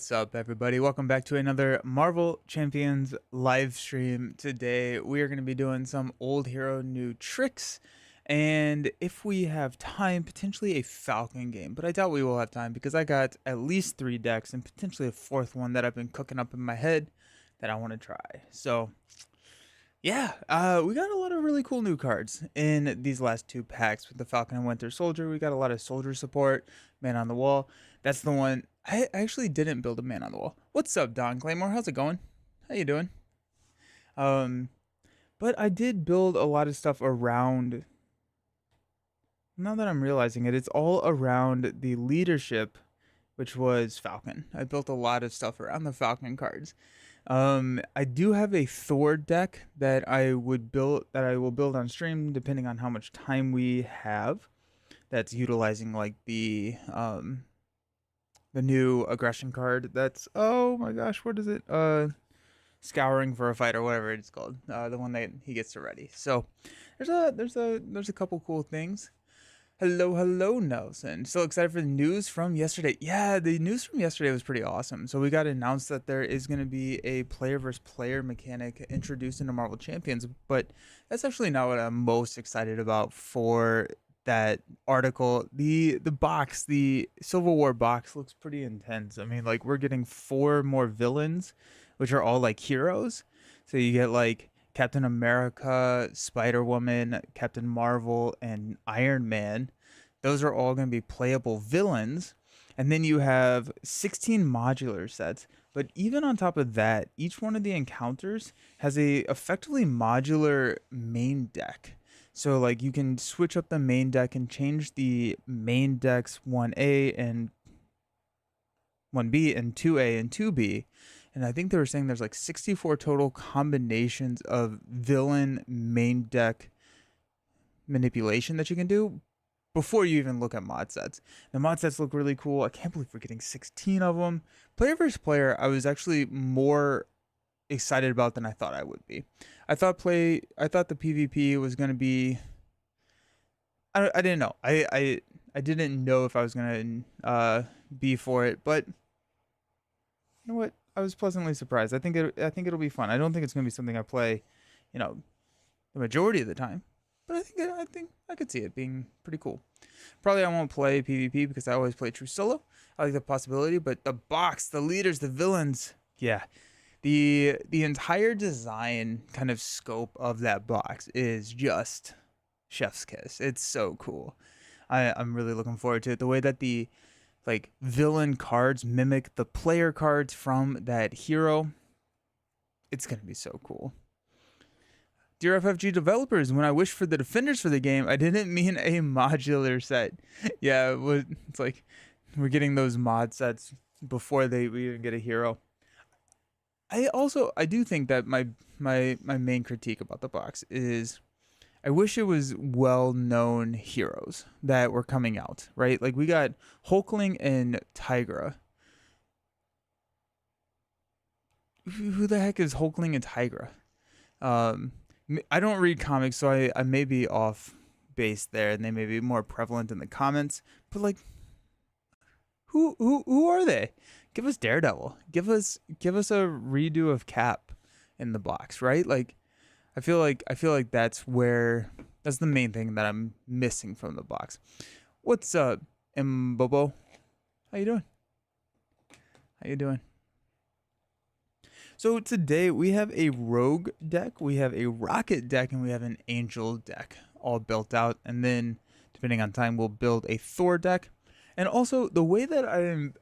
What's up, everybody? Welcome back to another Marvel Champions live stream. Today, we are going to be doing some old hero new tricks, and if we have time, potentially a Falcon game. But I doubt we will have time because I got at least 3 decks and potentially a 4th one that I've been cooking up in my head that I want to try. So, yeah, we got a lot of really cool new cards in these last 2 packs with the Falcon and Winter Soldier. We got a lot of soldier support, man on the wall. That's the one. I actually didn't build a man on the wall. What's up, Don Claymore? How's it going? How you doing? Um, but I did build a lot of stuff around. Now that I'm realizing it, it's all around the leadership, which was Falcon. I built a lot of stuff around the Falcon cards. I do have a Thor deck that I will build on stream depending on how much time we have. That's utilizing like the new aggression card. That's, oh my gosh, what is it? Scouring for a fight or whatever it's called. The one that he gets to ready. So there's a couple cool things. Hello, Nelson. So excited for the news from yesterday. Yeah, the news from yesterday was pretty awesome. So we got announced that there is going to be a player versus player mechanic introduced into Marvel Champions, but that's actually not what I'm most excited about for that article. The box, the Civil War box looks pretty intense. I mean, like, we're getting 4 more villains, which are all like heroes. So you get like Captain America, Spider-Woman, Captain Marvel, and Iron Man. Those are all going to be playable villains. And then you have 16 modular sets. But even on top of that, each one of the encounters has a effectively modular main deck. So like you can switch up the main deck and change the main decks 1A and 1B and 2A and 2B. And I think they were saying there's like 64 total combinations of villain main deck manipulation that you can do before you even look at mod sets. The mod sets look really cool. I can't believe we're getting 16 of them. Player versus player, I was actually more excited about than I thought I would be. I thought the PvP was going to be, I didn't know. I didn't know if I was going to be for it, but you know what? I was pleasantly surprised. I think it'll be fun. I don't think it's going to be something I play, the majority of the time, but I think I could see it being pretty cool. Probably I won't play PvP because I always play true solo. I like the possibility, but the box, the leaders, the villains, yeah. The entire design kind of scope of that box is just chef's kiss. It's so cool. I'm really looking forward to it. The way that the like villain cards mimic the player cards from that hero, it's gonna be so cool. Dear FFG developers, when I wished for the defenders for the game, I didn't mean a modular set. Yeah, it's like we're getting those mod sets before we even get a hero. I do think that my main critique about the box is I wish it was well-known heroes that were coming out, right? Like we got Hulkling and Tigra. Who the heck is Hulkling and Tigra? I don't read comics, so I may be off base there, and they may be more prevalent in the comments. But like, who are they? Give us Daredevil. Give us a redo of Cap in the box, right? Like, I feel like that's the main thing that I'm missing from the box. What's up, Mbobo? How you doing? So today we have a Rogue deck, we have a Rocket deck, and we have an Angel deck all built out. And then, depending on time, we'll build a Thor deck. And also, the way that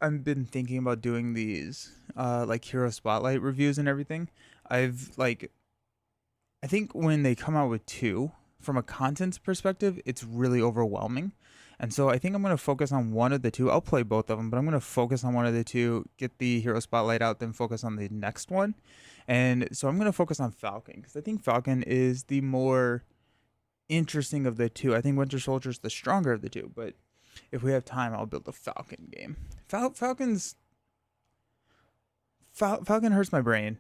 I've been thinking about doing these like hero spotlight reviews and everything, I think when they come out with 2, from a contents perspective, it's really overwhelming. And so I think I'm going to focus on one of the 2. I'll play both of them, but I'm going to focus on one of the 2, get the hero spotlight out, then focus on the next one. And so I'm going to focus on Falcon because I think Falcon is the more interesting of the 2. I think Winter Soldier is the stronger of the 2, but if we have time, I'll build a Falcon game. Falcon hurts my brain.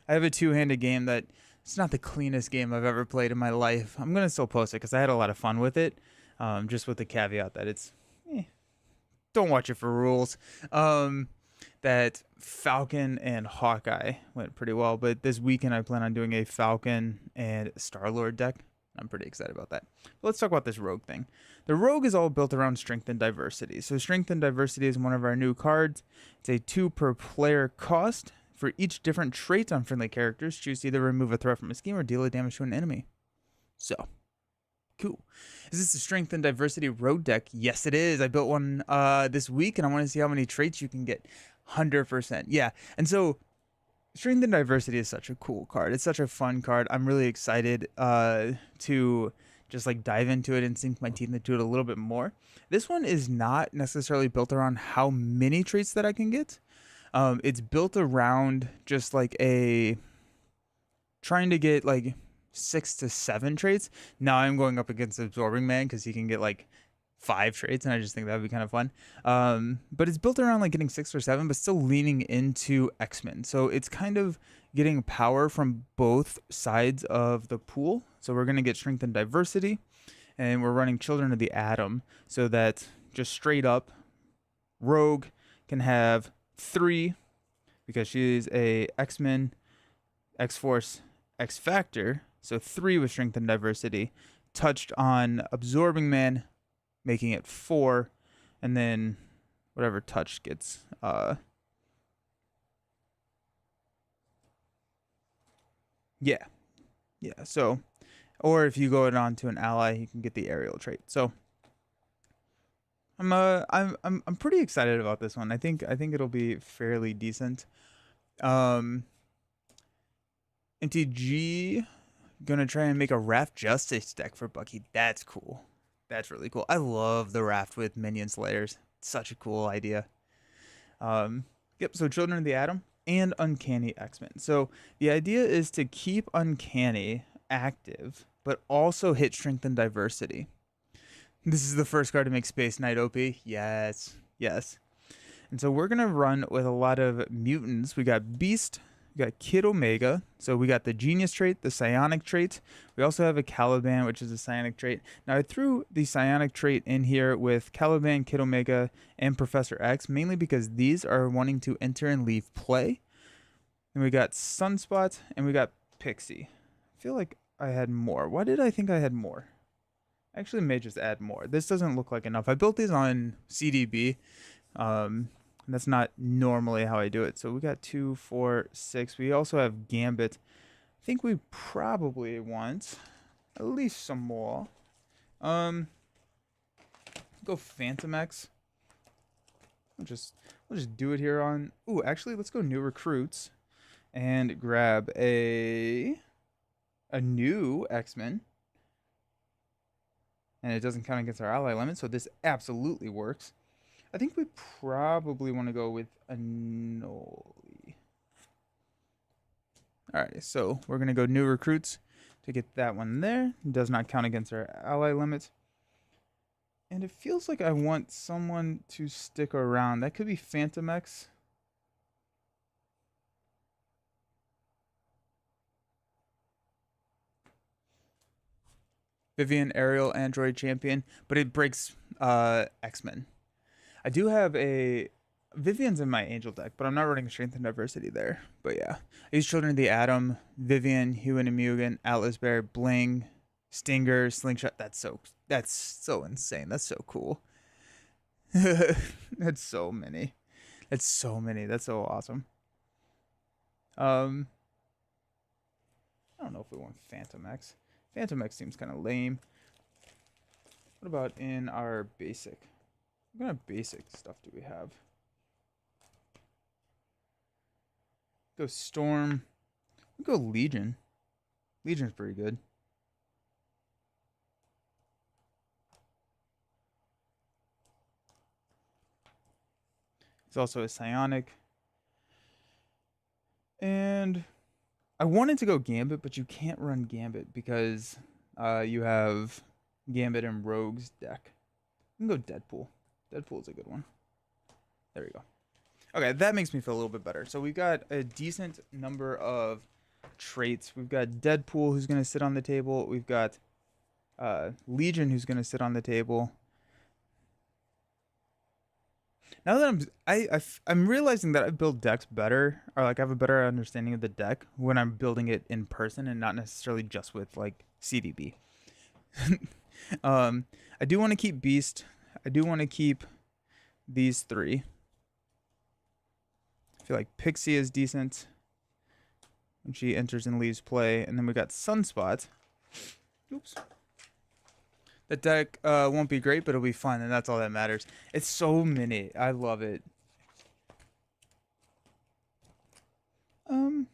I have a 2-handed game that it's not the cleanest game I've ever played in my life. I'm going to still post it because I had a lot of fun with it. Just with the caveat that it's, don't watch it for rules. that Falcon and Hawkeye went pretty well, but this weekend I plan on doing a Falcon and Star-Lord deck. I'm pretty excited about that. But let's talk about this Rogue thing. The Rogue is all built around Strength and Diversity. So Strength and Diversity is one of our new cards. It's a 2 per player cost. For each different trait on friendly characters, choose to either remove a threat from a scheme or deal a damage to an enemy. So, cool. Is this a Strength and Diversity Rogue deck? Yes, it is. I built one this week, and I want to see how many traits you can get. 100%. Yeah. And so Strength and Diversity is such a cool card. It's such a fun card. I'm really excited to just like dive into it and sink my teeth into it a little bit more. This one is not necessarily built around how many traits that I can get. It's built around just like a trying to get like 6 to 7 traits. Now I'm going up against Absorbing Man because he can get like 5 traits, and I just think that would be kind of fun. But it's built around like getting 6 or 7, but still leaning into X-Men. So it's kind of getting power from both sides of the pool. So we're going to get Strength and Diversity, and we're running Children of the Atom so that just straight up Rogue can have 3 because she's a X-Men, X-Force, X-Factor. So 3 with Strength and Diversity. Touched on Absorbing Man, making it 4, and then whatever touch gets yeah. So, or if you go it on to an ally, you can get the aerial trait. So I'm pretty excited about this one. I think it'll be fairly decent. MTG gonna try and make a Raft Justice deck for Bucky. That's cool. That's really cool. I love the Raft with Minion Slayers. Such a cool idea. Yep, so Children of the Atom and Uncanny X-Men. So the idea is to keep Uncanny active, but also hit Strength and Diversity. This is the first card to make Space Knight OP. Yes. And so we're going to run with a lot of mutants. We got Beast, we got Kid Omega. So we got the Genius trait, the Psionic trait. We also have a Caliban, which is a Psionic trait. Now I threw the Psionic trait in here with Caliban, Kid Omega, and Professor X, mainly because these are wanting to enter and leave play. And we got Sunspot, and we got Pixie. I feel like I had more. Why did I think I had more? I actually may just add more. This doesn't look like enough. I built these on CDB. That's not normally how I do it. So we got 2, 4, 6. We also have Gambit. I think we probably want at least some more. Go Phantom X. We'll just do it here on. Ooh, actually, let's go new recruits and grab a new X-Men. And it doesn't count against our ally limit, so this absolutely works. I think we probably want to go with Anoli. Alright, so we're going to go new recruits to get that one there. It does not count against our ally limit. And it feels like I want someone to stick around. That could be Phantom X. Vivian, Aerial, Android Champion, but it breaks X-Men. I do have a Vivian's in my Angel deck, but I'm not running Strength and Diversity there. But yeah, I use Children of the Atom, Vivian, Human and Mugen, Atlas Bear, Bling, Stinger, Slingshot. That's so insane. That's so cool. That's so many. That's so awesome. I don't know if we want Phantom X. Phantom X seems kind of lame. What about in our basic? What kind of basic stuff do we have? Go Storm. We go Legion. Legion's pretty good. It's also a Psionic. And I wanted to go Gambit, but you can't run Gambit because you have Gambit and Rogue's deck. You can go Deadpool. Deadpool's a good one. There we go. Okay, that makes me feel a little bit better. So we've got a decent number of traits. We've got Deadpool, who's going to sit on the table. We've got Legion, who's going to sit on the table. Now that I'm realizing that I build decks better, or like I have a better understanding of the deck when I'm building it in person and not necessarily just with like CDB. um, I do want to keep Beast. I do want to keep these three. I feel like Pixie is decent when she enters and leaves play, and then we got Sunspot. Oops. The deck won't be great, but it'll be fun, and that's all that matters. It's so many. I love it. I'm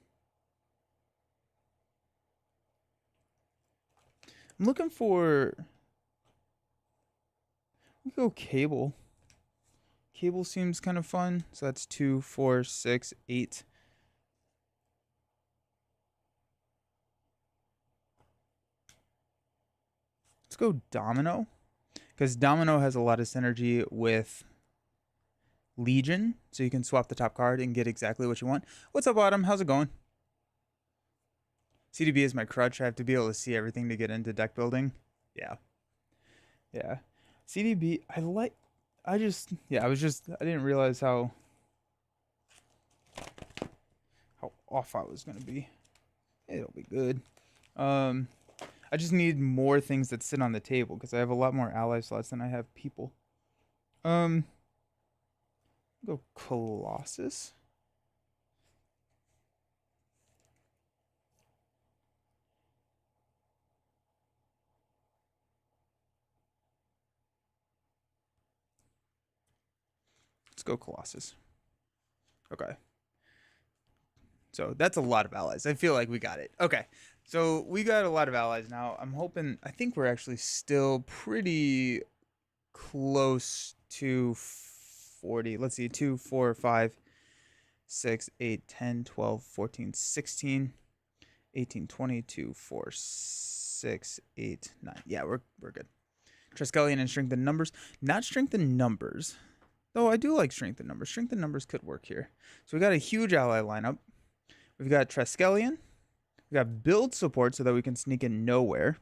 looking for. We go Cable. Cable seems kind of fun. So that's 2, 4, 6, 8. Let's go Domino, because Domino has a lot of synergy with Legion, so you can swap the top card and get exactly what you want. What's up, Autumn? How's it going? CDB is my crutch. I have to be able to see everything to get into deck building. Yeah. Yeah. CDB, I didn't realize how off I was going to be. It'll be good. I just need more things that sit on the table because I have a lot more ally slots than I have people. Go Colossus. Let's go Colossus. Okay. So that's a lot of allies. I feel like we got it. Okay. So we got a lot of allies now. I think we're actually still pretty close to 40. Let's see, 2, 4, 5, 6, 8, 10, 12, 14, 16, 18, 22, 4, 6, 8, 9. Yeah, we're good. Triskelion and Strengthen Numbers. Not Strengthen Numbers. Though I do like Strengthen Numbers. Strengthen Numbers could work here. So we got a huge ally lineup. We've got Triskelion. We got Build Support so that we can sneak in nowhere,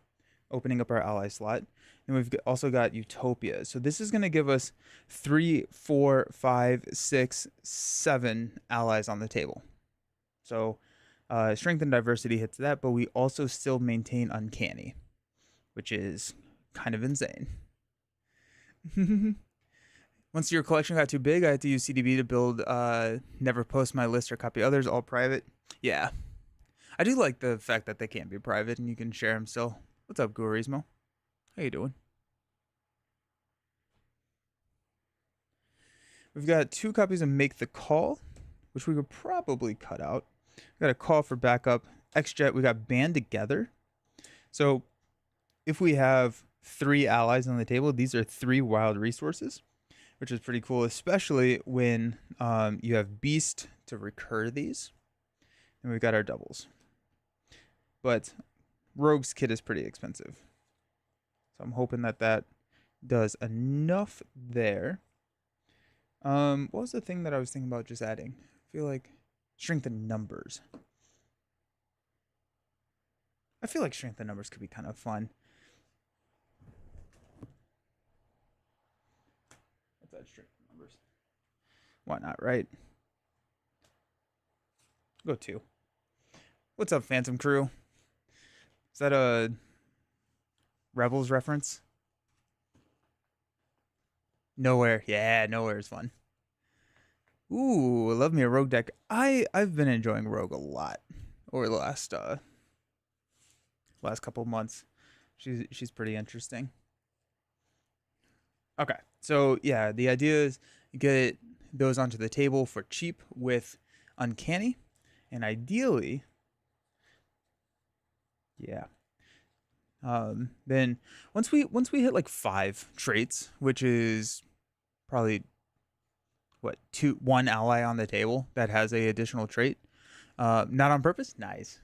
opening up our ally slot. And we've also got Utopia. So this is going to give us 3, 4, 5, 6, 7 allies on the table. So Strength and Diversity hits that, but we also still maintain Uncanny, which is kind of insane. Once your collection got too big, I had to use CDB to build never post my list or copy others, all private. Yeah. I do like the fact that they can't be private and you can share them still. What's up, Gurismo? How you doing? We've got 2 copies of Make the Call, which we could probably cut out. We got a Call for backup. X-Jet, we got Band Together. So if we have 3 allies on the table, these are 3 wild resources, which is pretty cool, especially when you have Beast to recur these. And we've got our doubles. But Rogue's Kit is pretty expensive. So I'm hoping that that does enough there. What was the thing that I was thinking about just adding? I feel like Strengthen Numbers. I feel like Strengthen Numbers could be kind of fun. What's that Strengthen Numbers? Why not, right? Go 2. What's up, Phantom Crew? Is that a Rebels reference? Nowhere. Yeah, Nowhere is fun. Ooh, love me a Rogue deck. I've been enjoying Rogue a lot over the last couple months. She's pretty interesting. Okay, so yeah, the idea is get those onto the table for cheap with Uncanny, and ideally, yeah. Then once we hit like 5 traits, which is probably what 1 ally on the table that has a additional trait, not on purpose. Nice.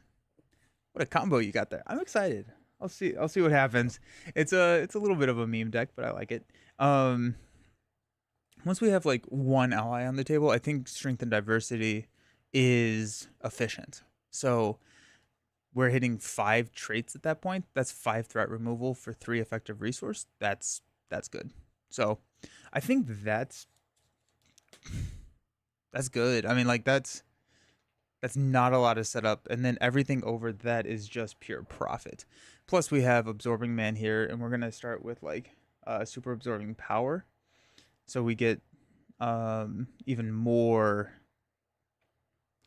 What a combo you got there. I'm excited. I'll see what happens. It's a little bit of a meme deck, but I like it. Once we have like 1 ally on the table, I think Strength and Diversity is efficient. So we're hitting 5 traits at that point. That's 5 threat removal for 3 effective resource. That's good. So I think that's that's good. I mean, like that's not a lot of setup, and then everything over that is just pure profit. Plus, we have absorbing man here, and we're gonna start with like super absorbing power, so we get even more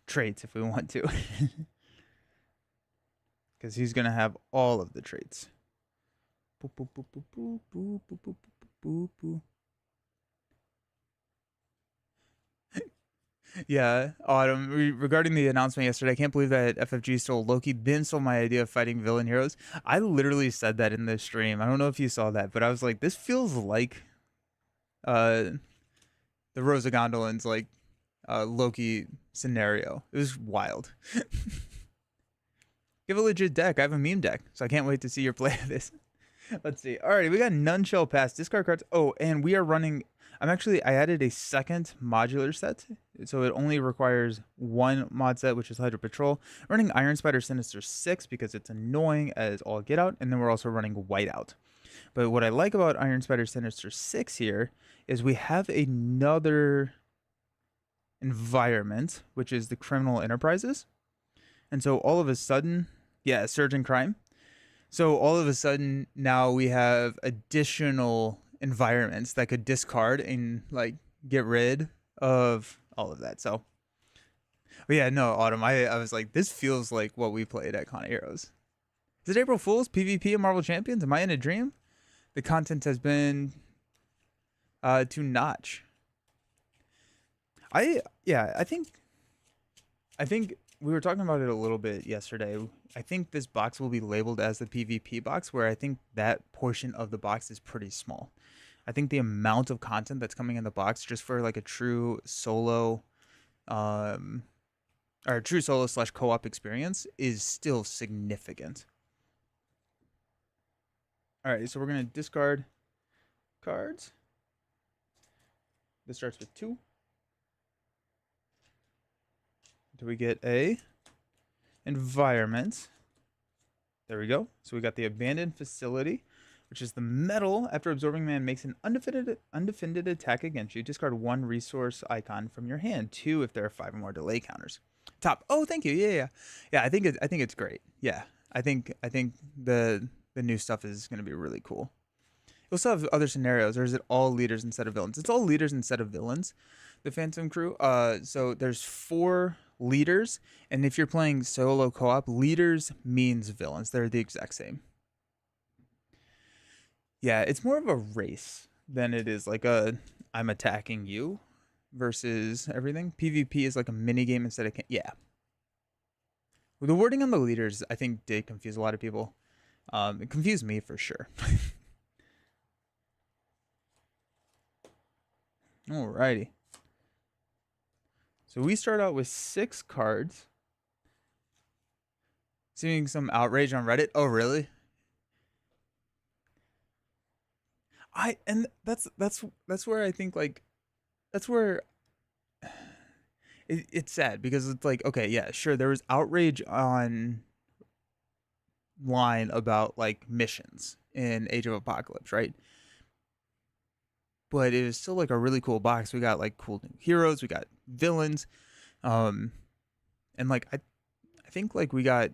traits if we want to, because he's gonna have all of the traits. Boop, boop, boop, boop, boop, boop, boop, boop, boop, boop. Yeah, Autumn. Regarding the announcement yesterday, I can't believe that FFG stole Loki, then stole my idea of fighting villain heroes. I literally said that in the stream. I don't know if you saw that, but I was like, this feels like uh the Rosa Gondolin's like Loki scenario. It was wild. Give a legit deck. I have a meme deck, so I can't wait to see your play of this. Let's see. Alrighty, we got none shall pass. Discard cards. Oh, and we are running. I added a second modular set, so it only requires one mod set, which is Hydra Patrol. Running Iron Spider Sinister 6 because it's annoying as all get out, and then we're also running Whiteout. But what I like about Iron Spider Sinister 6 here is we have another environment, which is the Criminal Enterprises. And so all of a sudden, yeah, Surge in Crime. So all of a sudden now we have additional environments that could discard and like get rid of all of that. So, but yeah, no, Autumn. I was like, this feels like what we played at Con Heroes. Is it April Fool's PvP and Marvel Champions? Am I in a dream? The content has been to notch. I think we were talking about it a little bit yesterday. I think this box will be labeled as the PvP box, where I think that portion of the box is pretty small. I think the amount of content that's coming in the box just for like a true solo, or a true solo / co-op experience is still significant. All right, so we're gonna discard cards. This starts with 2. Do we get a environment? There we go. So we got the abandoned facility, which is the metal. After absorbing man makes an undefended attack against you, discard 1 resource icon from your hand. 2 if there are 5 or more delay counters. Top. Oh, thank you. Yeah. I think it's great. Yeah, I think the new stuff is going to be really cool. You also have other scenarios, or is it all leaders instead of villains? It's all leaders instead of villains. The Phantom Crew. So there's 4 leaders, and if you're playing solo co-op, leaders means villains. They're the exact same. Yeah, it's more of a race than it is like a I'm attacking you versus everything. PvP is like a mini game instead of yeah. The wording on the leaders, I think, did confuse a lot of people. It confused me for sure. Alrighty. So we start out with 6 cards. Seeing some outrage on Reddit. Oh, really? That's where I think like that's where it's sad, because it's like, okay, yeah, sure, there was outrage on line about like missions in Age of Apocalypse, right? But it was still like a really cool box. We got like cool new heroes, we got villains, and like I think like we got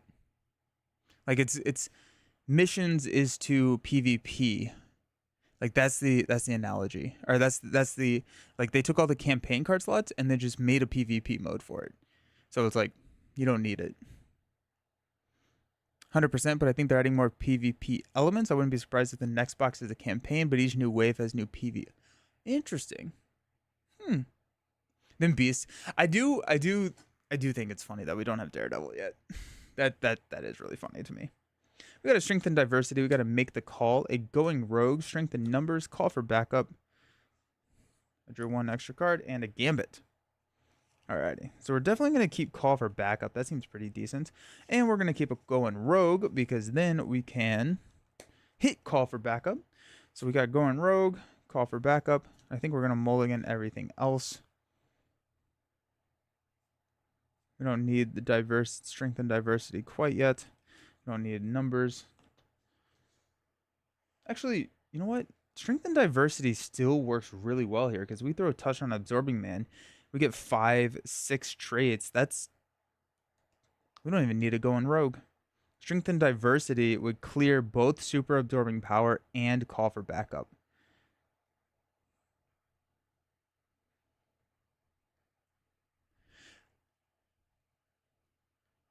like it's missions is to PvP. Like that's the analogy, or that's the like they took all the campaign card slots and then just made a PvP mode for it. So it's like you don't need it 100%, but I think they're adding more PvP elements. I wouldn't be surprised if the next box is a campaign, but each new wave has new PvP. Interesting. Then Beast. I do think it's funny that we don't have Daredevil yet. That is really funny to me. We got to strengthen diversity. We got to make the call. A going rogue, strengthen numbers, call for backup. I drew 1 extra card and a gambit. Alrighty. So we're definitely going to keep call for backup. That seems pretty decent. And we're going to keep it going rogue, because then we can hit call for backup. So we got going rogue, call for backup. I think we're going to mulligan everything else. We don't need the strength and diversity quite yet. We don't need numbers. Actually, you know what? Strength and diversity still works really well here because we throw a touch on Absorbing Man. We get 5, 6 traits. We don't even need to go in Rogue. Strength and diversity would clear both super absorbing power and call for backup.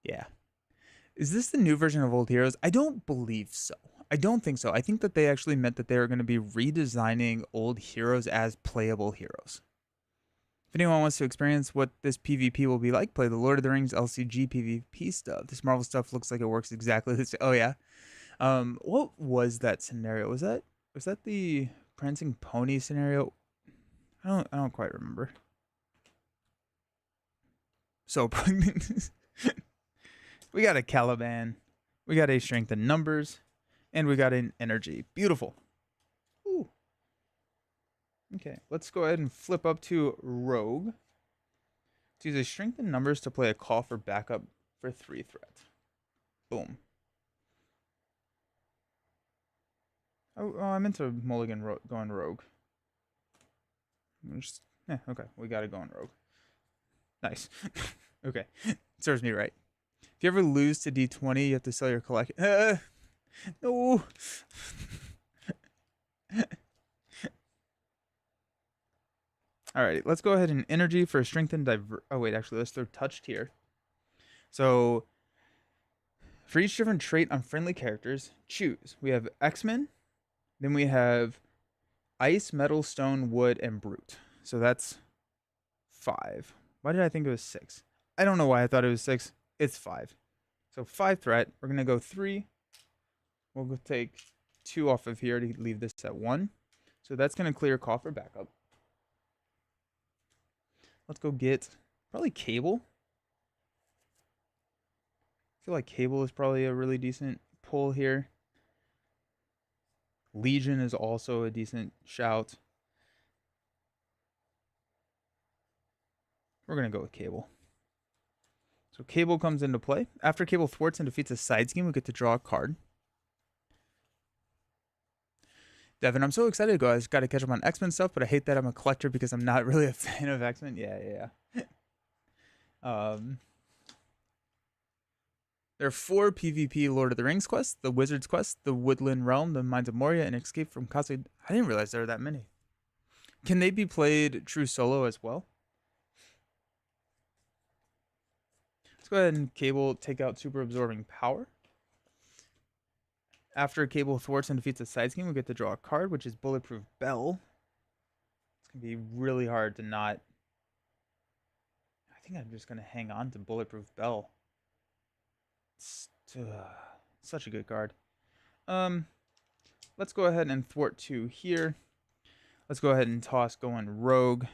Yeah. Is this the new version of old heroes? I don't believe so. I don't think so. I think that they actually meant that they are going to be redesigning old heroes as playable heroes. If anyone wants to experience what this PvP will be like, play the Lord of the Rings LCG PvP stuff. This Marvel stuff looks like it works exactly the same. Oh yeah. What was that scenario? Was that the Prancing Pony scenario? I don't quite remember. So we got a Caliban, we got a strength in numbers, and we got an energy. Beautiful. Ooh. Okay, let's go ahead and flip up to Rogue. To use a strength in numbers to play a call for backup for 3 threat. Boom. Oh, I meant to mulligan going Rogue. Okay, we got to go on Rogue. Nice. Okay, serves me right. If you ever lose to D20, you have to sell your collection. No. Alright, let's go ahead and energy for strength and oh wait, actually, let's throw touched here. So, for each different trait on friendly characters, choose. We have X-Men, then we have Ice, Metal, Stone, Wood, and Brute. So that's 5. Why did I think it was 6? I don't know why I thought it was 6. It's 5. So 5 threat. We're going to go 3. We'll go take 2 off of here to leave this at 1. So that's going to clear call for backup. Let's go get probably Cable. I feel like Cable is probably a really decent pull here. Legion is also a decent shout. We're going to go with Cable. So Cable comes into play. After Cable thwarts and defeats a side scheme, we get to draw a card. Devin, I'm so excited to go. I just got to catch up on X-Men stuff, but I hate that I'm a collector because I'm not really a fan of X-Men. Yeah. There are 4 PvP Lord of the Rings quests: the Wizard's Quest, the Woodland Realm, the Mines of Moria, and Escape from Castle. I didn't realize there were that many. Can they be played true solo as well? Let's go ahead and Cable take out Super Absorbing Power. After Cable thwarts and defeats a side scheme, we get to draw a card, which is Bulletproof Bell. It's going to be really hard to not... I think I'm just going to hang on to Bulletproof Bell. It's such a good card. Let's go ahead and thwart 2 here. Let's go ahead and toss going Rogue.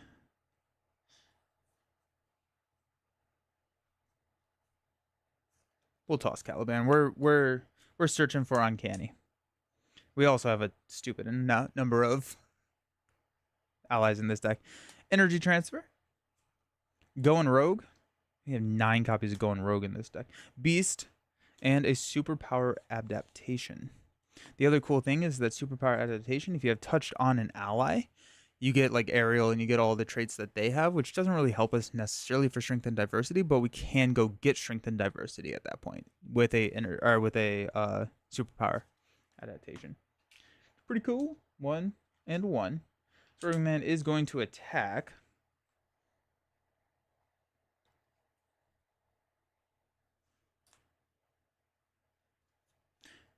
We'll toss Caliban. We're searching for Uncanny. We also have a stupid number of allies in this deck. Energy Transfer. Going Rogue. We have 9 copies of Going Rogue in this deck. Beast. And a Superpower Adaptation. The other cool thing is that Superpower Adaptation, if you have touched on an ally, you get like Aerial and you get all the traits that they have, which doesn't really help us necessarily for Strength and Diversity, but we can go get Strength and Diversity at that point with a Superpower Adaptation. Pretty cool. 1 and 1. Absorbing Man is going to attack.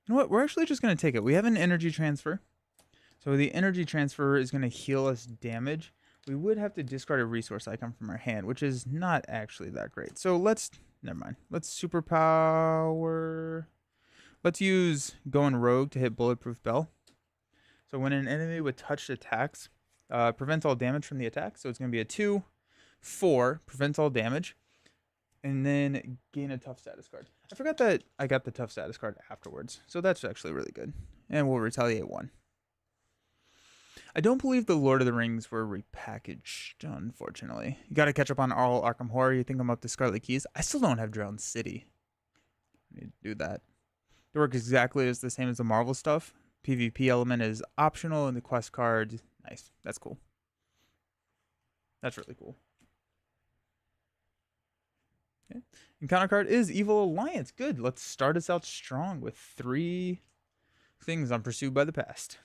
You know what? We're actually just going to take it. We have an energy transfer. So the energy transfer is going to heal us damage. We would have to discard a resource icon from our hand, which is not actually that great. So never mind. Let's superpower. Let's use Going Rogue to hit Bulletproof Bell. So when an enemy with touched attacks, prevents all damage from the attack. So it's going to be a 2, 4, prevents all damage. And then gain a tough status card. I forgot that I got the tough status card afterwards. So that's actually really good. And we'll retaliate 1. I don't believe the Lord of the Rings were repackaged, unfortunately. You got to catch up on all Arkham Horror. You think I'm up to Scarlet Keys? I still don't have Drowned City. I need to do that. They work exactly as the same as the Marvel stuff. PvP element is optional in the quest card. Nice. That's cool. That's really cool. Okay. Encounter card is Evil Alliance. Good. Let's start us out strong with 3 things on Pursued by the Past.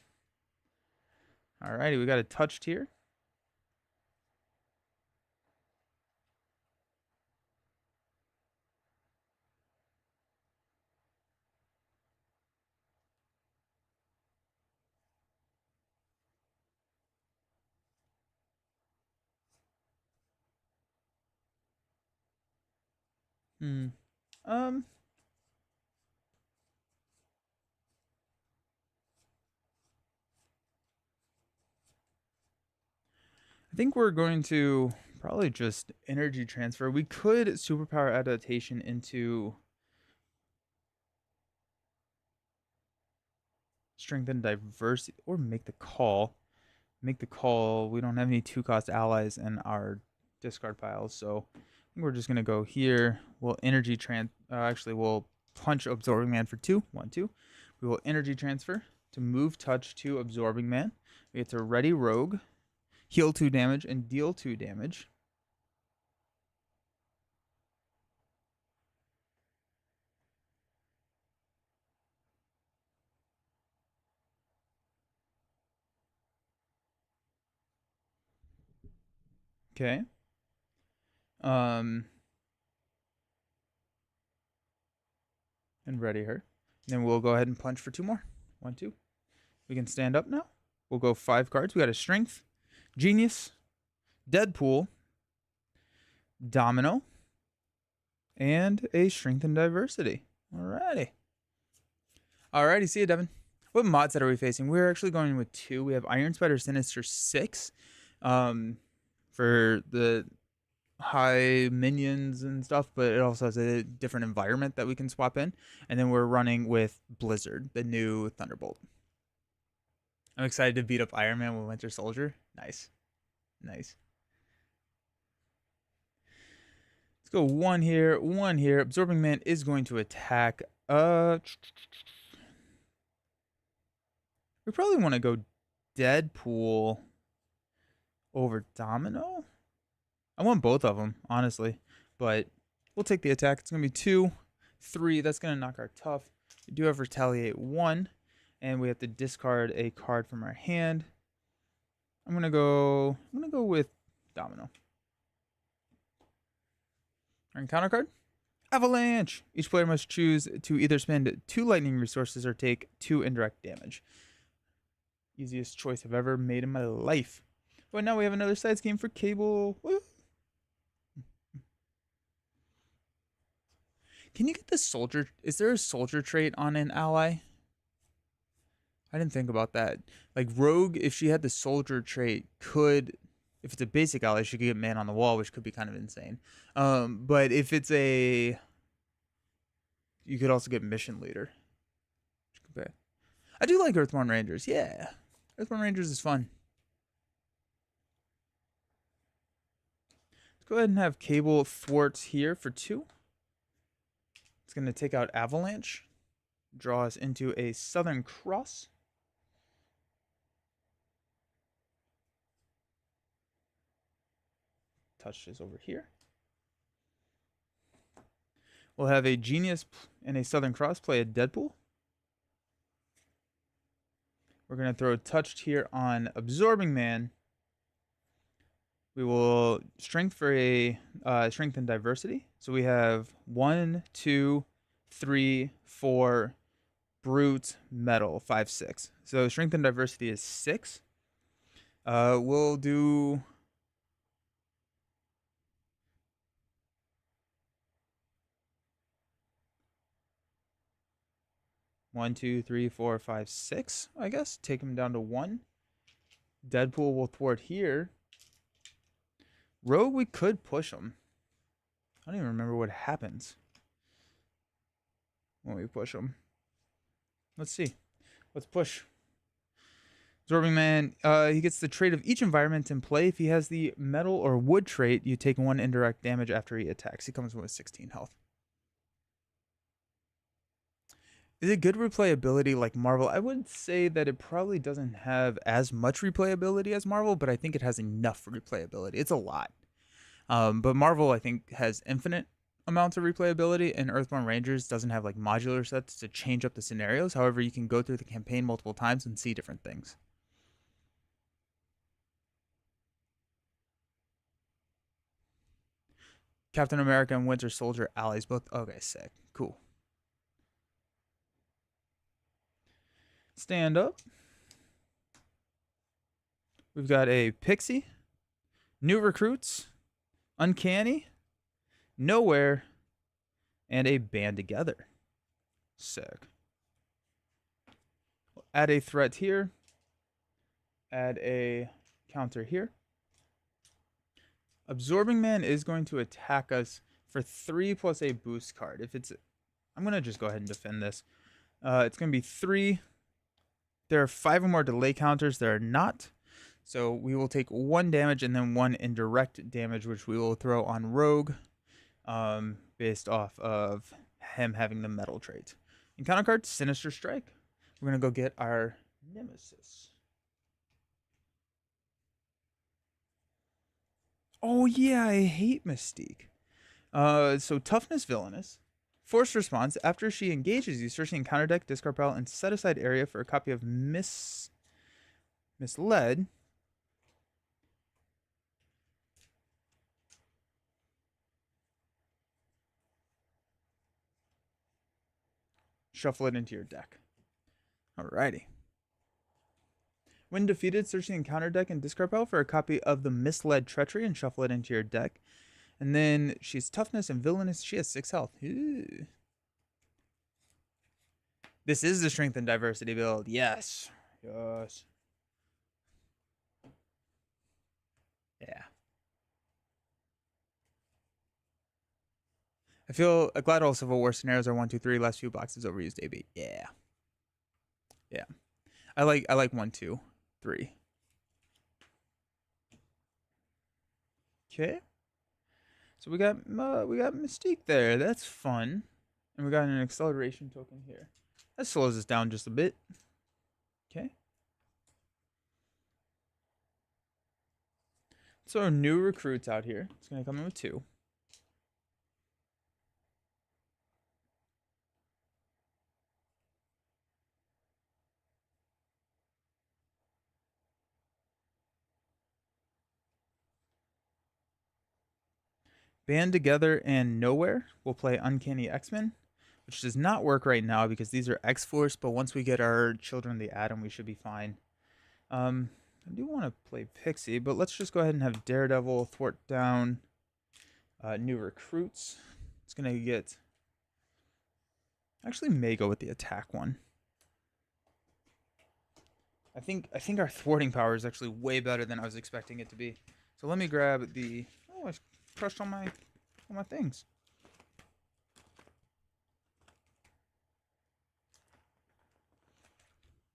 Alrighty, we got a touched here. Hmm. Um. I think we're going to probably just energy transfer. We could superpower adaptation into strength and diversity, or make the call. Make the call. We don't have any 2-cost allies in our discard piles, so I think we're just gonna go here. We'll energy actually, we'll punch Absorbing Man for 2. 1, 2. We will energy transfer to move touch to Absorbing Man. We get to ready Rogue, heal 2 damage, and deal 2 damage. Okay. And ready her. And then we'll go ahead and punch for 2 more. 1, 2. We can stand up now. We'll go 5 cards. We got a Strength, Genius, Deadpool, Domino, and a Strength and Diversity. Alrighty. Alrighty, see you, Devin. What mod set are we facing? We're actually going with 2. We have Iron Spider Sinister 6 for the high minions and stuff, but it also has a different environment that we can swap in. And then we're running with Blizzard, the new Thunderbolt. I'm excited to beat up Iron Man with Winter Soldier. Nice. Nice. Let's go 1 here, 1 here. Absorbing Man is going to attack. We probably want to go Deadpool over Domino. I want both of them, honestly. But we'll take the attack. It's going to be 2, 3. That's going to knock our tough. We do have Retaliate 1. And we have to discard a card from our hand. I'm going to go with Domino. Our encounter card? Avalanche! Each player must choose to either spend 2 lightning resources or take 2 indirect damage. Easiest choice I've ever made in my life. But now we have another side scheme for Cable. Woo! Can you get the soldier? Is there a soldier trait on an ally? I didn't think about that. Like Rogue, if she had the soldier trait, could, if it's a basic ally, she could get man on the wall, which could be kind of insane. But if it's a, you could also get mission leader. I do like Earthborn Rangers. Yeah, Earthborn Rangers is fun. Let's go ahead and have Cable thwarts here for 2. It's going to take out Avalanche, draw us into a Southern Cross. Touch is over here. We'll have a Genius and a Southern Cross play a Deadpool. We're going to throw touched here on Absorbing Man. We will strength for a strength and diversity. So we have 1, 2, 3, 4, brute, metal, 5, 6. So strength and diversity is 6. We'll do 1, 2, 3, 4, 5, 6, I guess. Take him down to 1. Deadpool will thwart here. Rogue, we could push him. I don't even remember what happens when we push him. Let's see. Let's push. Absorbing Man, he gets the trait of each environment in play. If he has the metal or wood trait, you take 1 indirect damage after he attacks. He comes with 16 health. Is it good replayability like Marvel? I would say that it probably doesn't have as much replayability as Marvel, but I think it has enough replayability. It's a lot. But Marvel, I think, has infinite amounts of replayability, and Earthborn Rangers doesn't have like modular sets to change up the scenarios. However, you can go through the campaign multiple times and see different things. Captain America and Winter Soldier allies both. Okay, sick. Cool. Stand up. We've got a Pixie, New Recruits, Uncanny, Nowhere, and a Band Together. Sick. Add a threat here. Add a counter here. Absorbing Man is going to attack us for 3 plus a boost card. If it's, I'm going to just go ahead and defend this. It's going to be 3. There are 5 or more delay counters. There are not. So we will take 1 damage and then 1 indirect damage, which we will throw on Rogue, based off of him having the metal trait. Encounter card, Sinister Strike. We're going to go get our Nemesis. Oh yeah, I hate Mystique. So Toughness Villainous. Forced response. After she engages you, search the encounter deck, discard pile, and set aside area for a copy of Misled. Shuffle it into your deck. Alrighty. When defeated, search the encounter deck and discard pile for a copy of the Misled Treachery and shuffle it into your deck. And then she's Toughness and Villainous. She has 6 health. Ooh. This is the Strength and Diversity build. Yes. Yes. Yeah. I feel glad all Civil War scenarios are 1, 2, 3. Last few boxes overused AB. Yeah. Yeah. I like 1, 2, 3. Okay. So we got Mystique there. That's fun. And we got an acceleration token here. That slows us down just a bit. Okay. So New Recruits out here. It's going to come in with 2. Band Together and Nowhere will play Uncanny X-Men, which does not work right now because these are X-Force, but once we get our Children of the Atom, we should be fine. I do want to play Pixie, but let's just go ahead and have Daredevil thwart down New Recruits. It's going to get... Actually, may go with the attack one. I think our thwarting power is actually way better than I was expecting it to be. So let me grab the... Oh, I crushed all my things.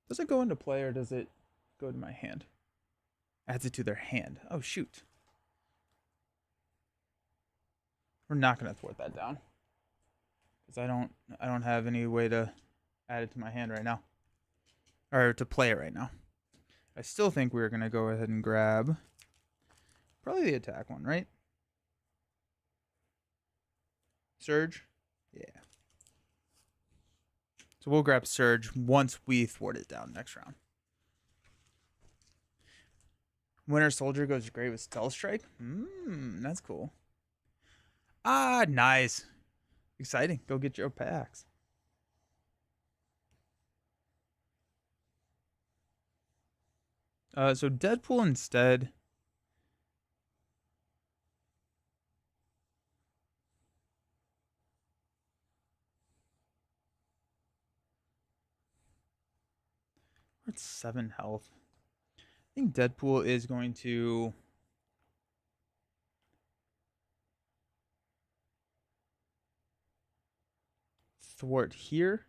Does it go into play or does it go to my hand? Adds it to their hand. Oh shoot. We're not gonna thwart that down. Because I don't have any way to add it to my hand right now. Or to play it right now. I still think we're gonna go ahead and grab probably the attack one, right? Surge? Yeah. So we'll grab Surge once we thwart it down next round. Winter Soldier goes great with Stealth Strike. That's cool. Ah, nice. Exciting. Go get your packs. So Deadpool instead. We're at 7 health. I think Deadpool is going to... thwart here.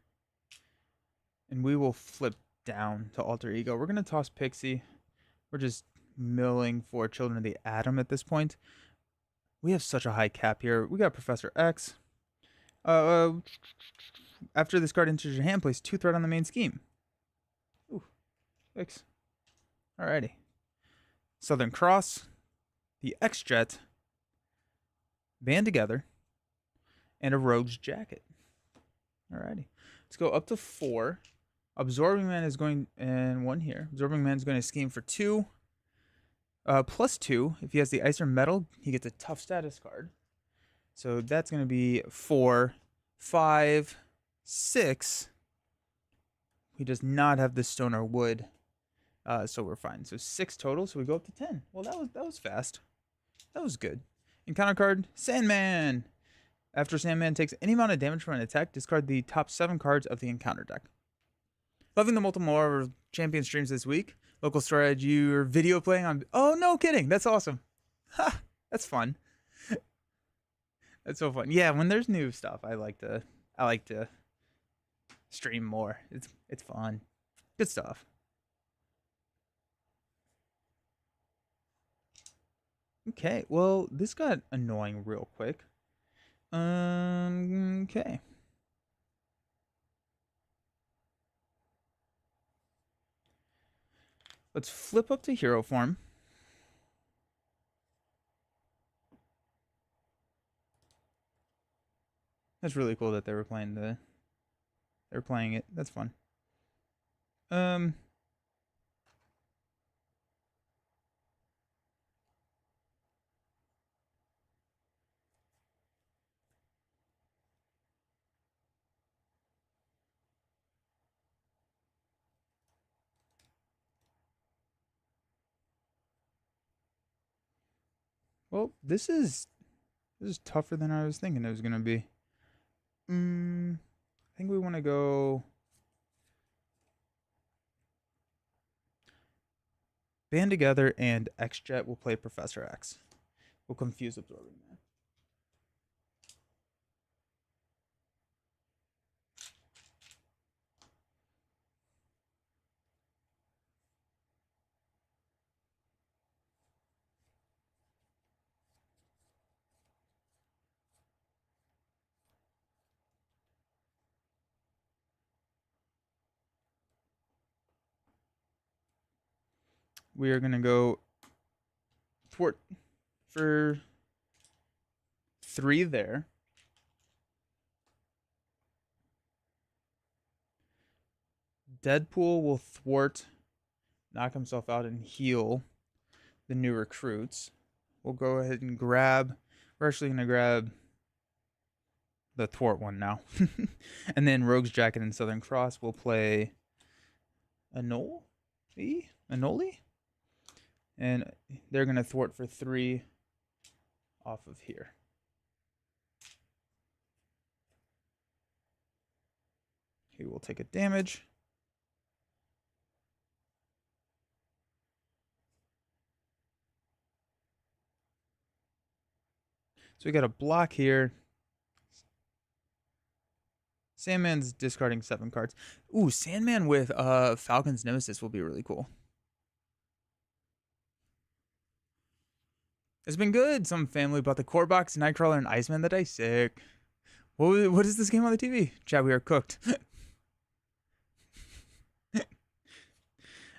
And we will flip down to Alter Ego. We're going to toss Pixie. We're just milling for Children of the Atom at this point. We have such a high cap here. We got Professor X. We're After this card enters your hand, place 2 threat on the main scheme. Ooh, 6. Alrighty. Southern Cross, the X-Jet, Band Together, and a Rogue's Jacket. Alrighty. Let's go up to 4. Absorbing Man is going, and 1 here. Absorbing Man is going to scheme for 2. Plus 2. If he has the Ice or Metal, he gets a tough status card. So that's going to be 4, 5, 6. He does not have the Stone or Wood. So we're fine. So 6 total. So we go up to 10. Well, that was fast. That was good. Encounter card, Sandman. After Sandman takes any amount of damage from an attack, discard the top 7 cards of the encounter deck. Loving the multiple champion streams this week. Local store had your video playing on. Oh, no kidding. That's awesome. Ha, that's fun. That's so fun. Yeah, when there's new stuff, I like to stream more. It's fun. Good stuff. Okay, well, this got annoying real quick. Okay. Let's flip up to hero form. That's really cool that they were playing it. That's fun. Well, this is tougher than I was thinking it was gonna be. I think we want to go Band Together and X-Jet will play Professor X. We'll confuse Absorbing Man. We are gonna go Thwart for 3 there. Deadpool will thwart, knock himself out, and heal the new recruits. We'll go ahead and grab. We're actually gonna grab the thwart one now, and then Rogue's Jacket and Southern Cross will play Anoli, and they're gonna thwart for 3 off of here. He will take a damage. So we got a block here. Sandman's discarding 7 cards. Ooh, Sandman with Falcon's Nemesis will be really cool. It's been good. Some family bought the core box, Nightcrawler, and Iceman that day. Sick. What is this game on the TV? Chat, we are cooked.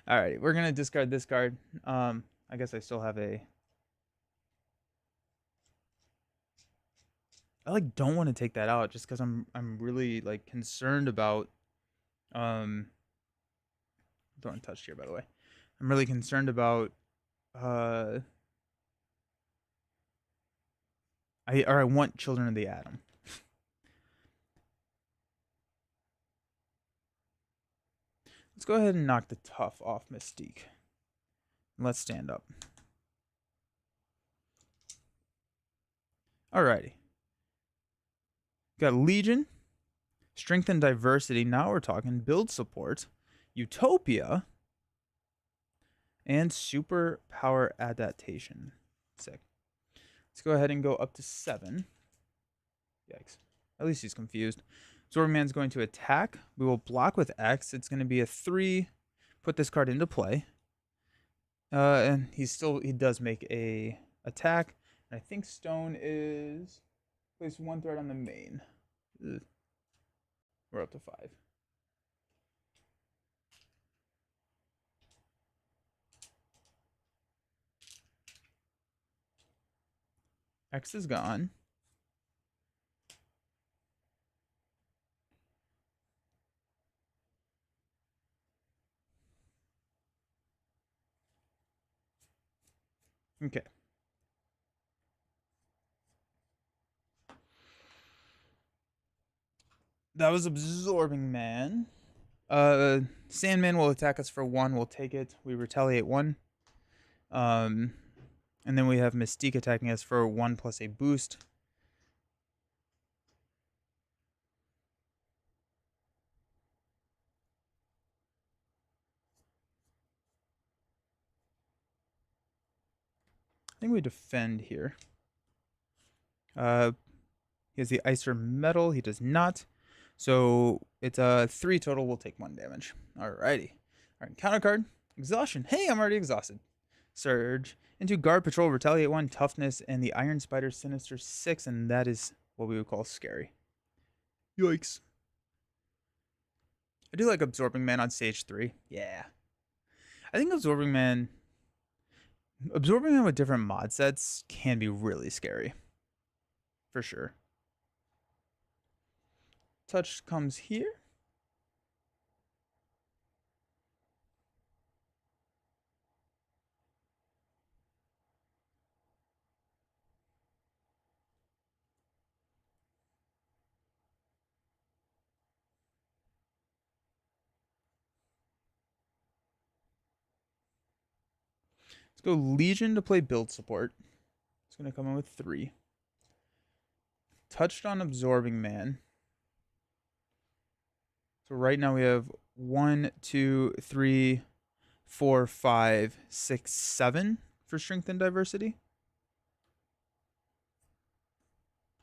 Alrighty, we're gonna discard this card. I guess I still have a. I like don't want to take that out just because I'm really like concerned about don't touch here, by the way. I'm really concerned about I want Children of the Atom. Let's go ahead and knock the tough off Mystique. Let's stand up. Alrighty. Got Legion, Strength and Diversity. Now we're talking build support, Utopia, and Super Power Adaptation. Sick. Let's go ahead and go up to 7. Yikes. At least he's confused. Absorbing Man's going to attack. We will block with X. It's going to be a 3. Put this card into play. And he does make a attack. And I think Stone is place 1 threat on the main. Ugh. We're up to 5. X is gone. Okay. That was Absorbing Man. Sandman will attack us for 1. We'll take it. We retaliate 1. And then we have Mystique attacking us for 1 plus a boost. I think we defend here. He has the Icer Metal. He does not. So it's 3 total. We'll take 1 damage. Alrighty. Alright, counter card. Exhaustion. Hey, I'm already exhausted. Surge. Into Guard Patrol, Retaliate 1, Toughness, and the Iron Spider Sinister 6, and that is what we would call scary. Yikes. I do like Absorbing Man on stage 3. Yeah. I think Absorbing Man with different mod sets can be really scary. For sure. Touch comes here. Let's go Legion to play build support. It's going to come in with 3. Touched on Absorbing Man. So right now we have 1, 2, 3, 4, 5, 6, 7 for Strength and Diversity.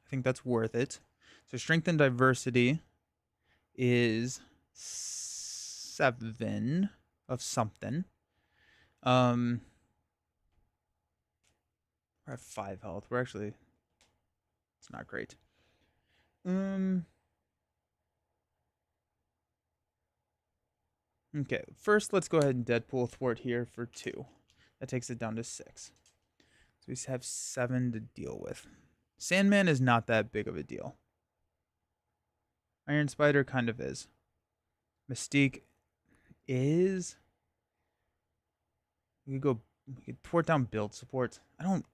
I think that's worth it. So Strength and Diversity is 7 of something. We're at 5 health. We're actually, it's not great. Okay, first let's go ahead and Deadpool Thwart here for 2. That takes it down to 6. So we have 7 to deal with. Sandman is not that big of a deal. Iron Spider kind of is. Mystique is. We could thwart down build support. I don't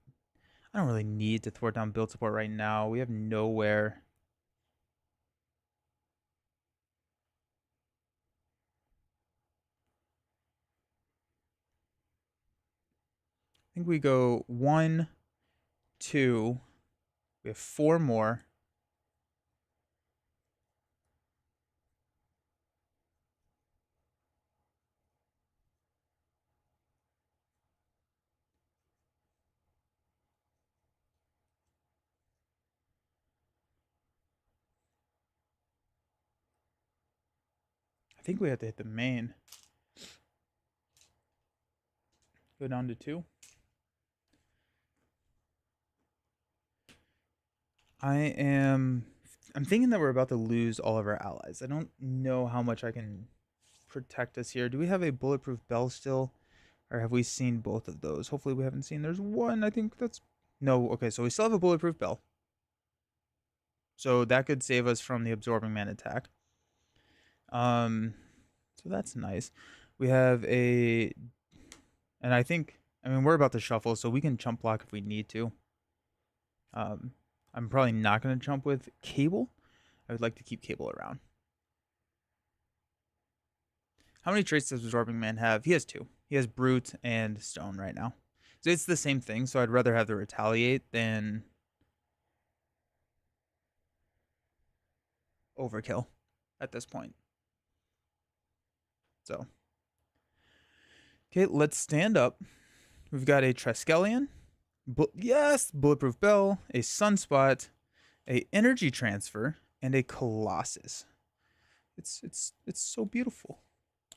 really need to thwart down build support right now. We have nowhere. I think we go 1, 2. We have 4 more. I think we have to hit the main. Go down to 2. I'm thinking that we're about to lose all of our allies. I don't know how much I can protect us here. Do we have a bulletproof bell still? Or have we seen both of those? Hopefully we haven't seen. There's one. I think that's... No. Okay, so we still have a bulletproof bell. So that could save us from the Absorbing Man attack. So that's nice. We have a... And I think... I mean, we're about to shuffle, so we can chump block if we need to. I'm probably not going to jump with Cable. I would like to keep Cable around. How many traits does Absorbing Man have? He has 2. He has Brute and Stone right now. So it's the same thing, so I'd rather have the Retaliate than Overkill at this point. So. Okay, let's stand up. We've got a Triskelion. Yes, Bulletproof Bell, a Sunspot, a Energy Transfer, and a Colossus. It's so beautiful.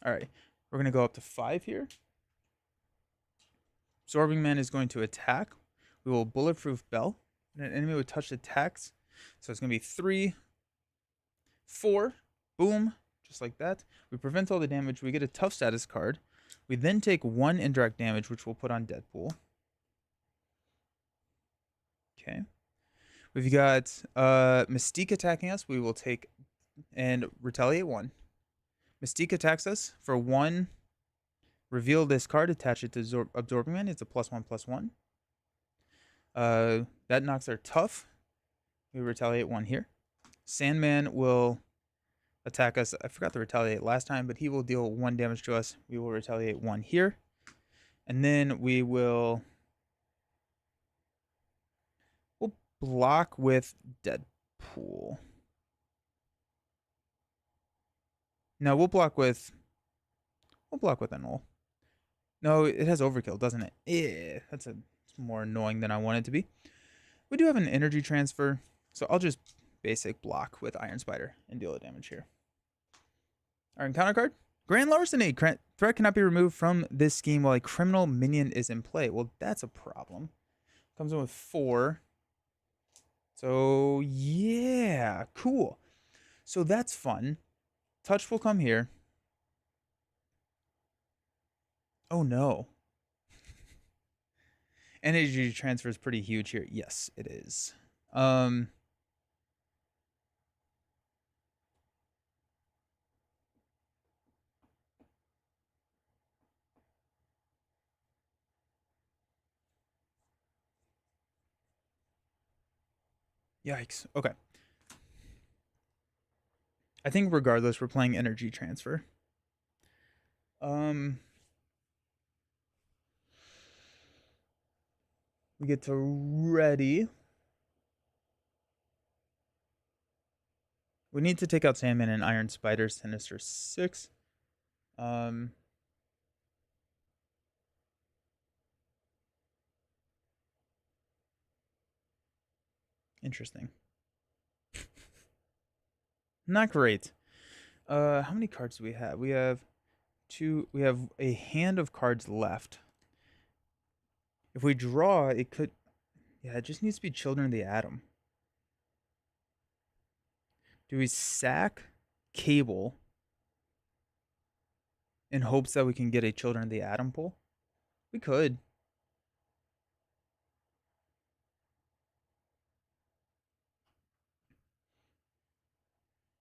All right, we're going to go up to 5 here. Absorbing Man is going to attack. We will Bulletproof Bell. And an enemy with touched attacks. So it's going to be 3, 4. Boom. Just like that. We prevent all the damage. We get a tough status card. We then take 1 indirect damage, which we'll put on Deadpool. Okay. We've got Mystique attacking us. We will take and retaliate 1. Mystique attacks us for 1. Reveal this card, attach it to Absorbing Man. It's a +1/+1. That knocks our tough. We retaliate 1 here. Sandman will attack us. I forgot to retaliate last time, but he will deal 1 damage to us. We will retaliate 1 here. And then we'll block with Deadpool. No, we'll block with Annul. No, it has overkill, doesn't it? Yeah, it's more annoying than I want it to be. We do have an energy transfer, so I'll just basic block with Iron Spider and deal the damage here. Our encounter card, Grand Larceny. Threat cannot be removed from this scheme while a criminal minion is in play. Well, that's a problem. Comes in with 4. So yeah, cool. So that's fun. Touch will come here. Oh no. Energy transfer is pretty huge here. Yes, it is. Yikes. Okay. I think regardless, we're playing energy transfer. We get to ready. We need to take out Sandman and Iron Spider, Sinister 6. Interesting. Not great. How many cards do we have? We have 2. We have a hand of cards left. If we draw, it could. Yeah, it just needs to be Children of the Atom. Do we sack Cable in hopes that we can get a Children of the Atom pull? We could.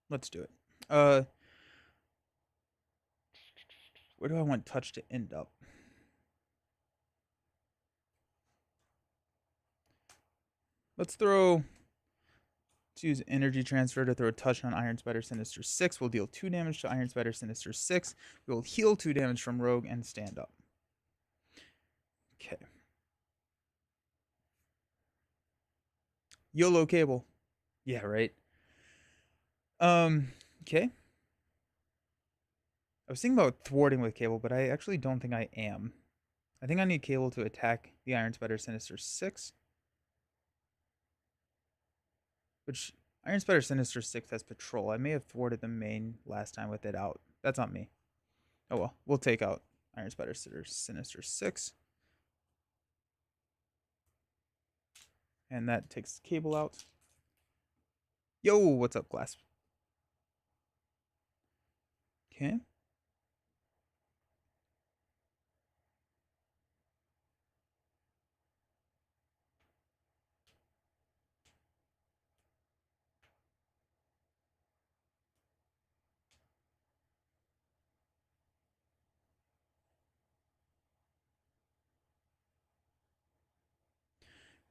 Let's do it. Where do I want Touch to end up? Let's use Energy Transfer to throw a Touch on Iron Spider Sinister 6. We'll deal 2 damage to Iron Spider Sinister 6. We will heal 2 damage from Rogue and stand up. Okay. YOLO Cable. Yeah, right. Okay. I was thinking about thwarting with Cable, but I actually don't think I am. I think I need Cable to attack the Iron Spider Sinister 6. Which, Iron Spider Sinister 6 has Patrol. I may have thwarted the main last time with it out. That's on me. Oh well, we'll take out Iron Spider Sinister 6. And that takes Cable out. Yo, what's up, Glass? Okay.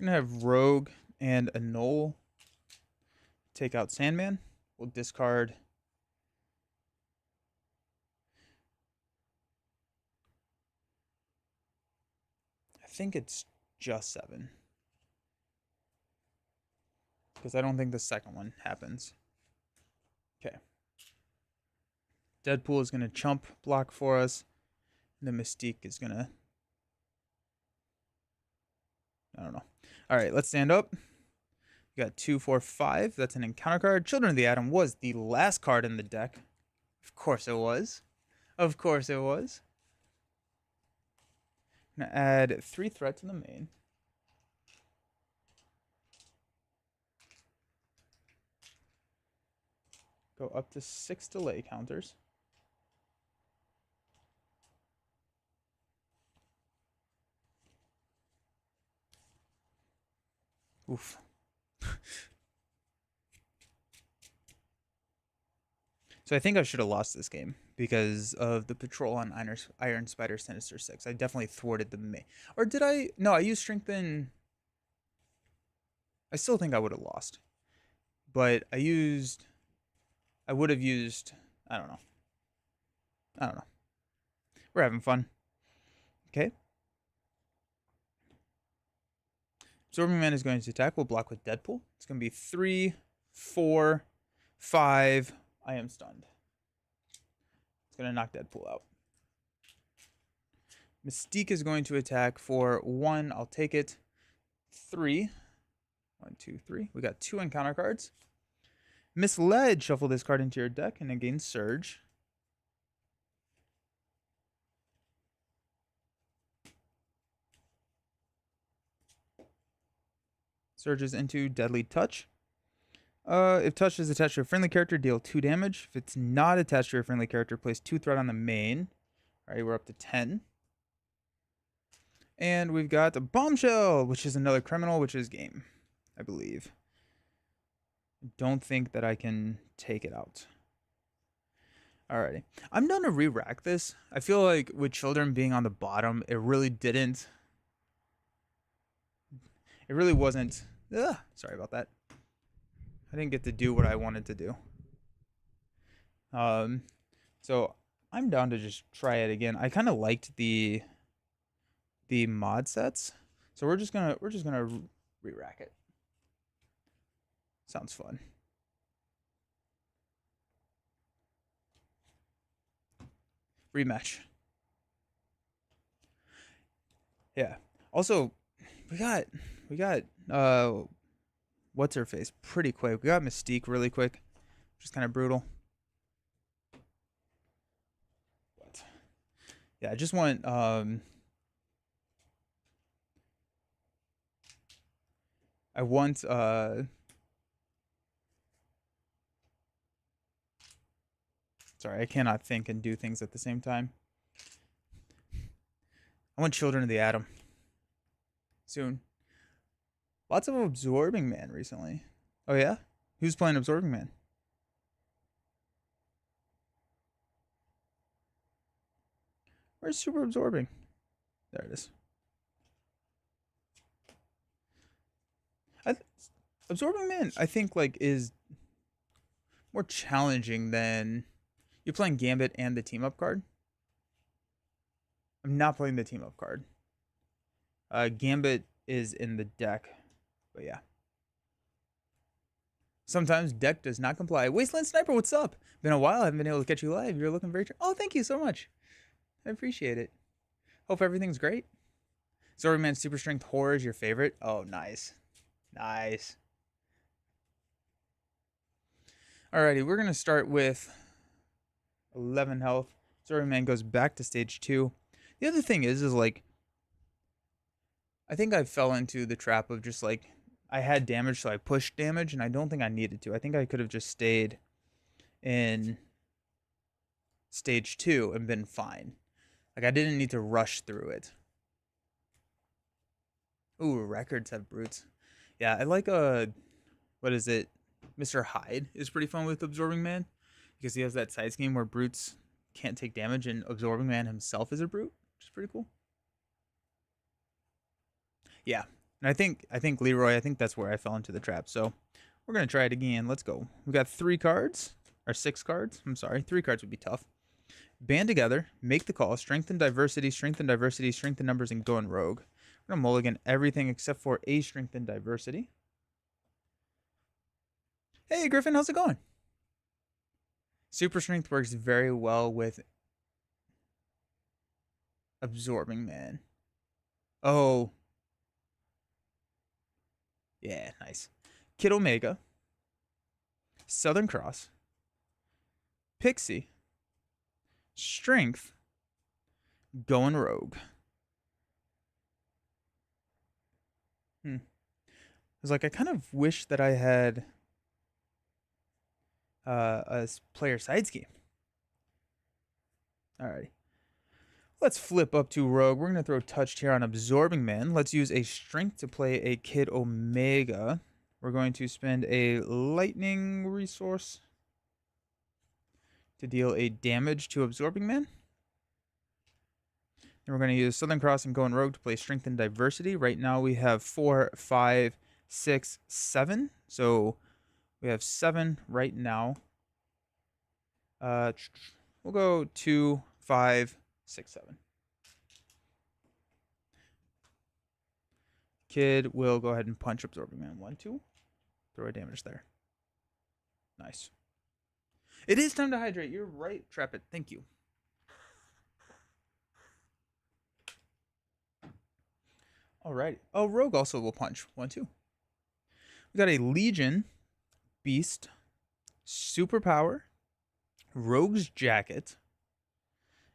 We're going to have Rogue and Annul take out Sandman. We'll discard. I think it's just 7. Because I don't think the second one happens. Okay. Deadpool is going to chump block for us. And the Mystique is going to... I don't know. All right, let's stand up. We got 2, 4, 5. That's an encounter card. Children of the Atom was the last card in the deck. Of course it was. Of course it was. I'm going to add 3 threat to the main. Go up to 6 delay counters. Oof. So I think I should have lost this game because of the patrol on Iron Spider Sinister 6. I definitely thwarted the Or did I? No, I used Strengthen. I still think I would have lost. But I would have used, I don't know. I don't know. We're having fun. Okay. Absorbing Man is going to attack. We'll block with Deadpool. It's going to be 3, 4, 5. I am stunned. It's going to knock Deadpool out. Mystique is going to attack for 1. I'll take it. 3. 1, 2, 3. We got 2 encounter cards. Misled. Shuffle this card into your deck and again Surge. Surges into Deadly Touch. If touch is attached to a friendly character, deal 2 damage. If it's not attached to a friendly character, place 2 threat on the main. Alright, we're up to 10. And we've got a Bombshell, which is another criminal, which is game, I believe. I don't think that I can take it out. Alrighty. I'm done to re-rack this. I feel like with children being on the bottom, it really didn't. It really wasn't. Sorry about that. I didn't get to do what I wanted to do. So I'm down to just try it again. I kind of liked the mod sets, so we're just gonna re-rack it. Sounds fun. Rematch. Yeah. Also, we got what's her face pretty quick. We got Mystique really quick, which is kind of brutal. But yeah, I just want I want sorry, I cannot think and do things at the same time. I want Children of the Atom soon. Lots of Absorbing Man recently. Oh yeah? Who's playing Absorbing Man? Where's Super Absorbing? There it is. Absorbing Man, I think, like, is more challenging than you're playing Gambit and the team up card. I'm not playing the team up card. Gambit is in the deck, but yeah. Sometimes deck does not comply. Wasteland Sniper, what's up? Been a while. I haven't been able to catch you live. You're looking very. Oh, thank you so much. I appreciate it. Hope everything's great. Absorbing Man Super Strength Horror is your favorite. Oh, nice, nice. Alrighty, we're gonna start with 11 health. Absorbing Man goes back to stage 2. The other thing is like, I think I fell into the trap of just like, I had damage, so I pushed damage, and I don't think I needed to. I think I could have just stayed in stage 2 and been fine. Like, I didn't need to rush through it. Ooh, records have brutes. Yeah, I like what is it? Mr. Hyde is pretty fun with Absorbing Man because he has that side scheme where brutes can't take damage, and Absorbing Man himself is a brute, which is pretty cool. Yeah, and I think Leroy, I think that's where I fell into the trap. So we're gonna try it again. Let's go. We got 3 cards or 6 cards. I'm sorry, 3 cards would be tough. Band together, make the call, strengthen diversity, strengthen numbers, and go in rogue. We're gonna mulligan everything except for a strengthen diversity. Hey Griffin, how's it going? Super strength works very well with Absorbing Man. Oh. Yeah, nice. Kid Omega. Southern Cross. Pixie. Strength. Going rogue. I was like, I kind of wish that I had a player side scheme. Alrighty. Let's flip up to Rogue. We're going to throw Touched here on Absorbing Man. Let's use a Strength to play a Kid Omega. We're going to spend a Lightning resource to deal a damage to Absorbing Man. And we're going to use Southern Cross and Going Rogue to play Strength and Diversity. Right now we have 4, 5, 6, 7. So we have 7 right now. We'll go 2, 5, 6, 7. Kid will go ahead and punch Absorbing Man. 1, 2. Throw a damage there. Nice. It is time to hydrate. You're right, Trapit. Thank you. Alright. Oh, Rogue also will punch. 1, 2. We got a Legion, Beast, Superpower, Rogue's Jacket,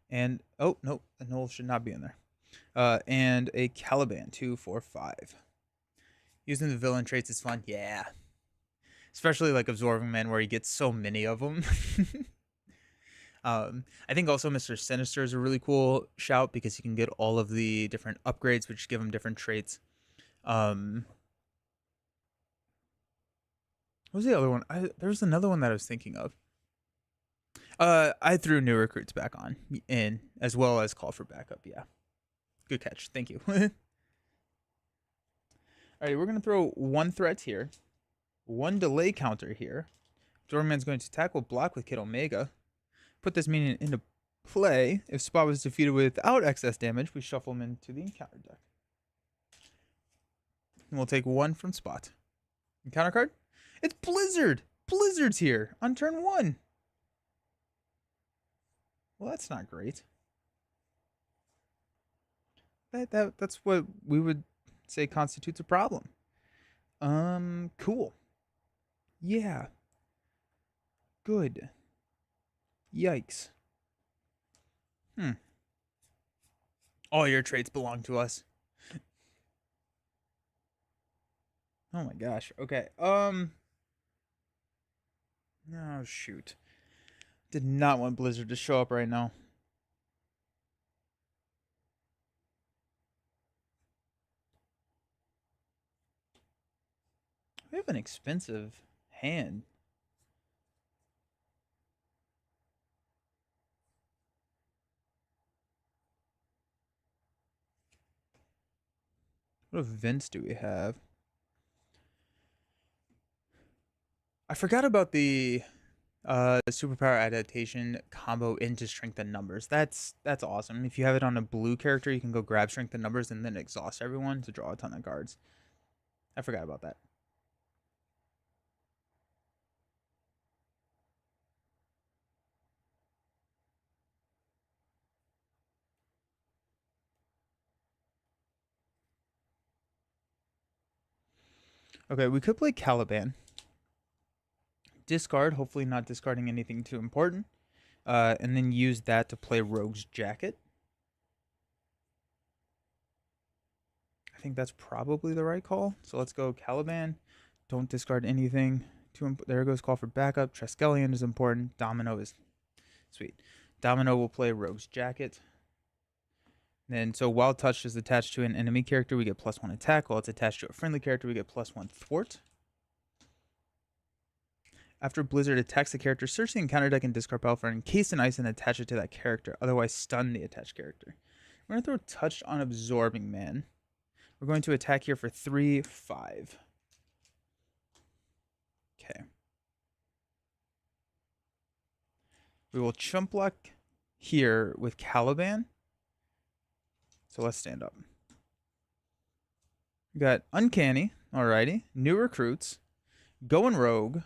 and oh no, the Knoll should not be in there. And a Caliban. 2, 4, 5. Using the villain traits is fun. Yeah. Especially like Absorbing Man, where he gets so many of them. I think also Mr. Sinister is a really cool shout because you can get all of the different upgrades, which give him different traits. What was the other one? There was another one that I was thinking of. I threw new recruits back on in, as well as call for backup. Yeah. Good catch. Thank you. Alright, we're going to throw 1 threat here. 1 delay counter here. Absorbing Man's going to tackle block with Kid Omega. Put this minion into play. If Spot was defeated without excess damage, we shuffle him into the encounter deck. And we'll take 1 from Spot. Encounter card? It's Blizzard! Blizzard's here on turn 1. Well, that's not great. That's what we would say constitutes a problem. Cool. Yeah. Good. Yikes. All your traits belong to us. Oh my gosh. Okay. Oh shoot. Did not want Blizzard to show up right now. We have an expensive hand. What events do we have? I forgot about the superpower adaptation combo into Strength and Numbers. That's awesome. If you have it on a blue character, you can go grab Strength and Numbers and then exhaust everyone to draw a ton of cards. I forgot about that. Okay, we could play Caliban. Discard, hopefully not discarding anything too important. And then use that to play Rogue's Jacket. I think that's probably the right call. So let's go Caliban. Don't discard anything. There goes call for backup. Triskelion is important. Domino is sweet. Domino will play Rogue's Jacket. And so while Touched is attached to an enemy character, we get +1 attack. While it's attached to a friendly character, we get +1 thwart. After Blizzard attacks the character, search the encounter deck and discard Battlefield and encase an ice and attach it to that character. Otherwise, stun the attached character. We're going to throw Touched on Absorbing Man. We're going to attack here for 3, 5. Okay. We will chump block here with Caliban. So let's stand up. We got Uncanny. Alrighty. New recruits. Going Rogue.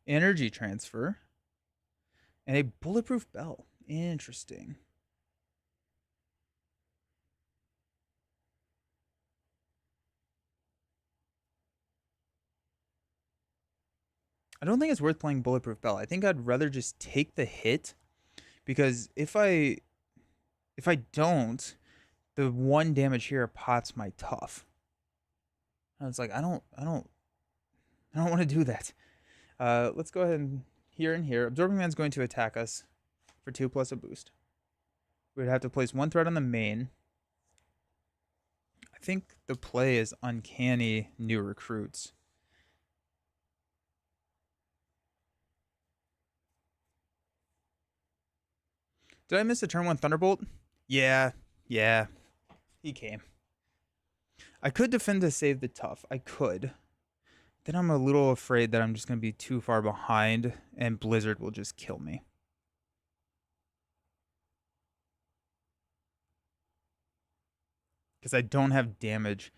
Energy transfer. And a bulletproof bell. Interesting. I don't think it's worth playing bulletproof bell. I think I'd rather just take the hit, because if I don't, the 1 damage here pots my tough. And it's like I don't want to do that. Let's go ahead and here and here. Absorbing Man's going to attack us for 2 plus a boost. We would have to place 1 threat on the main. I think the play is Uncanny New Recruits. Did I miss a turn 1 Thunderbolt? Yeah. He came. I could defend to save the tough. I could. Then I'm a little afraid that I'm just going to be too far behind and Blizzard will just kill me. Because I don't have damage.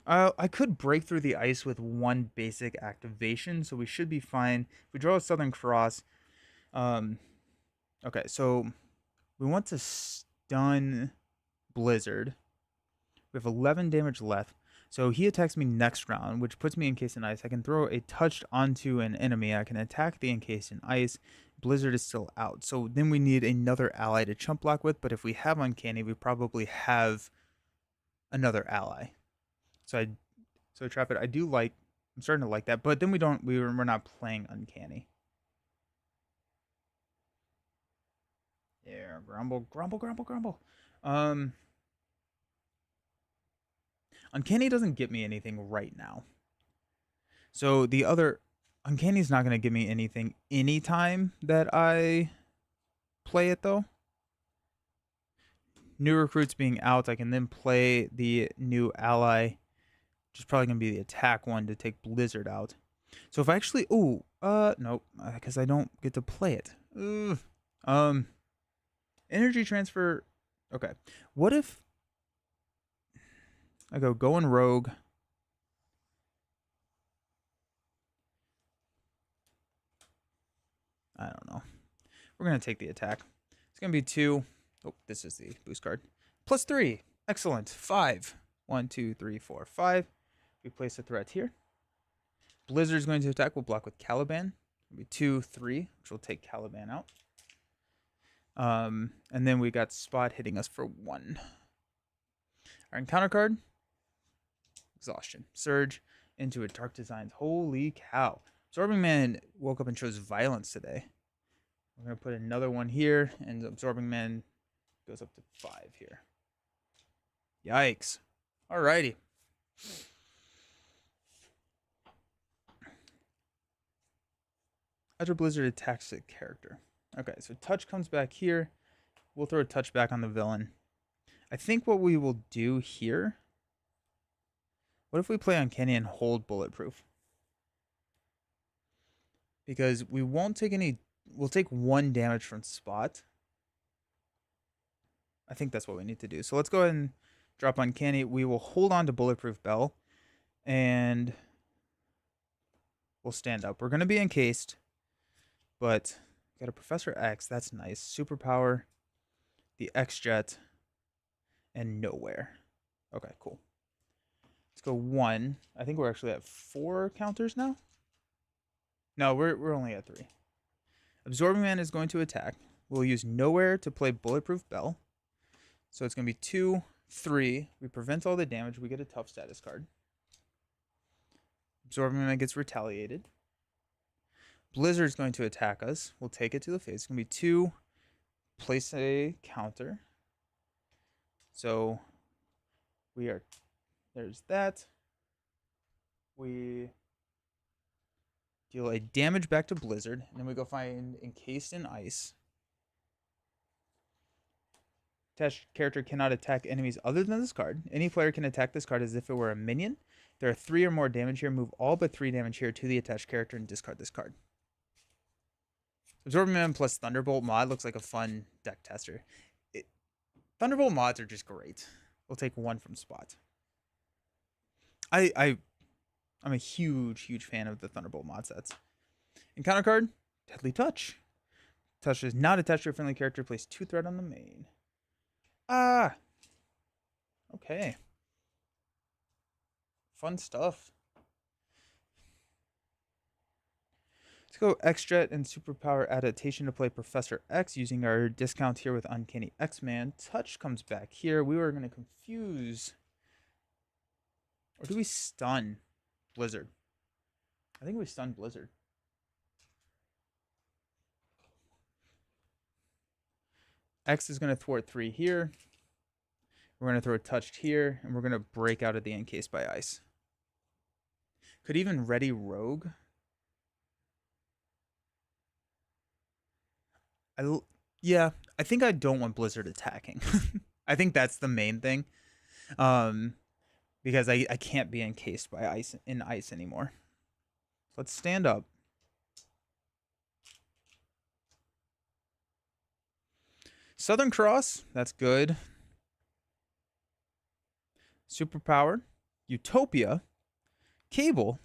I could break through the ice with 1 basic activation, so we should be fine. If we draw a Southern Cross, okay, so we want to stun Blizzard. We have 11 damage left. So he attacks me next round, which puts me encased in ice. I can throw a touch onto an enemy. I can attack the encased in ice. Blizzard is still out. So then we need another ally to chump block with. But if we have Uncanny, we probably have another ally. So Trap It, I'm starting to like that. But then we're not playing Uncanny. Yeah, grumble. Uncanny doesn't get me anything right now. So the other Uncanny's not going to give me anything anytime that I play it, though. New recruits being out, I can then play the new ally, which is probably going to be the attack one to take Blizzard out. So if I actually, nope, because I don't get to play it. Energy transfer. Okay, what if I go in rogue? I don't know. We're going to take the attack. It's going to be 2. Oh, this is the boost card. Plus 3. Excellent. 5. 1, 2, 3, 4, 5. We place a threat here. Blizzard is going to attack. We'll block with Caliban. It'll be 2, 3, which will take Caliban out. And then we got Spot hitting us for 1. Our encounter card. Exhaustion. Surge into a Dark Designs. Holy cow. Absorbing Man woke up and chose violence today. We're going to put another one here, and Absorbing Man goes up to 5 here. Yikes. Alrighty. After Blizzard attacks a character. Okay, so touch comes back here. We'll throw a touch back on the villain. I think what we will do here... What if we play Uncanny and hold Bulletproof? Because we won't take any... We'll take 1 damage from Spot. I think that's what we need to do. So let's go ahead and drop Uncanny. We will hold on to Bulletproof Bell. And we'll stand up. We're going to be encased. But got a Professor X. That's nice. Superpower. The X-Jet. And Nowhere. Okay, cool. Let's go 1. I think we're actually at 4 counters now. No, we're only at 3. Absorbing Man is going to attack. We'll use Nowhere to play Bulletproof Bell. So it's going to be 2, 3. We prevent all the damage. We get a tough status card. Absorbing Man gets retaliated. Blizzard's going to attack us. We'll take it to the face. It's going to be 2. Place a counter. So there's that. We deal a damage back to Blizzard. And then we go find Encased in Ice. Attached character cannot attack enemies other than this card. Any player can attack this card as if it were a minion. There are 3 or more damage here. Move all but 3 damage here to the attached character and discard this card. Absorbing Man plus Thunderbolt mod looks like a fun deck tester. Thunderbolt mods are just great. We'll take 1 from Spot. I'm a huge fan of the Thunderbolt mod sets. Encounter card, Deadly Touch. Touch is not attached to a friendly character. Place 2 threat on the main. Ah! Okay. Fun stuff. Let's go X-Jet and Superpower Adaptation to play Professor X using our discount here with Uncanny X-Man. Touch comes back here. We were going to confuse... Or do we stun Blizzard? I think we stunned Blizzard. X is going to thwart 3 here. We're going to throw a touched here, and we're going to break out of the encased by ice. Could even ready Rogue. Yeah, I think I don't want Blizzard attacking. I think that's the main thing. Because I can't be encased by ice anymore. Let's stand up. Southern Cross, that's good. Superpower, Utopia, Cable,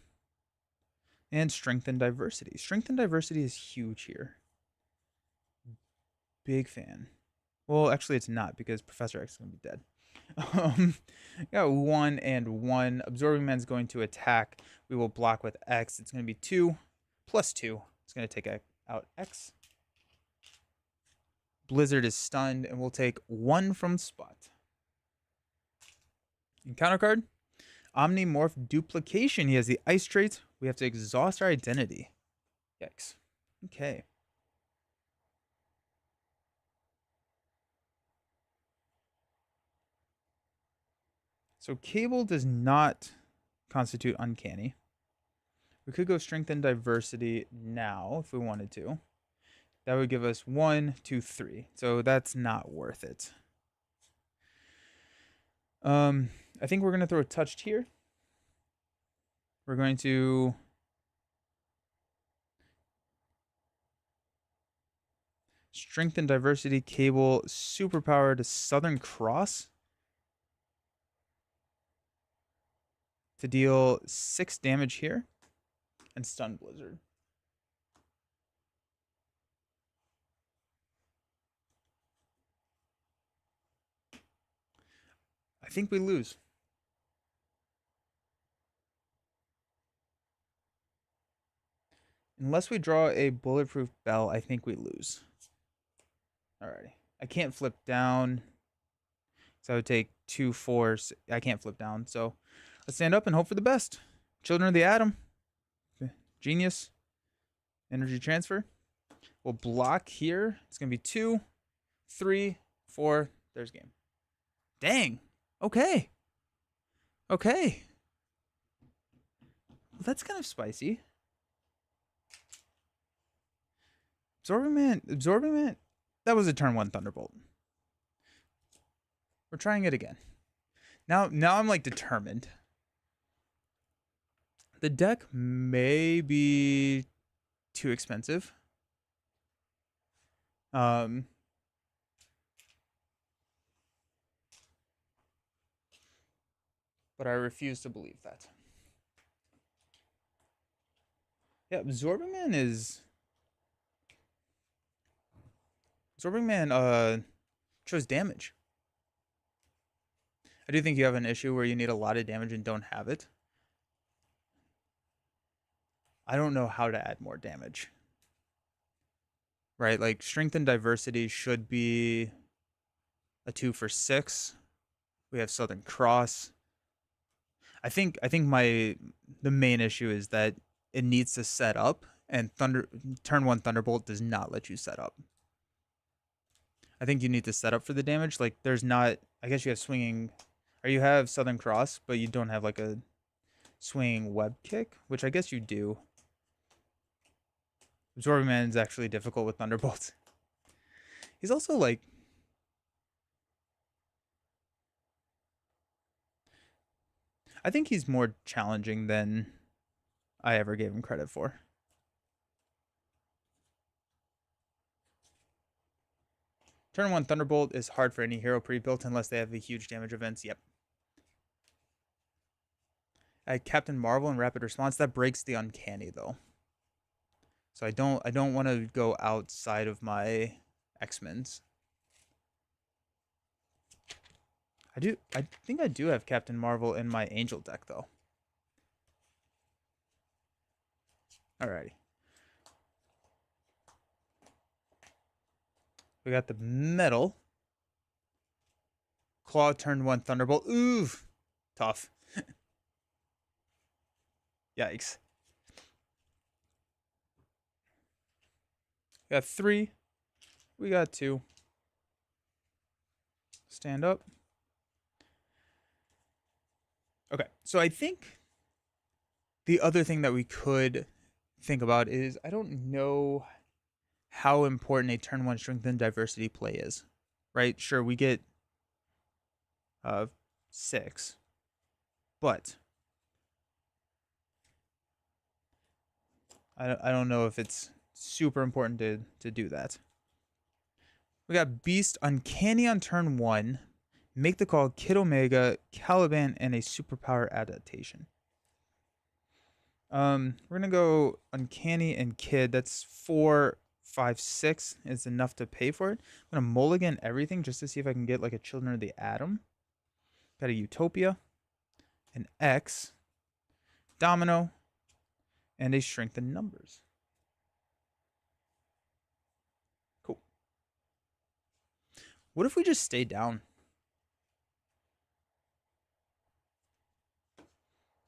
and Strength and Diversity. Strength and Diversity is huge here. Big fan. Well, actually, it's not because Professor X is going to be dead. Got 1 and 1. Absorbing Man's going to attack. We will block with X. It's going to be 2 plus 2. It's going to take out X. Blizzard is stunned, and we'll take 1 from Spot. Encounter card, Omnimorph Duplication. He has the ice trait. We have to exhaust our identity. Yikes. Okay. So Cable does not constitute Uncanny. We could go Strength and Diversity now if we wanted to. That would give us 1, 2, 3. So that's not worth it. I think we're going to throw a touched here. We're going to Strength and Diversity, Cable, Superpower to Southern Cross to deal 6 damage here and stun Blizzard. I think we lose. Unless we draw a Bulletproof Bell, I think we lose. Alrighty. I can't flip down. So I would take 2, 4. I can't flip down. So let's stand up and hope for the best. Children of the Atom. Genius. Energy transfer. We'll block here. It's going to be 2, 3, 4. There's game. Dang. Okay. Okay. Well, that's kind of spicy. Absorbing Man. That was a turn 1 Thunderbolt. We're trying it again. Now I'm like determined. The deck may be too expensive. But I refuse to believe that. Yeah, Absorbing Man shows damage. I do think you have an issue where you need a lot of damage and don't have it. I don't know how to add more damage. Right, like Strength and Diversity should be a 2 for 6. We have Southern Cross. I think the main issue is that it needs to set up, and turn 1 Thunderbolt does not let you set up. I think you need to set up for the damage. Like there's not. I guess you have swinging, or you have Southern Cross, but you don't have like a swinging web kick, which I guess you do. Absorbing Man is actually difficult with Thunderbolts. He's also like. I think he's more challenging than I ever gave him credit for. Turn 1 Thunderbolt is hard for any hero pre-built unless they have the huge damage events. Yep. Captain Marvel and Rapid Response, that breaks the Uncanny though. So I don't want to go outside of my X-Men's. I think I do have Captain Marvel in my Angel deck though. Alrighty. We got the Metal. Claw turn 1 Thunderbolt. Ooh, tough. Yikes. We got 3. We got 2. Stand up. Okay, so I think the other thing that we could think about is I don't know how important a turn 1 strength and diversity play is. Right? Sure, we get 6, but I don't know if it's super important to do that. We got Beast Uncanny on turn 1. Make the call Kid Omega, Caliban, and a superpower adaptation. We're gonna go Uncanny and Kid. That's 4, 5, 6 is enough to pay for it. I'm gonna mulligan everything just to see if I can get like a Children of the Atom. Got a Utopia, an X, Domino, and a Strengthened Numbers. Cool. What if we just stay down?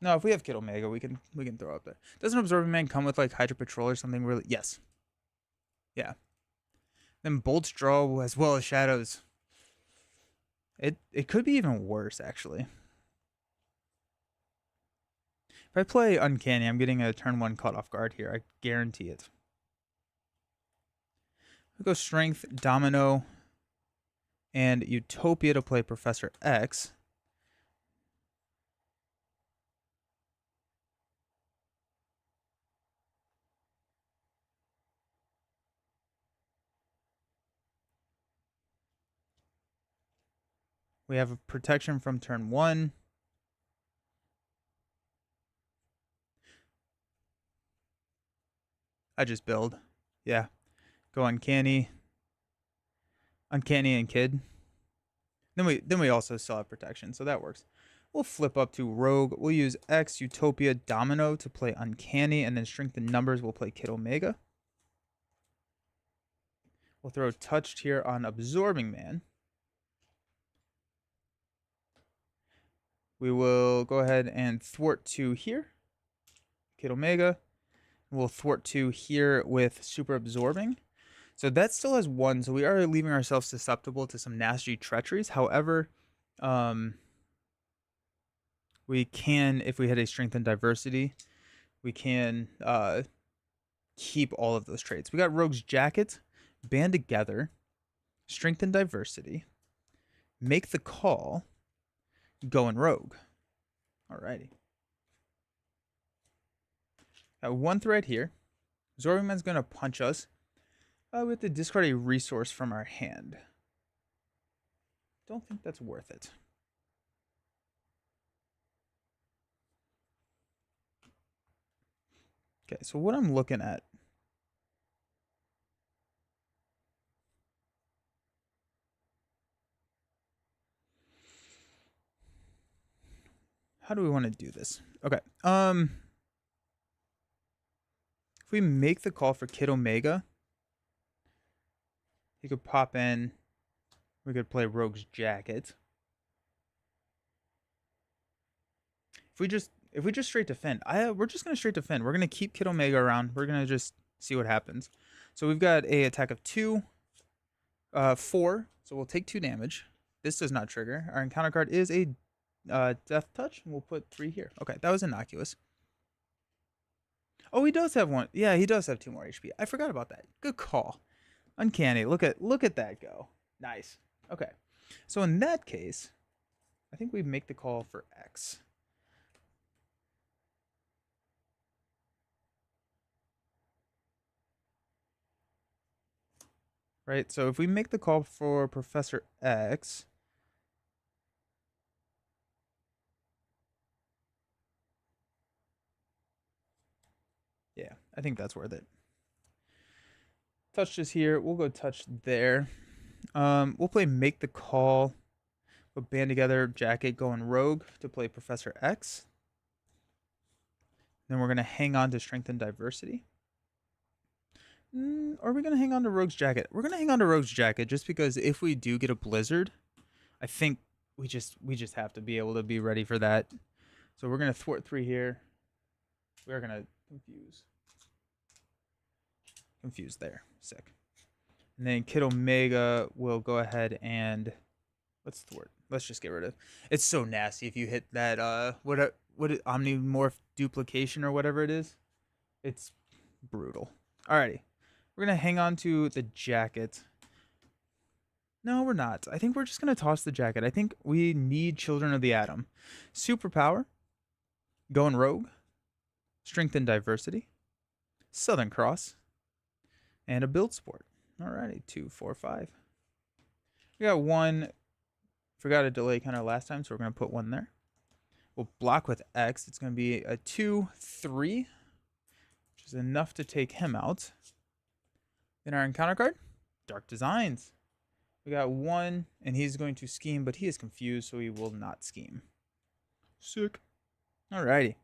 No, if we have Kid Omega, we can throw up there. Doesn't Absorbing Man come with like Hydra Patrol or something really? Yes. Yeah. Then Bolt's Draw as well as Shadows. It could be even worse actually. If I play Uncanny, I'm getting a turn 1 caught off guard here. I guarantee it. We go Strength, Domino, and Utopia to play Professor X. We have a protection from turn 1. I just build. Yeah. Go Uncanny. Uncanny and Kid. Then we also still have protection, so that works. We'll flip up to Rogue. We'll use X, Utopia, Domino to play Uncanny, and then Strengthen Numbers. We'll play Kid Omega. We'll throw Touched here on Absorbing Man. We will go ahead and thwart 2 here. Kid Omega. We'll thwart 2 here with Super Absorbing. So that still has 1, so we are leaving ourselves susceptible to some nasty treacheries. However, we can, if we hit a Strength and Diversity, we can keep all of those traits. We got Rogue's Jacket, Band Together, Strength and Diversity, Make the Call, Go in Rogue. Alrighty. Got 1 thread here. Absorbing Man's going to punch us. We have to discard a resource from our hand. Don't think that's worth it. Okay, so what I'm looking at. How do we want to do this? Okay. If we make the call for Kid Omega, he could pop in. We could play Rogue's Jacket. If we just straight defend, we're just gonna straight defend. We're gonna keep Kid Omega around. We're gonna just see what happens. So we've got a attack of 2, 4. So we'll take 2 damage. This does not trigger. Our encounter card is a Death Touch. We'll put 3 here. Okay, that was innocuous. Oh, he does have 1. Yeah, he does have 2 more HP. I forgot about that. Good call. Uncanny. Look at that go. Nice. Okay. So in that case, I think we make the call for X. Right? So if we make the call for Professor X, yeah, I think that's worth it. Touch is here. We'll go touch there. We'll play Make the Call. We'll band together Jacket, going Rogue to play Professor X. Then we're going to hang on to Strength and Diversity. Or are we going to hang on to Rogue's Jacket? We're going to hang on to Rogue's Jacket just because if we do get a Blizzard, I think we just have to be able to be ready for that. So we're going to thwart 3 here. We're going to confuse. Confused there. Sick. And then Kid Omega will go ahead and let's thwart. Let's just get rid of. It's so nasty if you hit that what omnimorph duplication or whatever it is. It's brutal. Alrighty. We're gonna hang on to the jacket. No, we're not. I think we're just gonna toss the jacket. I think we need Children of the Atom. Superpower. Going Rogue. Strength and Diversity. Southern Cross. And a build sport. Alrighty, 2, 4, 5. We got one. Forgot a delay counter last time, so we're going to put one there. We'll block with X. It's going to be a 2, 3, which is enough to take him out. Then our encounter card, Dark Designs. We got one, and he's going to scheme, but he is confused, so he will not scheme. Sick. Alrighty.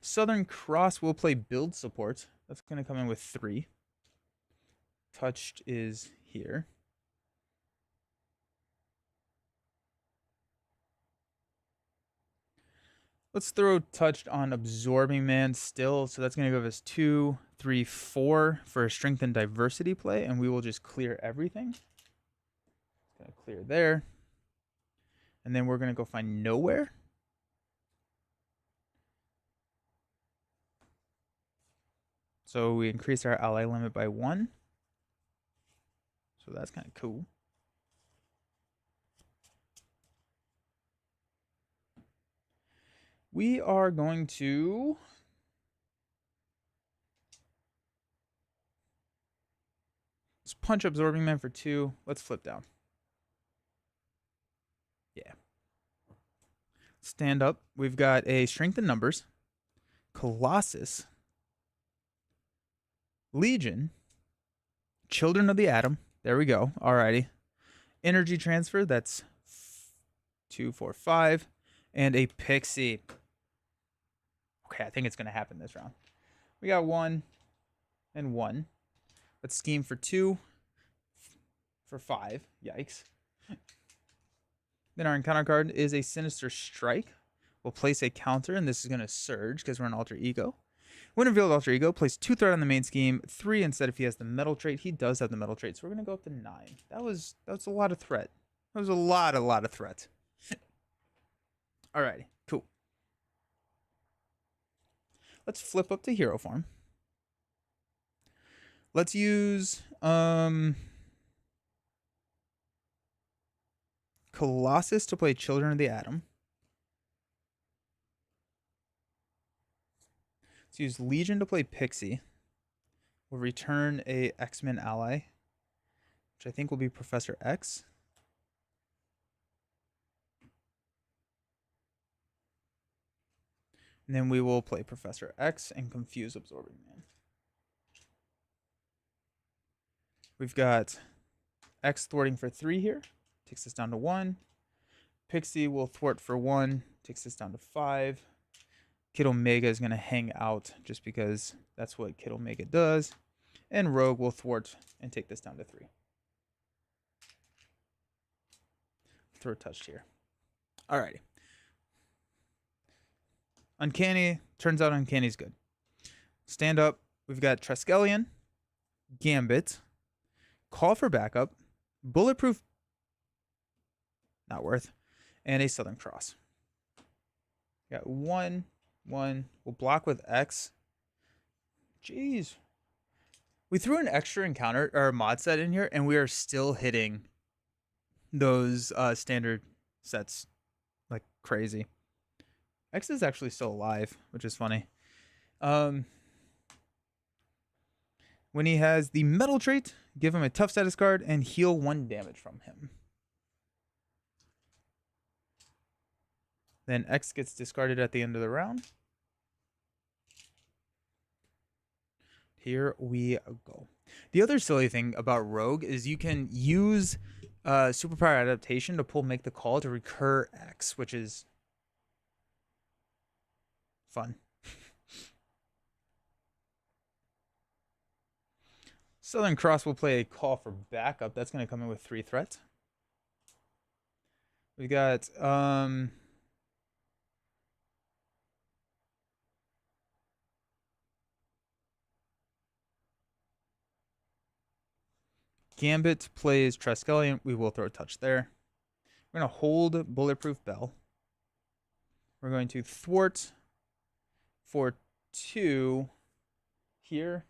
Southern Cross will play build support. That's going to come in with 3. Touched is here. Let's throw touched on Absorbing Man still. So that's going to give us 2, 3, 4 for a strength and diversity play. And we will just clear everything. Going to clear there. And then we're going to go find Nowhere. So we increase our ally limit by 1. So that's kind of cool. We are going to let's punch Absorbing Man for 2. Let's flip down. Yeah. Stand up. We've got a Strength in Numbers, Colossus, Legion, Children of the Atom. There we go. Alrighty. Energy Transfer. That's 2, 4, 5. And a Pixie. Okay, I think it's going to happen this round. We got 1 and 1. Let's scheme for 2 for 5. Yikes. Then our encounter card is a Sinister Strike. We'll place a counter, and this is going to surge because we're an alter ego. When revealed alter ego, place 2 threat on the main scheme, 3 instead if he has the metal trait. He does have the metal trait, so we're going to go up to 9. That was a lot of threat. That was a lot of threat. Alrighty, cool. Let's flip up to hero form. Let's use Colossus to play Children of the Atom. Let's use Legion to play Pixie. We'll return a X-Men ally, which I think will be Professor X. And then we will play Professor X and confuse Absorbing Man. We've got X thwarting for 3 here. Takes us down to 1. Pixie will thwart for 1. Takes us down to 5. Kid Omega is going to hang out just because that's what Kid Omega does. And Rogue will thwart and take this down to 3. Throw touched here. Alrighty. Uncanny. Turns out Uncanny's good. Stand up. We've got Triskelion, Gambit, Call for Backup, Bulletproof, not worth, and a Southern Cross. Got 1, 1. We'll block with X. Jeez. We threw an extra encounter or mod set in here, and we are still hitting those standard sets like crazy. X is actually still alive, which is funny. When he has the metal trait, give him a tough status card and heal 1 damage from him. Then X gets discarded at the end of the round. Here we go. The other silly thing about Rogue is you can use Superpower Adaptation to pull Make the Call to recur X, which is fun. Southern Cross will play a Call for Backup. That's going to come in with 3 threats. We got Gambit plays Triskelion. We will throw a touch there. We're going to hold Bulletproof Bell. We're going to thwart for 2 here.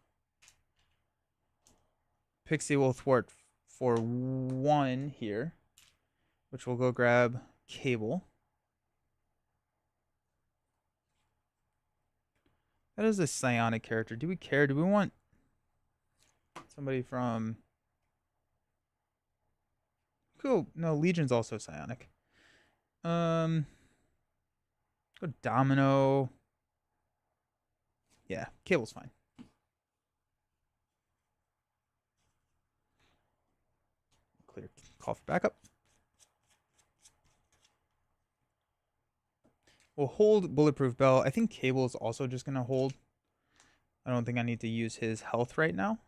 Pixie will thwart for 1 here, which will go grab Cable. That is a psionic character. Do we care? Do we want somebody from... Cool. No, Legion's also psionic. Go Domino. Yeah, Cable's fine. Clear. Call for backup. We'll hold Bulletproof Bell. I think Cable is also just going to hold. I don't think I need to use his health right now.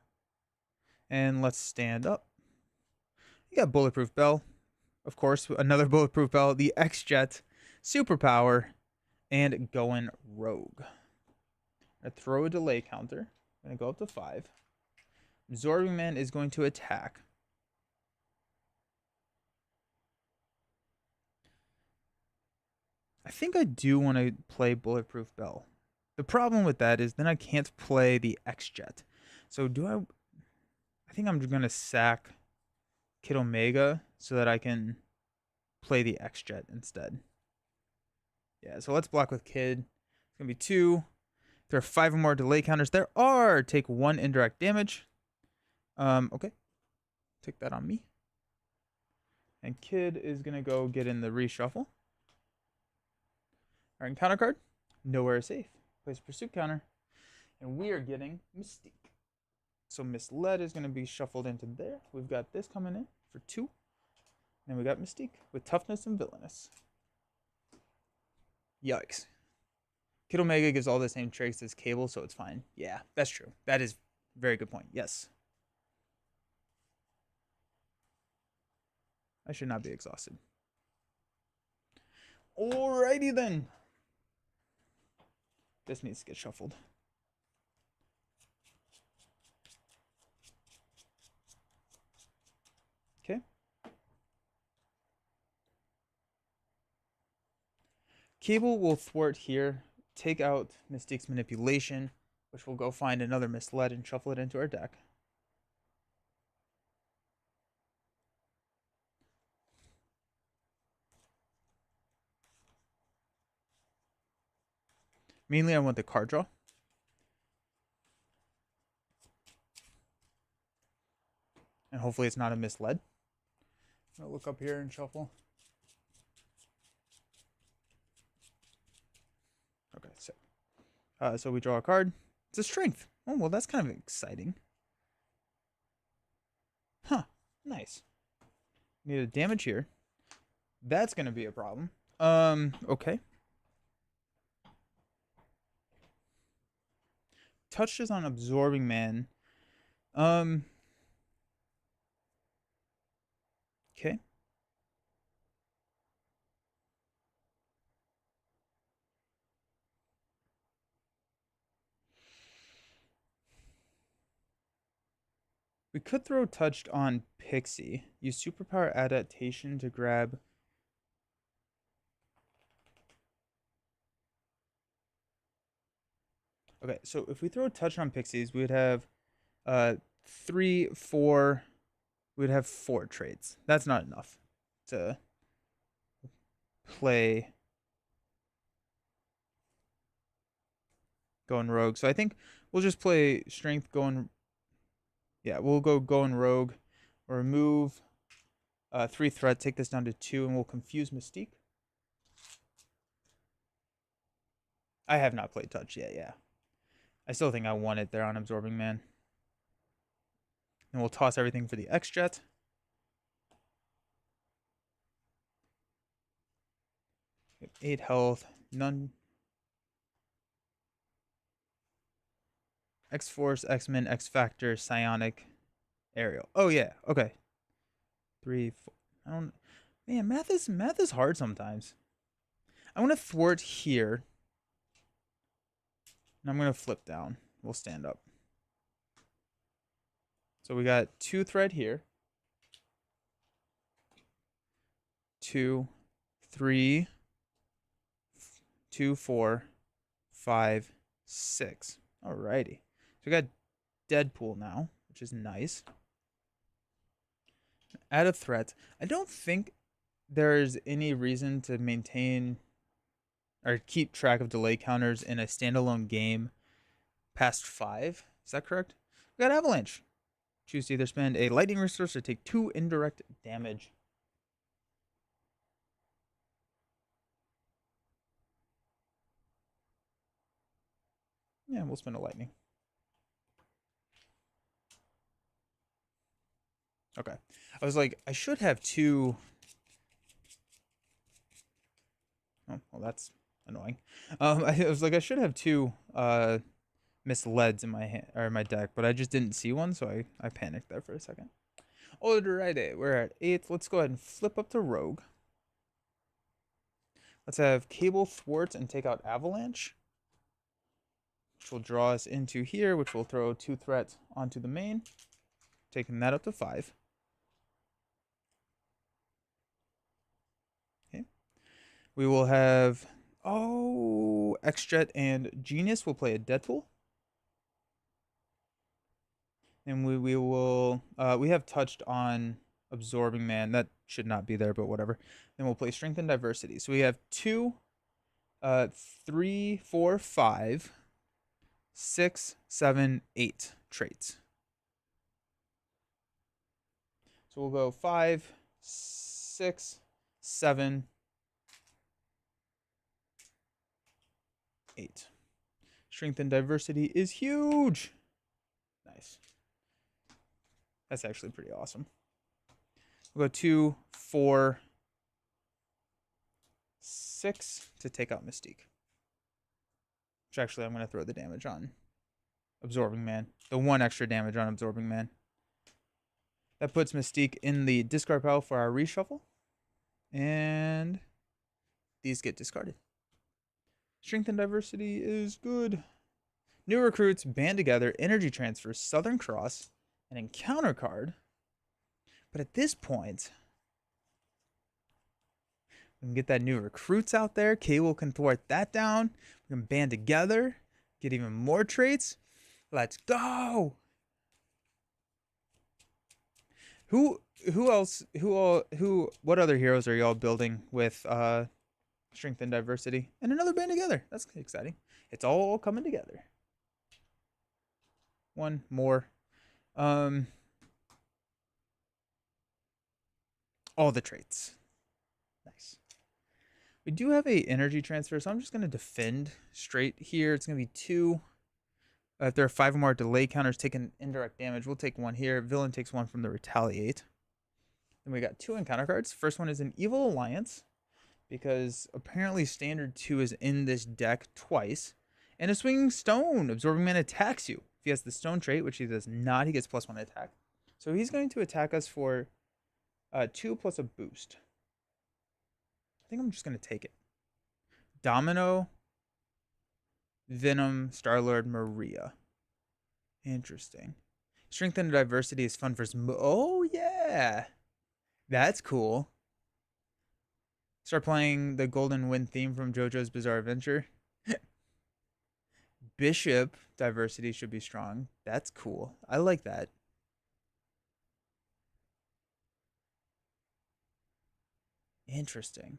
And let's stand up. You got Bulletproof Bell. Of course, another Bulletproof Bell. The X-Jet, Superpower, and going Rogue. I throw a delay counter. I'm going to go up to 5. Absorbing Man is going to attack. I think I do want to play Bulletproof Bell. The problem with that is then I can't play the X-Jet. So do I think I'm going to sack Kid Omega so that I can play the X-Jet instead. Yeah, so let's block with Kid. It's going to be 2. There are 5 or more delay counters. There are. Take 1 indirect damage. Okay. Take that on me. And Kid is going to go get in the reshuffle. Our encounter card. Nowhere safe. Place pursuit counter. And we are getting Mystique. So Misled is going to be shuffled into there. We've got this coming in for 2. And we got Mystique with Toughness and Villainous. Yikes. Kid Omega gives all the same traits as Cable, so it's fine. Yeah, that's true. That is a very good point. Yes. I should not be exhausted. Alrighty then. This needs to get shuffled. Okay. Cable will thwart here, take out Mystique's Manipulation, which will go find another Misled and shuffle it into our deck. Mainly I want the card draw. And hopefully it's not a Misled. I'm going to look up here and shuffle. Okay, so we draw a card. It's a Strength. Oh, well, that's kind of exciting. Huh, nice. Need a damage here. That's going to be a problem. Okay. Touches on Absorbing Man. Okay. We could throw Touched on Pixie. Use Superpower Adaptation to grab... Okay, so if we throw Touch on Pixies, we would have 3, 4... We would have 4 traits. That's not enough to play going Rogue. So I think we'll just play Strength going... Yeah, we'll go going Rogue. Remove 3 threat, take this down to 2, and we'll confuse Mystique. I have not played Touch yet, yeah. I still think I want it there on Absorbing Man. And we'll toss everything for the X-Jet. We have 8 health, none. X-Force, X-Men, X-Factor, Psionic, Aerial. Oh yeah, okay. 3, 4. I don't... Man, math is hard sometimes. I want to thwart here. And I'm going to flip down. We'll stand up. So we got 2 thread here. 2, 3, 2, 4, 5, 6. Alrighty. So we got Deadpool now, which is nice. Add a threat. I don't think there's any reason to maintain or keep track of delay counters in a standalone game past 5. Is that correct? We got Avalanche. Choose to either spend a lightning resource or take 2 indirect damage. Yeah, we'll spend a lightning. Okay. I was like, I should have 2. Oh, well, that's annoying. I was like, I should have 2 misleds in my hand or in my deck, but I just didn't see one, so I panicked there for a second. Alrighty, we're at 8. Let's go ahead and flip up to Rogue. Let's have Cable Thwart and take out Avalanche, which will draw us into here, which will throw 2 threats onto the main, taking that up to 5. Okay. We will have X-Jet and Genius will play a Deadpool. And we will we have touched on Absorbing Man. That should not be there, but whatever. Then we'll play Strength and Diversity. So we have 2, 3, 4, 5, 6, 7, 8 traits. So we'll go 5, 6, 7, 8. Strength and Diversity is huge. Nice. That's actually pretty awesome. We'll go 2, 4, 6 to take out Mystique. Which actually I'm going to throw the damage on Absorbing Man. The 1 extra damage on Absorbing Man. That puts Mystique in the discard pile for our reshuffle. And these get discarded. Strength and Diversity is good. New recruits band together, energy transfer, Southern Cross, an encounter card. But at this point, we can get that new recruits out there. Cable can thwart that down. We can band together, get even more traits. Let's go. Who else? What other heroes are y'all building with Strength and Diversity and another band together? That's exciting. It's all coming together. One more. All the traits. Nice. We do have a energy transfer, so I'm just going to defend straight here. It's going to be 2. If there are 5 or more delay counters taking indirect damage, we'll take 1 here. Villain takes 1 from the Retaliate. Then we got 2 encounter cards. First one is an Evil Alliance, because apparently Standard 2 is in this deck twice. And a Swinging Stone. Absorbing Man attacks you. If he has the Stone trait, which he does not, he gets +1 attack. So he's going to attack us for 2 plus a boost. I think I'm just going to take it. Domino, Venom, Star-Lord, Maria. Interesting. Strength and Diversity is fun for some. Oh, yeah. That's cool. Start playing the Golden Wind theme from JoJo's Bizarre Adventure. Bishop Diversity should be strong. That's cool. I like that. Interesting.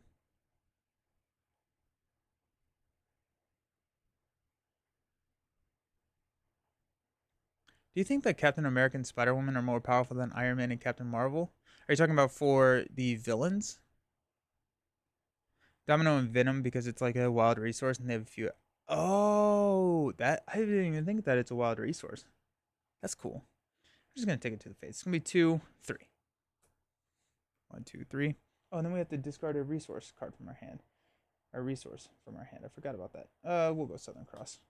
Do you think that Captain America and Spider-Woman are more powerful than Iron Man and Captain Marvel? Are you talking about for the villains? Domino and Venom because it's like a wild resource and they have a few. Oh, that I didn't even think that it's a wild resource. That's cool. I'm just gonna take it to the face. It's gonna be 2, 3. 1, 2, 3. Oh, and then we have to discard a resource card from our hand. A resource from our hand. I forgot about that. We'll go Southern Cross.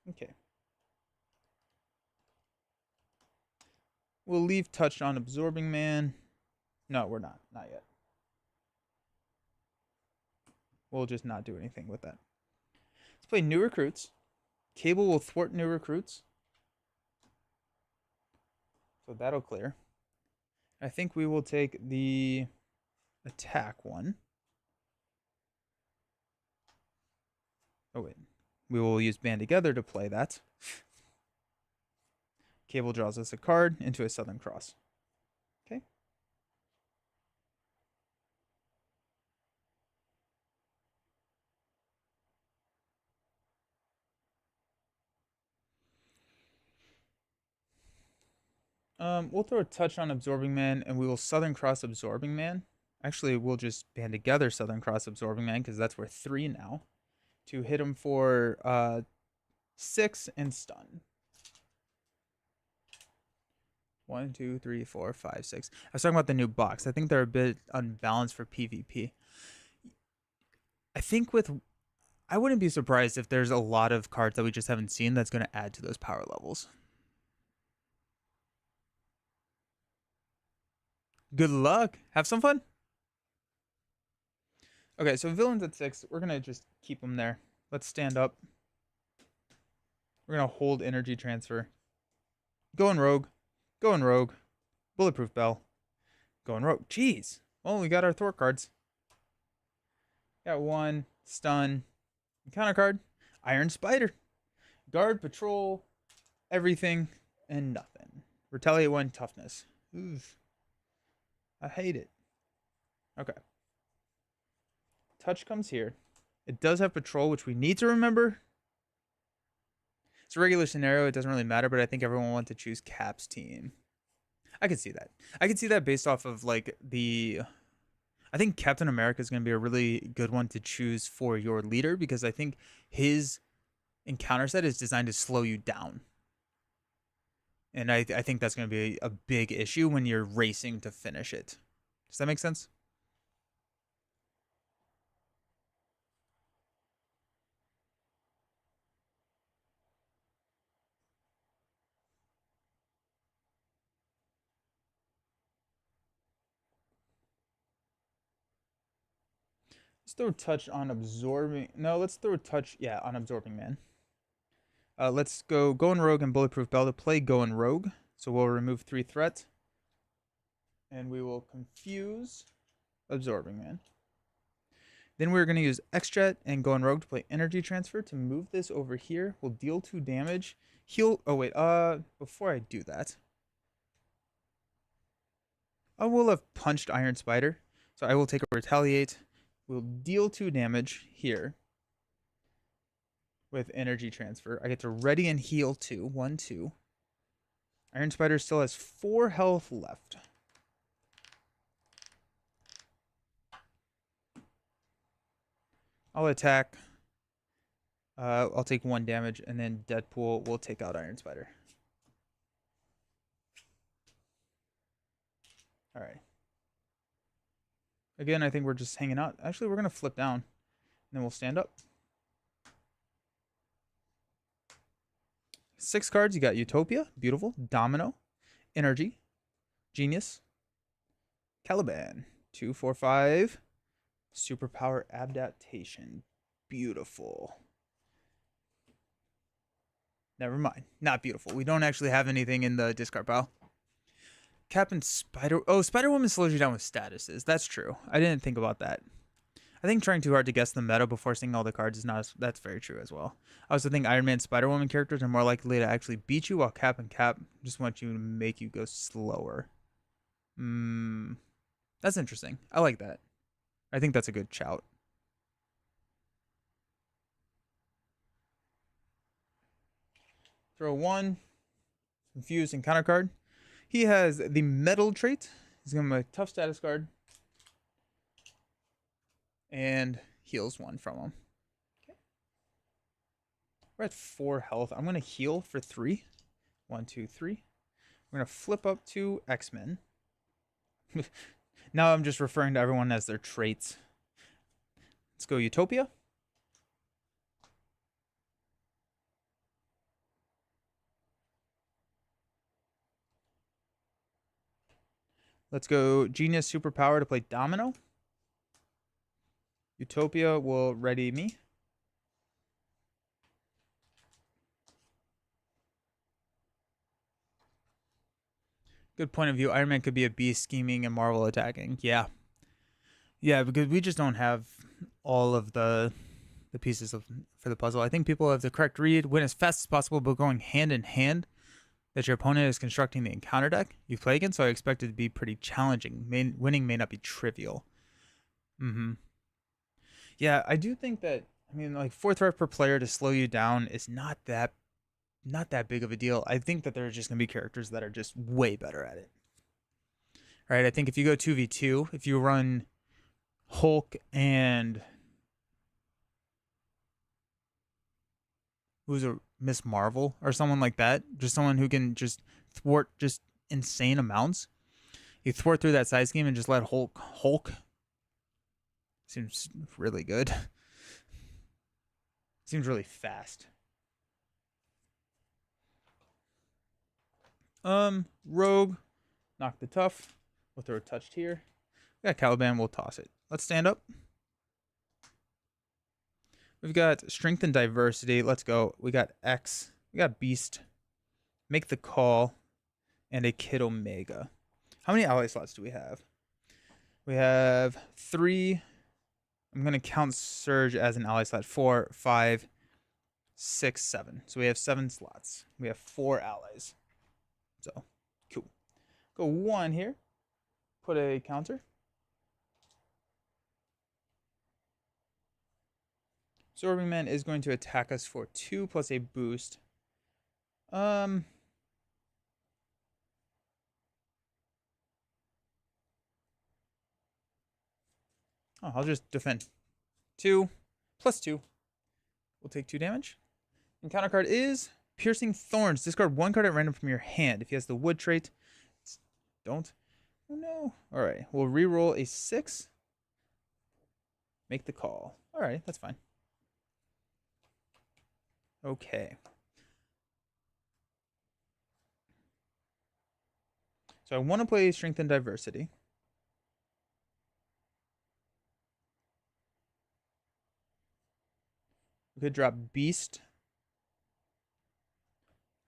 Okay. We'll leave touched on Absorbing Man. No, we're not. Not yet. We'll just not do anything with that. Let's play New Recruits. Cable will thwart New Recruits. So that'll clear. I think we will take the attack 1. Oh, wait. We will use Band Together to play that. Cable draws us a card into a Southern Cross. Okay. We'll throw a touch on Absorbing Man, and we will Southern Cross Absorbing Man. Actually, we'll just Band Together Southern Cross Absorbing Man, because that's worth 3 now. To hit him for 6 and stun. 1, 2, 3, 4, 5, 6. I was talking about the new box. I think they're a bit unbalanced for PvP. I think I wouldn't be surprised if there's a lot of cards that we just haven't seen that's going to add to those power levels. Good luck. Have some fun. Okay, so villains at 6. We're going to just keep them there. Let's stand up. We're going to hold energy transfer. Going rogue. Going rogue. Bulletproof Bell. Going rogue. Jeez. Well, we got our Thor cards. Got 1. Stun. Counter card. Iron Spider. Guard, patrol, everything, and nothing. Retaliate 1. Toughness. Oof. I hate it. Okay. Touch comes here. It does have patrol, which we need to remember. It's a regular scenario. It doesn't really matter, but I think everyone wants to choose Cap's team. I could see that. I could see that based off of like I think Captain America is going to be a really good one to choose for your leader, because I think his encounter set is designed to slow you down. And I think that's going to be a big issue when you're racing to finish it. Does that make sense? Let's throw a touch on absorbing. No, let's throw a touch, yeah, on Absorbing Man. Let's go Going Rogue and Bulletproof Bell to play Going Rogue. So we'll remove 3 threats. And we will confuse Absorbing Man. Then we're going to use X-Jet and Going Rogue to play Energy Transfer to move this over here. We'll deal 2 damage. Heal. Oh, wait. Before I do that, I will have punched Iron Spider. So I will take a Retaliate. We'll deal 2 damage here with Energy Transfer. I get to ready and heal 2. 1, 2. Iron Spider still has 4 health left. I'll attack. I'll take 1 damage, and then Deadpool will take out Iron Spider. All right. Again, I think we're just hanging out. Actually, we're going to flip down, and then we'll stand up. 6 cards. You got Utopia, beautiful. Domino, Energy, Genius, Caliban. 2, 4, 5. Superpower Adaptation. Beautiful. Never mind. Not beautiful. We don't actually have anything in the discard pile. Cap and Spider... Oh, Spider-Woman slows you down with statuses. That's true. I didn't think about that. I think trying too hard to guess the meta before seeing all the cards is not... That's very true as well. I also think Iron Man Spider-Woman characters are more likely to actually beat you, while Cap and Cap just want you to make you go slower. That's interesting. I like that. I think that's a good shout. Throw 1. Confuse and counter card. He has the metal trait. He's going to have a tough status card. And heals 1 from him. Okay. We're at 4 health. I'm going to heal for 3. 1, 2, 3. We're going to flip up to X-Men. Now I'm just referring to everyone as their traits. Let's go Utopia. Let's go Genius Superpower to play Domino. Utopia will ready me. Good point of view. Iron Man could be a beast scheming and Marvel attacking. Yeah. Yeah, because we just don't have all of the pieces of for the puzzle. I think people have the correct read, win as fast as possible, but going hand in hand that your opponent is constructing the encounter deck you play against. So I expect it to be pretty challenging. Winning may not be trivial. Mm-hmm. Yeah, I do think that. I mean, like fourth rep per player to slow you down is not that big of a deal. I think that there are just gonna be characters that are just way better at it. Right? I think if you go 2v2, if you run Hulk and who's a Miss Marvel or someone like that, just someone who can just thwart just insane amounts. You thwart through that side scheme and just let Hulk seems really good. Seems really fast. Rogue, knock the tough. We'll throw a touched here. We got Caliban, we'll toss it. Let's stand up. We've got strength and diversity. Let's go. We got X. We got Beast. Make the call. And a Kid Omega. How many ally slots do we have? We have 3. I'm going to count Surge as an ally slot. 4, 5, 6, 7. So we have 7 slots. We have 4 allies. So, cool. Go 1 here. Put a counter. Absorbing Man is going to attack us for 2 plus a boost. Oh, I'll just defend. 2 plus 2. We'll take 2 damage. And counter card is Piercing Thorns. Discard 1 card at random from your hand. If he has the wood trait, don't. Oh no. Alright, we'll reroll a 6. Make the call. Alright, that's fine. Okay. So I want to play Strength and Diversity. We could drop Beast.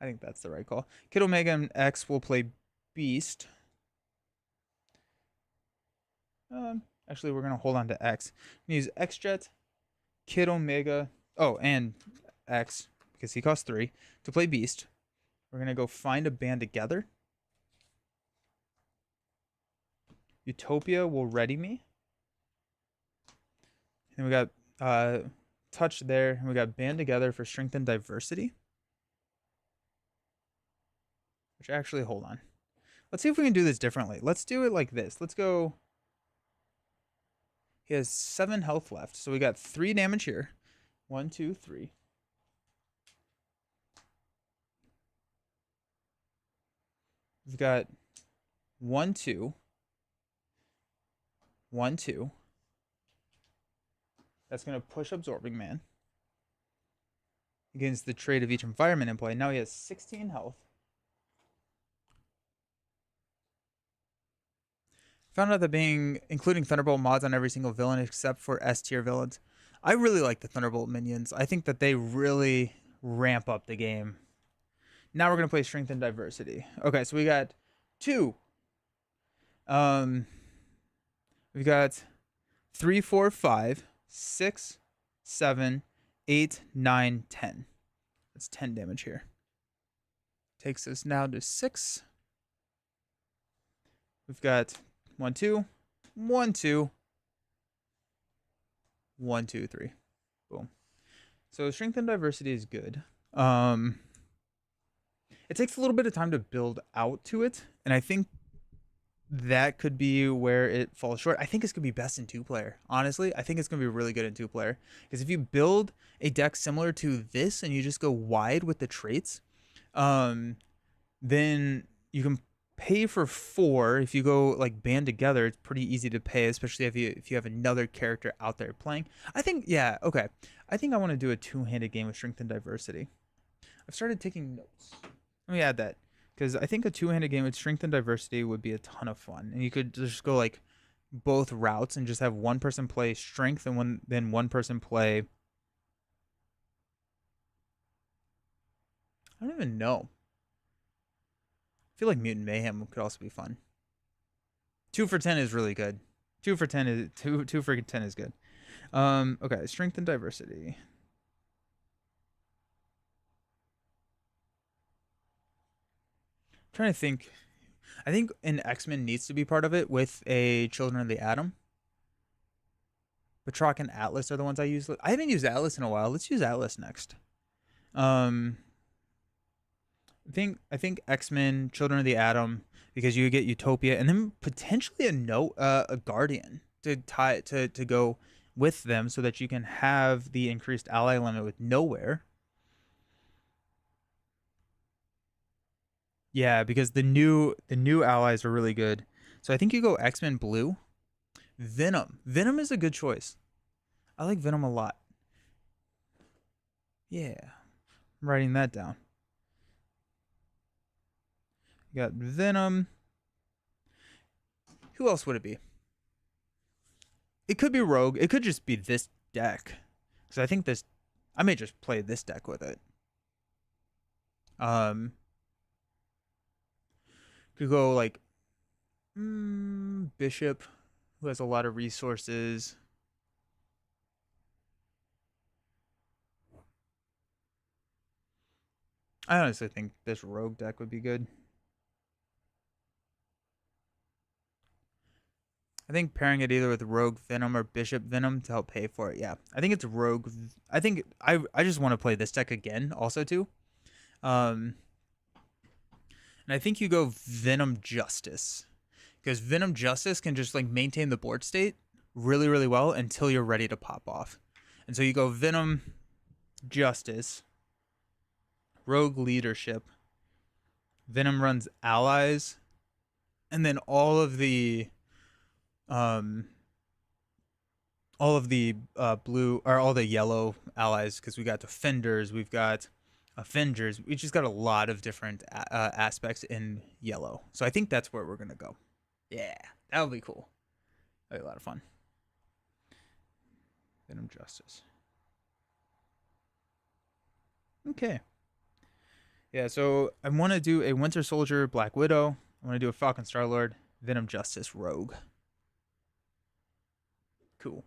I think that's the right call. Kid Omega and X will play Beast. Actually, we're going to hold on to X. We use X-Jet, Kid Omega, and X, because he costs 3, to play Beast. We're going to go find a band together. Utopia will ready me. And we got touch there, and we got band together for strength and diversity. Which actually, hold on. Let's see if we can do this differently. Let's do it like this. Let's go. He has 7 health left, so we got 3 damage here. 1, 2, 3. We've got 1, 2. 1, 2. That's going to push Absorbing Man against the trait of each environment in play. Now he has 16 health. Found out that including Thunderbolt mods on every single villain except for S tier villains. I really like the Thunderbolt minions. I think that they really ramp up the game. Now we're going to play Strength and Diversity. Okay, so we got 2. We've got 3, 4, 5, 6, 7, 8, 9, 10. That's 10 damage here. Takes us now to 6. We've got 1, 2, 1, 2, 1, 2, 3. Boom. So strength and diversity is good. It takes a little bit of time to build out to it, and I think that could be where it falls short. I think it's gonna be best in 2-player. Honestly, I think it's gonna be really good in 2-player. Because if you build a deck similar to this and you just go wide with the traits, then you can pay for 4. If you go like band together, it's pretty easy to pay, especially if you have another character out there playing. I think okay. I think I want to do a 2-handed game with strength and diversity. I've started taking notes. Let me add that. Because I think a 2-handed game with strength and diversity would be a ton of fun. And you could just go like both routes and just have one person play strength and then one person play. I don't even know. I feel like Mutant Mayhem could also be fun. 2 for 10 is really good. Two for 10 is good. Okay, strength and diversity. I'm trying to think. I think an X-Men needs to be part of it with a Children of the Atom. Batroc and Atlas are the ones I use. I haven't used Atlas in a while. Let's use Atlas next. Um, I think X-Men, Children of the Atom, because you get Utopia, and then potentially a Guardian to tie to go with them, so that you can have the increased ally limit with Nowhere. Yeah, because the new allies are really good. So I think you go X-Men Blue, Venom. Venom is a good choice. I like Venom a lot. Yeah, I'm writing that down. You got Venom. Who else would it be? It could be Rogue. It could just be this deck. Because I think this, I may just play this deck with it. Um, could go like Bishop, who has a lot of resources. I honestly think this Rogue deck would be good. I think pairing it either with Rogue Venom or Bishop Venom to help pay for it. Yeah, I think it's Rogue. I think I just want to play this deck again, also too. Um, and I think you go Venom Justice, because Venom Justice can just like maintain the board state really really well until you're ready to pop off. And so you go Venom Justice, Rogue Leadership, Venom runs allies, and then um all of the blue or all the yellow allies, because we got defenders, we've got Avengers, we just got a lot of different aspects in yellow. So I think that's where we're gonna go. Yeah, that would be cool. That'd be a lot of fun. Venom Justice. Okay. Yeah, so I want to do a Winter Soldier, Black Widow. I want to do a Falcon Star Lord, Venom Justice, Rogue. Cool.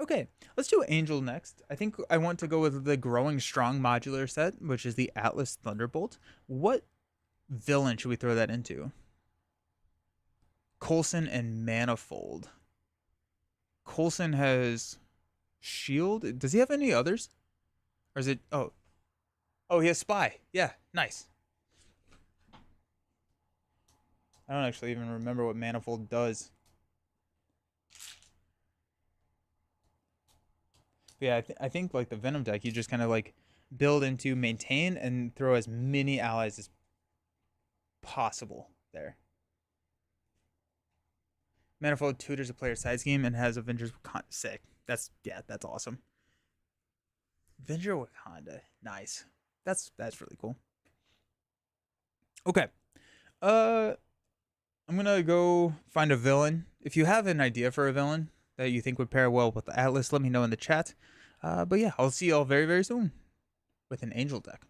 Okay, let's do Angel next. I think I want to go with the Growing Strong modular set, which is the Atlas Thunderbolt. What villain should we throw that into? Coulson and Manifold. Coulson has Shield. Does he have any others? Or is it... Oh, he has Spy. Yeah, nice. I don't actually even remember what Manifold does. But yeah, I think like the Venom deck, you just kind of like build into, maintain, and throw as many allies as possible there. Manifold tutors a player's side scheme and has Avengers Wakanda. Sick. That's awesome. Avenger Wakanda. Nice. That's really cool. Okay. I'm gonna go find a villain. If you have an idea for a villain that you think would pair well with the Atlas, let me know in the chat. But yeah, I'll see y'all very, very soon with an Angel deck.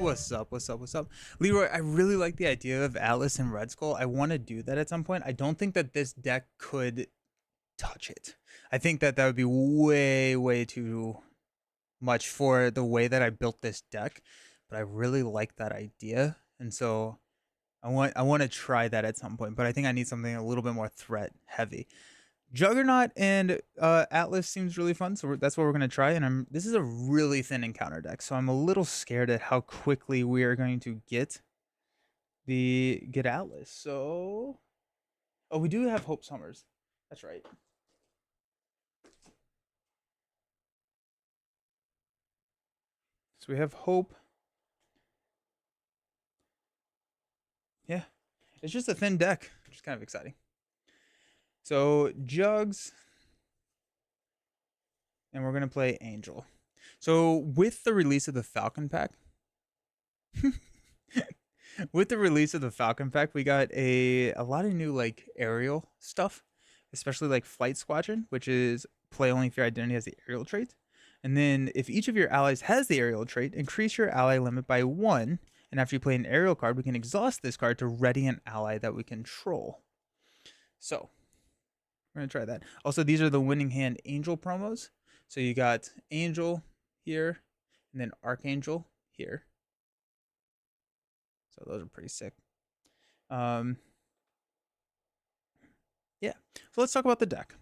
What's up? What's up? What's up? Leroy, I really like the idea of Atlas and Red Skull. I want to do that at some point. I don't think that this deck could touch it. I think that that would be way, way too much for the way that I built this deck. But I really like that idea. And so I want to try that at some point. But I think I need something a little bit more threat heavy. Juggernaut and Atlas seems really fun, so that's what we're gonna try. And this is a really thin encounter deck, so I'm a little scared at how quickly we are going to get Atlas. So, oh, we do have Hope Summers. That's right. So we have Hope. Yeah, it's just a thin deck, which is kind of exciting. So Jugs, and we're gonna play Angel. So with the release of the Falcon pack. With the release of the Falcon pack, we got a lot of new like aerial stuff, especially like Flight Squadron, which is play only if your identity has the aerial trait. And then if each of your allies has the aerial trait, increase your ally limit by 1. And after you play an aerial card, we can exhaust this card to ready an ally that we control. So we're gonna try that. Also, these are the winning hand Angel promos. So you got Angel here, and then Archangel here. So those are pretty sick. Um, yeah. So let's talk about the deck.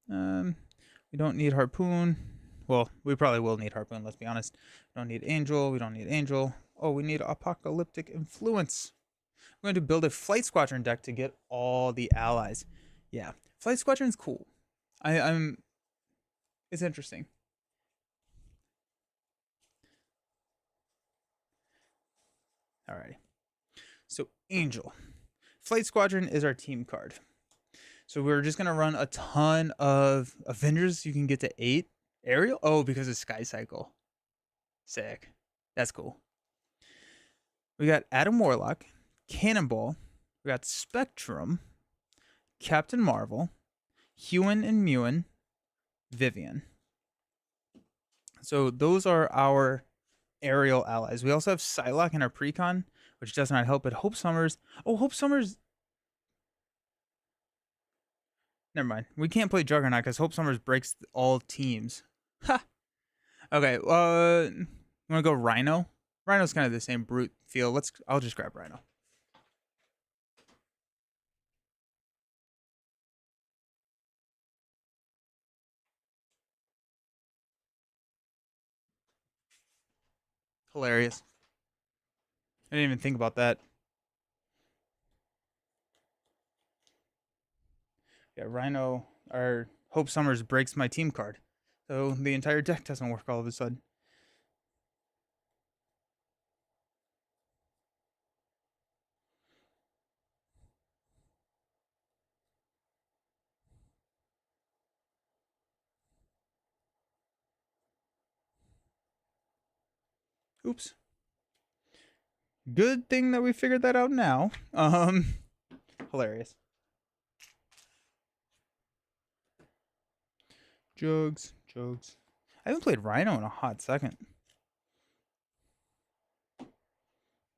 We don't need Harpoon. Well, we probably will need Harpoon, let's be honest. We don't need Angel. We don't need Angel. Oh, we need Apocalyptic Influence. I'm going to build a Flight Squadron deck to get all the allies. Yeah, Flight Squadron's cool. I'm. It's interesting. Alrighty. So Angel. Flight Squadron is our team card. So we're just gonna run a ton of Avengers. You can get to 8. Aerial? Oh, because of Sky Cycle. Sick. That's cool. We got Adam Warlock, Cannonball. We got Spectrum, Captain Marvel, Huan and Muin, Vivian. So those are our aerial allies. We also have Psylocke in our precon, which does not help. But Hope Summers. Oh, Hope Summers. Never mind. We can't play Juggernaut because Hope Summers breaks all teams. Ha. Okay. You want to go Rhino? Rhino's kind of the same brute feel. I'll just grab Rhino. Hilarious. I didn't even think about that. Yeah, Rhino or Hope Summers breaks my team card. So the entire deck doesn't work all of a sudden. Oops. Good thing that we figured that out now. Hilarious. Jugs. I haven't played Rhino in a hot second.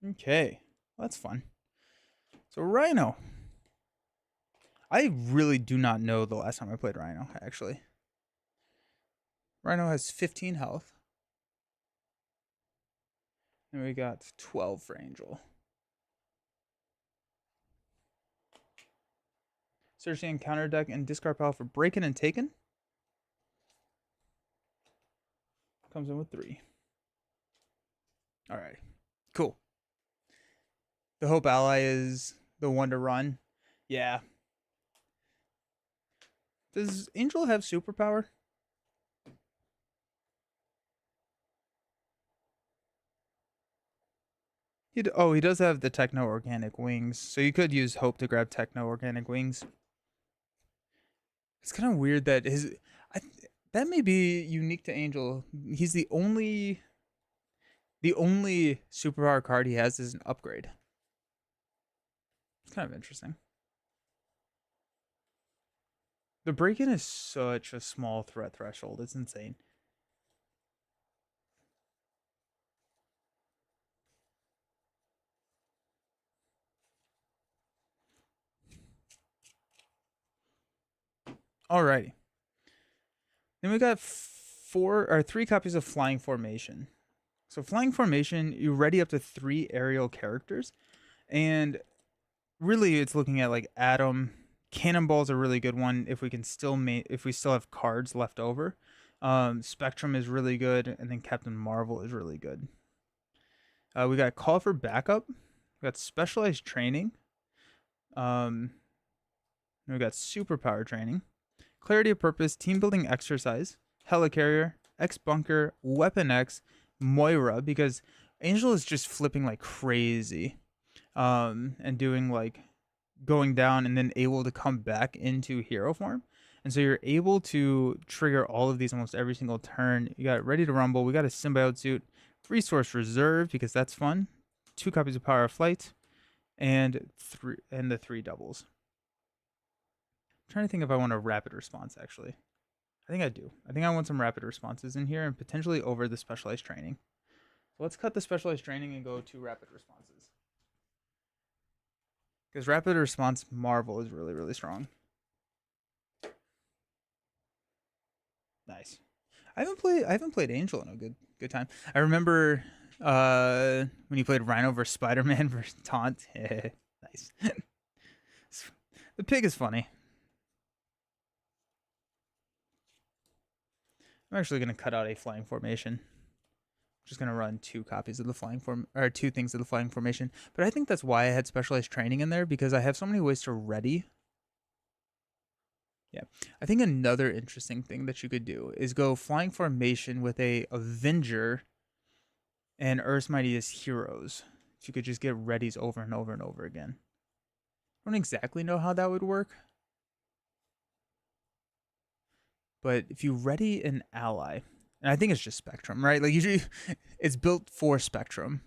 Okay, well, that's fun. So Rhino. I really do not know the last time I played Rhino, actually. Rhino has 15 health. And we got 12 for Angel. Searching encounter deck and discard pile for Breaking and Taken. Comes in with 3. Alright. Cool. The Hope Ally is the one to run. Yeah. Does Angel have superpower? He does have the Techno Organic Wings. So you could use Hope to grab Techno Organic Wings. It's kind of weird that that may be unique to Angel. He's the only superpower card he has is an upgrade. It's kind of interesting. The break-in is such a small threat threshold. It's insane. Alrighty. Then we got 3 copies of Flying Formation. So Flying Formation, you ready up to 3 aerial characters, and really it's looking at like Atom. Cannonball's a really good one if we can still if we still have cards left over. Spectrum is really good, and then Captain Marvel is really good. We got Call for Backup. We got Specialized Training. Um, we got Superpower Training, Clarity of Purpose, Team Building Exercise, Helicarrier, X Bunker, Weapon X, Moira, because Angel is just flipping like crazy, and doing like going down and then able to come back into hero form. And so you're able to trigger all of these almost every single turn. You got Ready to Rumble. We got a Symbiote Suit, Resource Reserve because that's fun. 2 copies of Power of Flight, and the 3 doubles. I'm trying to think if I want a rapid response actually. I think I do. I think I want some rapid responses in here and potentially over the specialized training. So let's cut the specialized training and go to rapid responses. Because rapid response Marvel is really, really strong. Nice. I haven't played Angel in a good time. I remember when you played Rhino versus Spider-Man versus Taunt. Nice. The pig is funny. I'm actually gonna cut out a flying formation. I'm just gonna run 2 copies of the flying form or 2 things of the flying formation. But I think that's why I had specialized training in there, because I have so many ways to ready. Yeah. I think another interesting thing that you could do is go flying formation with a Avenger and Earth's Mightiest Heroes. If you could just get readies over and over and over again. I don't exactly know how that would work. But if you ready an ally, and I think it's just Spectrum, right? Like usually it's built for Spectrum.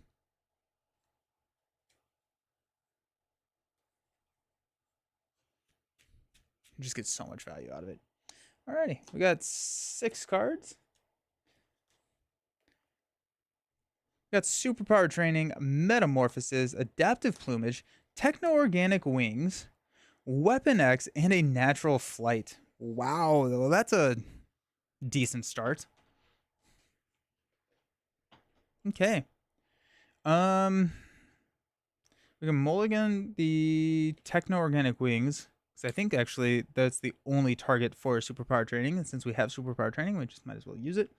You just get so much value out of it. Alrighty, we got 6 cards. We got Superpower Training, Metamorphosis, Adaptive Plumage, Techno-Organic Wings, Weapon X, and a Natural Flight. Wow, well, that's a decent start. Okay. We can mulligan the Techno-Organic Wings, because I think actually that's the only target for Superpower Training, and since we have Superpower Training, we just might as well use it.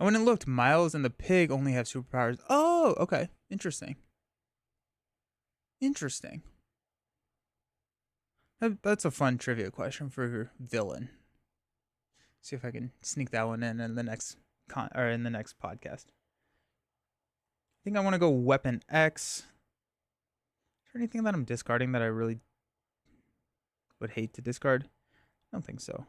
And when it looked, Miles and the pig only have superpowers. Oh, okay. Interesting. Interesting. That's a fun trivia question for villain. See if I can sneak that one in the next in the next podcast. I think I want to go Weapon X. Is there anything that I'm discarding that I really would hate to discard? I don't think so.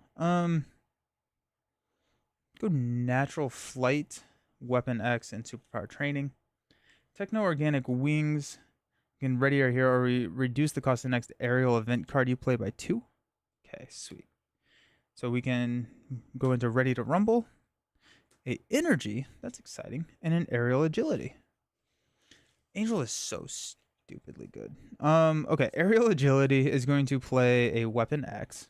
Go Natural Flight, Weapon X, and Superpower Training. Techno-Organic Wings. You can ready our hero or reduce the cost of the next aerial event card you play by 2. Okay, sweet. So we can go into Ready to Rumble, a Energy, that's exciting, and an Aerial Agility. Angel is so stupidly good. Okay, Aerial Agility is going to play a Weapon X.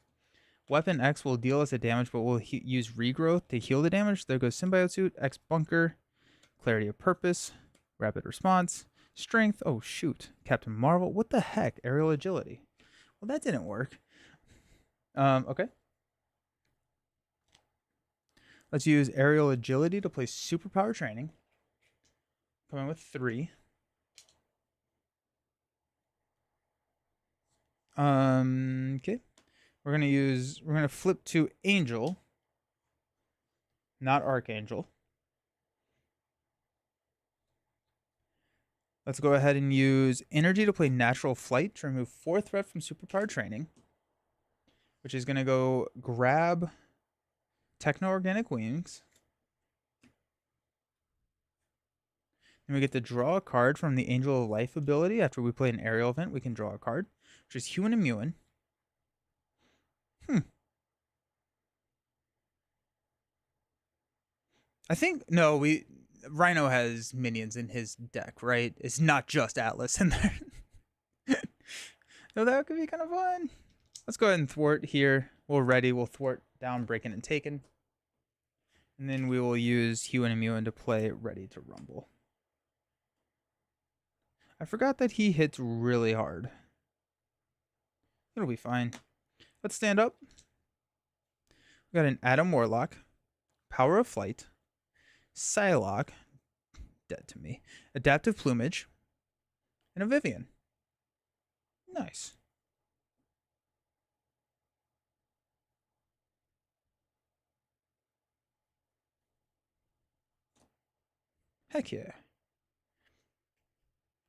Weapon X will deal us a damage, but we'll use Regrowth to heal the damage. There goes Symbiote Suit, X Bunker, Clarity of Purpose, Rapid Response, Strength. Oh, shoot. Captain Marvel. What the heck? Aerial Agility. Well, that didn't work. Okay. Let's use Aerial Agility to play Superpower Training. Coming with 3. Okay. We're gonna flip to Angel, not Archangel. Let's go ahead and use Energy to play Natural Flight to remove 4 threat from Superpower Training, which is gonna go grab Techno-Organic Wings. And we get to draw a card from the Angel of Life ability. After we play an aerial event, we can draw a card, which is Human Immune. Hmm. I think no, Rhino has minions in his deck, right? It's not just Atlas in there. So that could be kind of fun. Let's go ahead and thwart here. We're ready. We'll thwart down, breaking, and taken. And then we will use Hue and Immune to play Ready to Rumble. I forgot that he hits really hard. It'll be fine. Let's stand up. We got an Adam Warlock, Power of Flight, Psylocke, dead to me, Adaptive Plumage, and a Vivian. Nice. Heck yeah.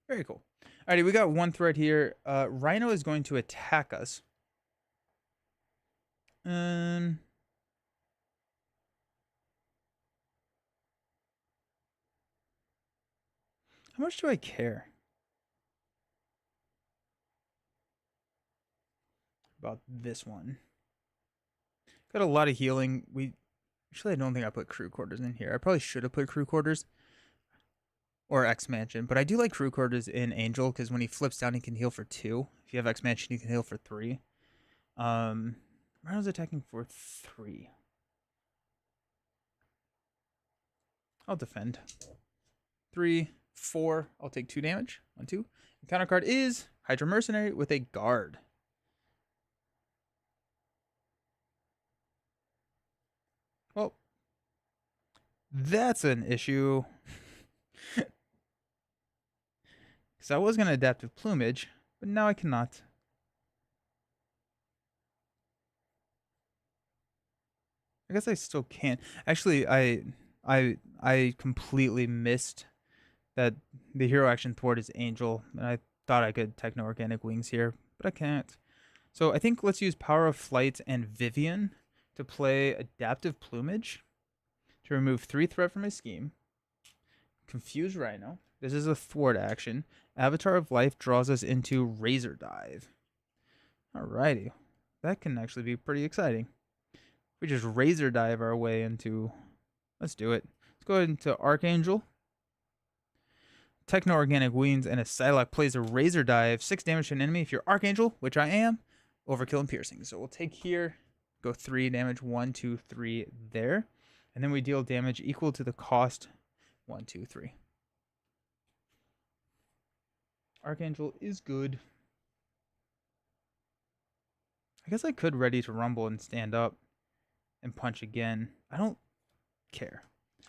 Very cool. Alrighty, we got one thread here. Rhino is going to attack us. How much do I care about this one? Got a lot of healing. Actually, I don't think I put crew quarters in here. I probably should have put crew quarters or X Mansion, but I do like crew quarters in Angel because when he flips down, he can heal for 2. If you have X Mansion, you can heal for 3. Rhino's attacking for 3. I'll defend. 3, 4. I'll take 2 damage. 1, 2. The counter card is Hydra Mercenary with a guard. Well, that's an issue. Because I was going to Adaptive Plumage, but now I cannot. I guess I still can. Actually, I completely missed that the hero action thwart is Angel, and I thought I could Techno Organic Wings here, but I can't. So I think let's use Power of Flight and Vivian to play Adaptive Plumage to remove 3 threat from his scheme. Confuse Rhino. This is a thwart action. Avatar of Life draws us into Razor Dive. Alrighty. That can actually be pretty exciting. We just Razor Dive our way into... Let's do it. Let's go ahead into Archangel. Techno Organic Wounds and a Psylocke plays a Razor Dive. 6 damage to an enemy if you're Archangel, which I am. Overkill and Piercing. So we'll take here, go 3 damage, 1, 2, 3 there. And then we deal damage equal to the cost 1, 2, 3. Archangel is good. I guess I could Ready to Rumble and stand up and punch again. I don't care.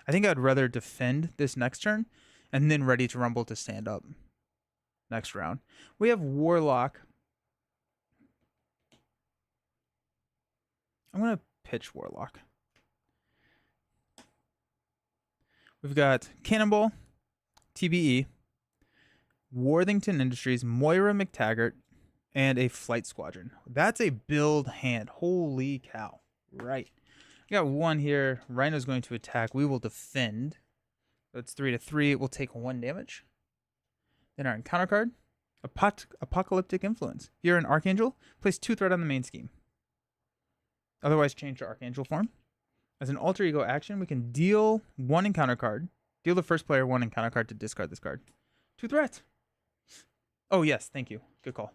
I think I'd rather defend this next turn and then Ready to Rumble to stand up next round. We have Warlock. I'm going to pitch Warlock. We've got Cannonball, TBE, Worthington Industries, Moira McTaggart, and a Flight Squadron. That's a build hand. Holy cow. Right. We got 1 here. Rhino's going to attack. We will defend. That's 3 to 3. We'll take 1 damage. Then our encounter card, Apocalyptic Influence. If you're an Archangel, place 2 threat on the main scheme. Otherwise, change to Archangel form. As an alter ego action, we can deal 1 encounter card. Deal the first player 1 encounter card to discard this card. 2 threats. Oh, yes. Thank you. Good call.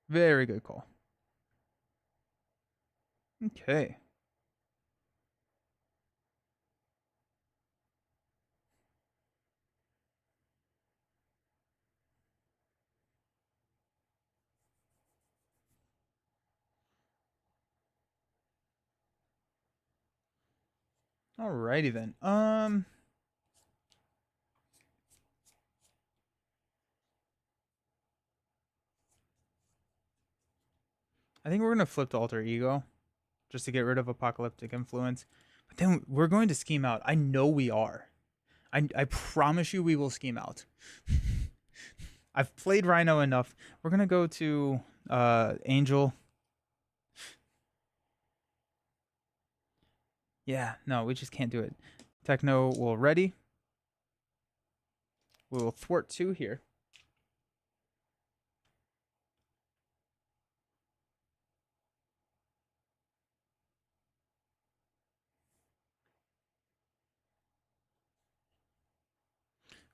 Very good call. Okay. Alrighty then. I think we're gonna flip to alter ego, just to get rid of apocalyptic influence. But then we're going to scheme out. I know we are. I promise you, we will scheme out. I've played Rhino enough. We're gonna go to Angel. Yeah, no, we just can't do it. Techno will ready. We will thwart 2 here.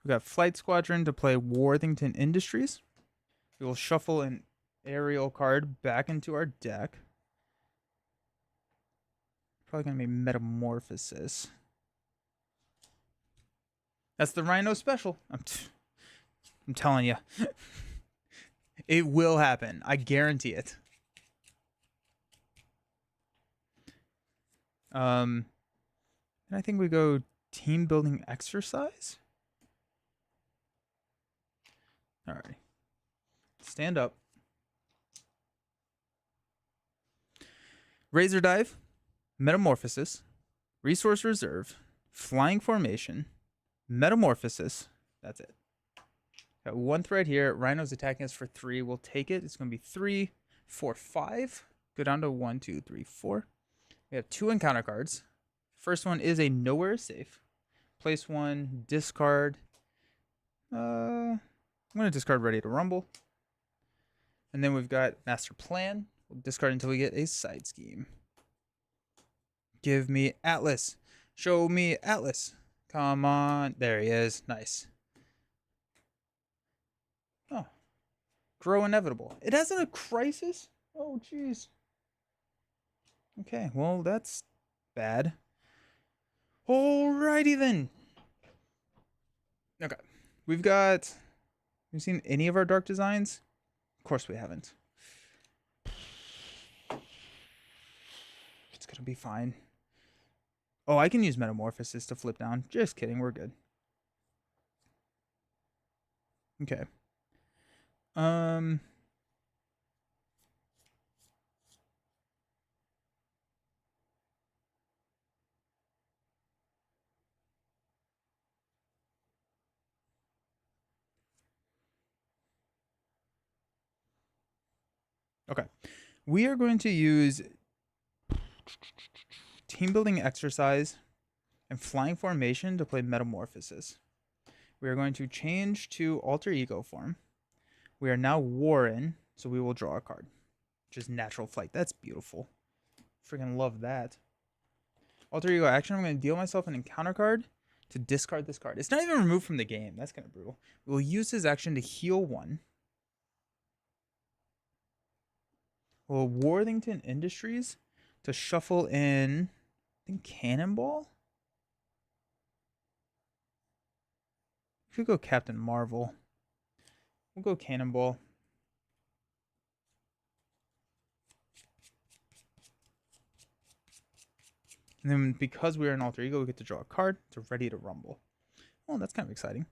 We got Flight Squadron to play Worthington Industries. We will shuffle an aerial card back into our deck. Probably going to be Metamorphosis. That's the Rhino special. I'm telling you. It will happen. I guarantee it. And I think we go team building exercise. All right. Stand up. Razor Dive, Metamorphosis, Resource Reserve, Flying Formation, Metamorphosis. That's it. Got one thread here. Rhino's attacking us for 3. We'll take it. It's going to be 3, 4, 5. Go down to 1, 2, 3, 4. We have 2 encounter cards. First one is a Nowhere Safe. Place 1, discard. I'm going to discard Ready to Rumble. And then we've got Master Plan. We'll discard until we get a Side Scheme. Give me Atlas. Show me Atlas. Come on. There he is. Nice. Oh. Grow Inevitable. It has a crisis? Oh, jeez. Okay, well, that's bad. Alrighty then. Okay. We've seen any of our dark designs? Of course we haven't. It's gonna be fine. Oh, I can use Metamorphosis to flip down. Just kidding, we're good. Okay. Okay. We are going to use team building exercise and flying formation to play Metamorphosis. We are going to change to alter ego form. We are now Warren, so we will draw a card, which is Natural Flight. That's beautiful. Freaking love that. Alter ego action. I'm going to deal myself an encounter card to discard this card. It's not even removed from the game. That's kind of brutal. We'll use his action to heal 1. Well, Worthington Industries to shuffle in, I think, Cannonball? We could go Captain Marvel. We'll go Cannonball. And then because we're an alter ego, we get to draw a card to Ready to Rumble. Oh, that's kind of exciting.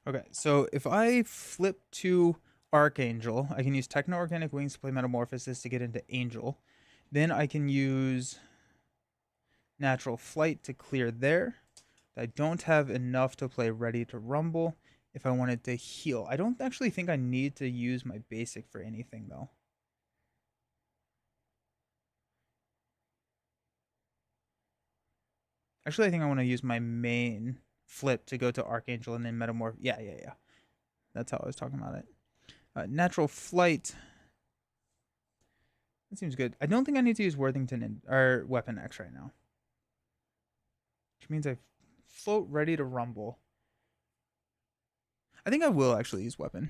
Okay, so if I flip to Archangel, I can use Techno-Organic Wings to play Metamorphosis to get into Angel. Then I can use Natural Flight to clear there. I don't have enough to play Ready to Rumble if I wanted to heal. I don't actually think I need to use my basic for anything, though. Actually, I think I want to use my main flip to go to Archangel and then Metamorph. Yeah. That's how I was talking about it. Natural Flight. That seems good. I don't think I need to use Worthington or Weapon X right now. Which means I float Ready to Rumble. I think I will actually use Weapon.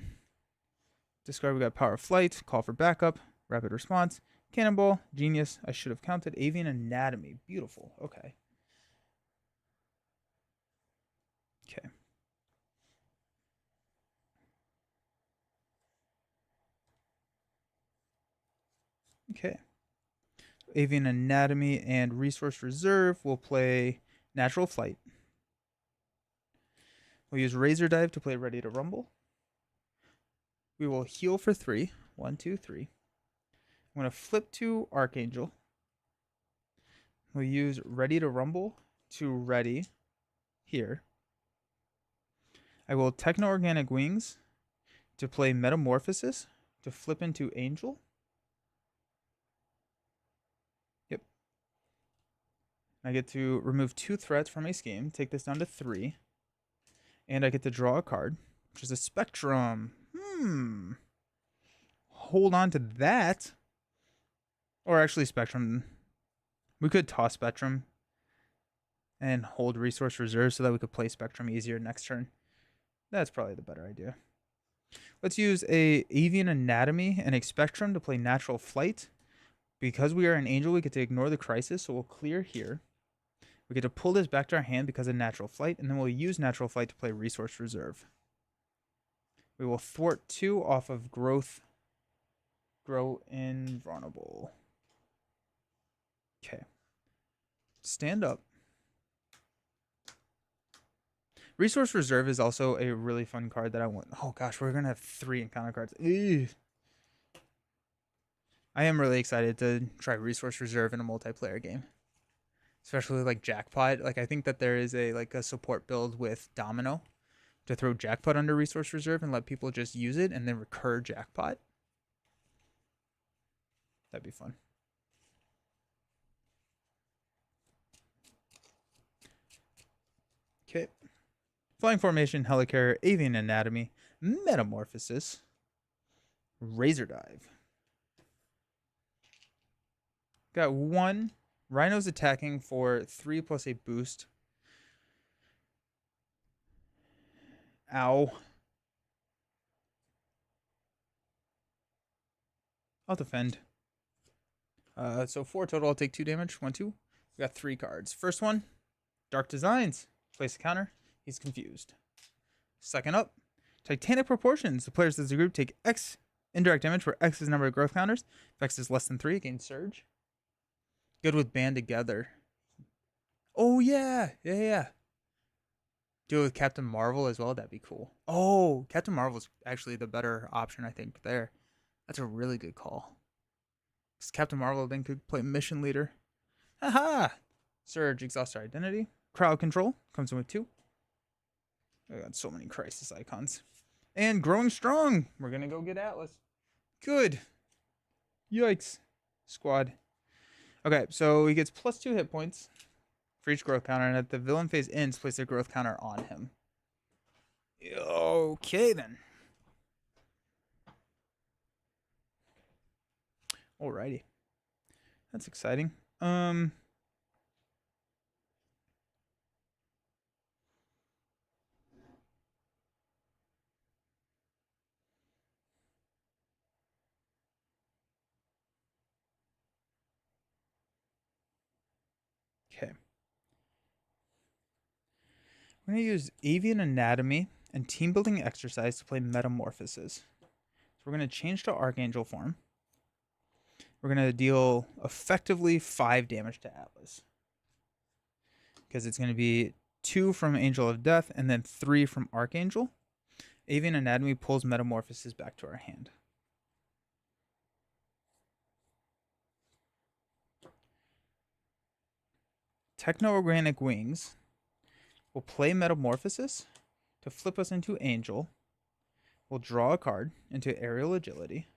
Discard, we got Power of Flight, Call for Backup, Rapid Response, Cannonball, Genius. I should have counted Avian Anatomy. Beautiful. Okay. Okay. Okay. Avian Anatomy and Resource Reserve will play Natural Flight. We'll use Razor Dive to play Ready to Rumble. We will heal for 3. 1, 2, 3. I'm going to flip to Archangel. We'll use Ready to Rumble to ready here. I will Techno-Organic Wings to play Metamorphosis to flip into Angel. I get to remove 2 threats from a scheme, take this down to 3, and I get to draw a card, which is a Spectrum. Hold on to that. Or actually, Spectrum. We could toss Spectrum and hold Resource Reserve so that we could play Spectrum easier next turn. That's probably the better idea. Let's use a Avian Anatomy and a Spectrum to play Natural Flight. Because we are an Angel, we get to ignore the Crisis, so we'll clear here. We get to pull this back to our hand because of Natural Flight, and then we'll use Natural Flight to play Resource Reserve. We will thwart 2 off of Growth. Grow Invulnerable. Okay. Stand up. Resource Reserve is also a really fun card that I want. Oh gosh, we're going to have 3 encounter cards. Ew. I am really excited to try Resource Reserve in a multiplayer game. Especially like Jackpot. Like I think that there is a support build with Domino to throw Jackpot under Resource Reserve and let people just use it and then recur Jackpot. That'd be fun. Okay. Flying Formation, Helicarrier, Avian Anatomy, Metamorphosis, Razor Dive. Got 1. Rhino's attacking for 3 plus a boost. Ow. I'll defend. So 4 total. I'll take 2 damage. 1, 2. We got 3 cards. First one, Dark Designs. Place a counter. He's confused. Second up, Titanic Proportions. The players as a group take X indirect damage where X is the number of growth counters. If X is less than 3, gain Surge. Good with Band Together. Oh, yeah. Yeah. Do it with Captain Marvel as well. That'd be cool. Oh, Captain Marvel's actually the better option, I think, there. That's a really good call. Because Captain Marvel then could play Mission Leader. Haha! Surge, Exhaust Our Identity. Crowd Control comes in with 2. I got so many Crisis icons. And Growing Strong. We're going to go get Atlas. Good. Yikes. Squad. Okay, so he gets plus 2 hit points for each growth counter, and at the villain phase ends, place their growth counter on him. Okay, then. Alrighty. That's exciting. Okay. We're going to use Avian Anatomy and Team Building Exercise to play Metamorphosis. So we're going to change to Archangel form. We're going to deal effectively 5 damage to Atlas. Because it's going to be 2 from Angel of Death and then 3 from Archangel. Avian Anatomy pulls Metamorphosis back to our hand. Techno-Organic Wings will play Metamorphosis to flip us into Angel. We'll draw a card into Aerial Agility.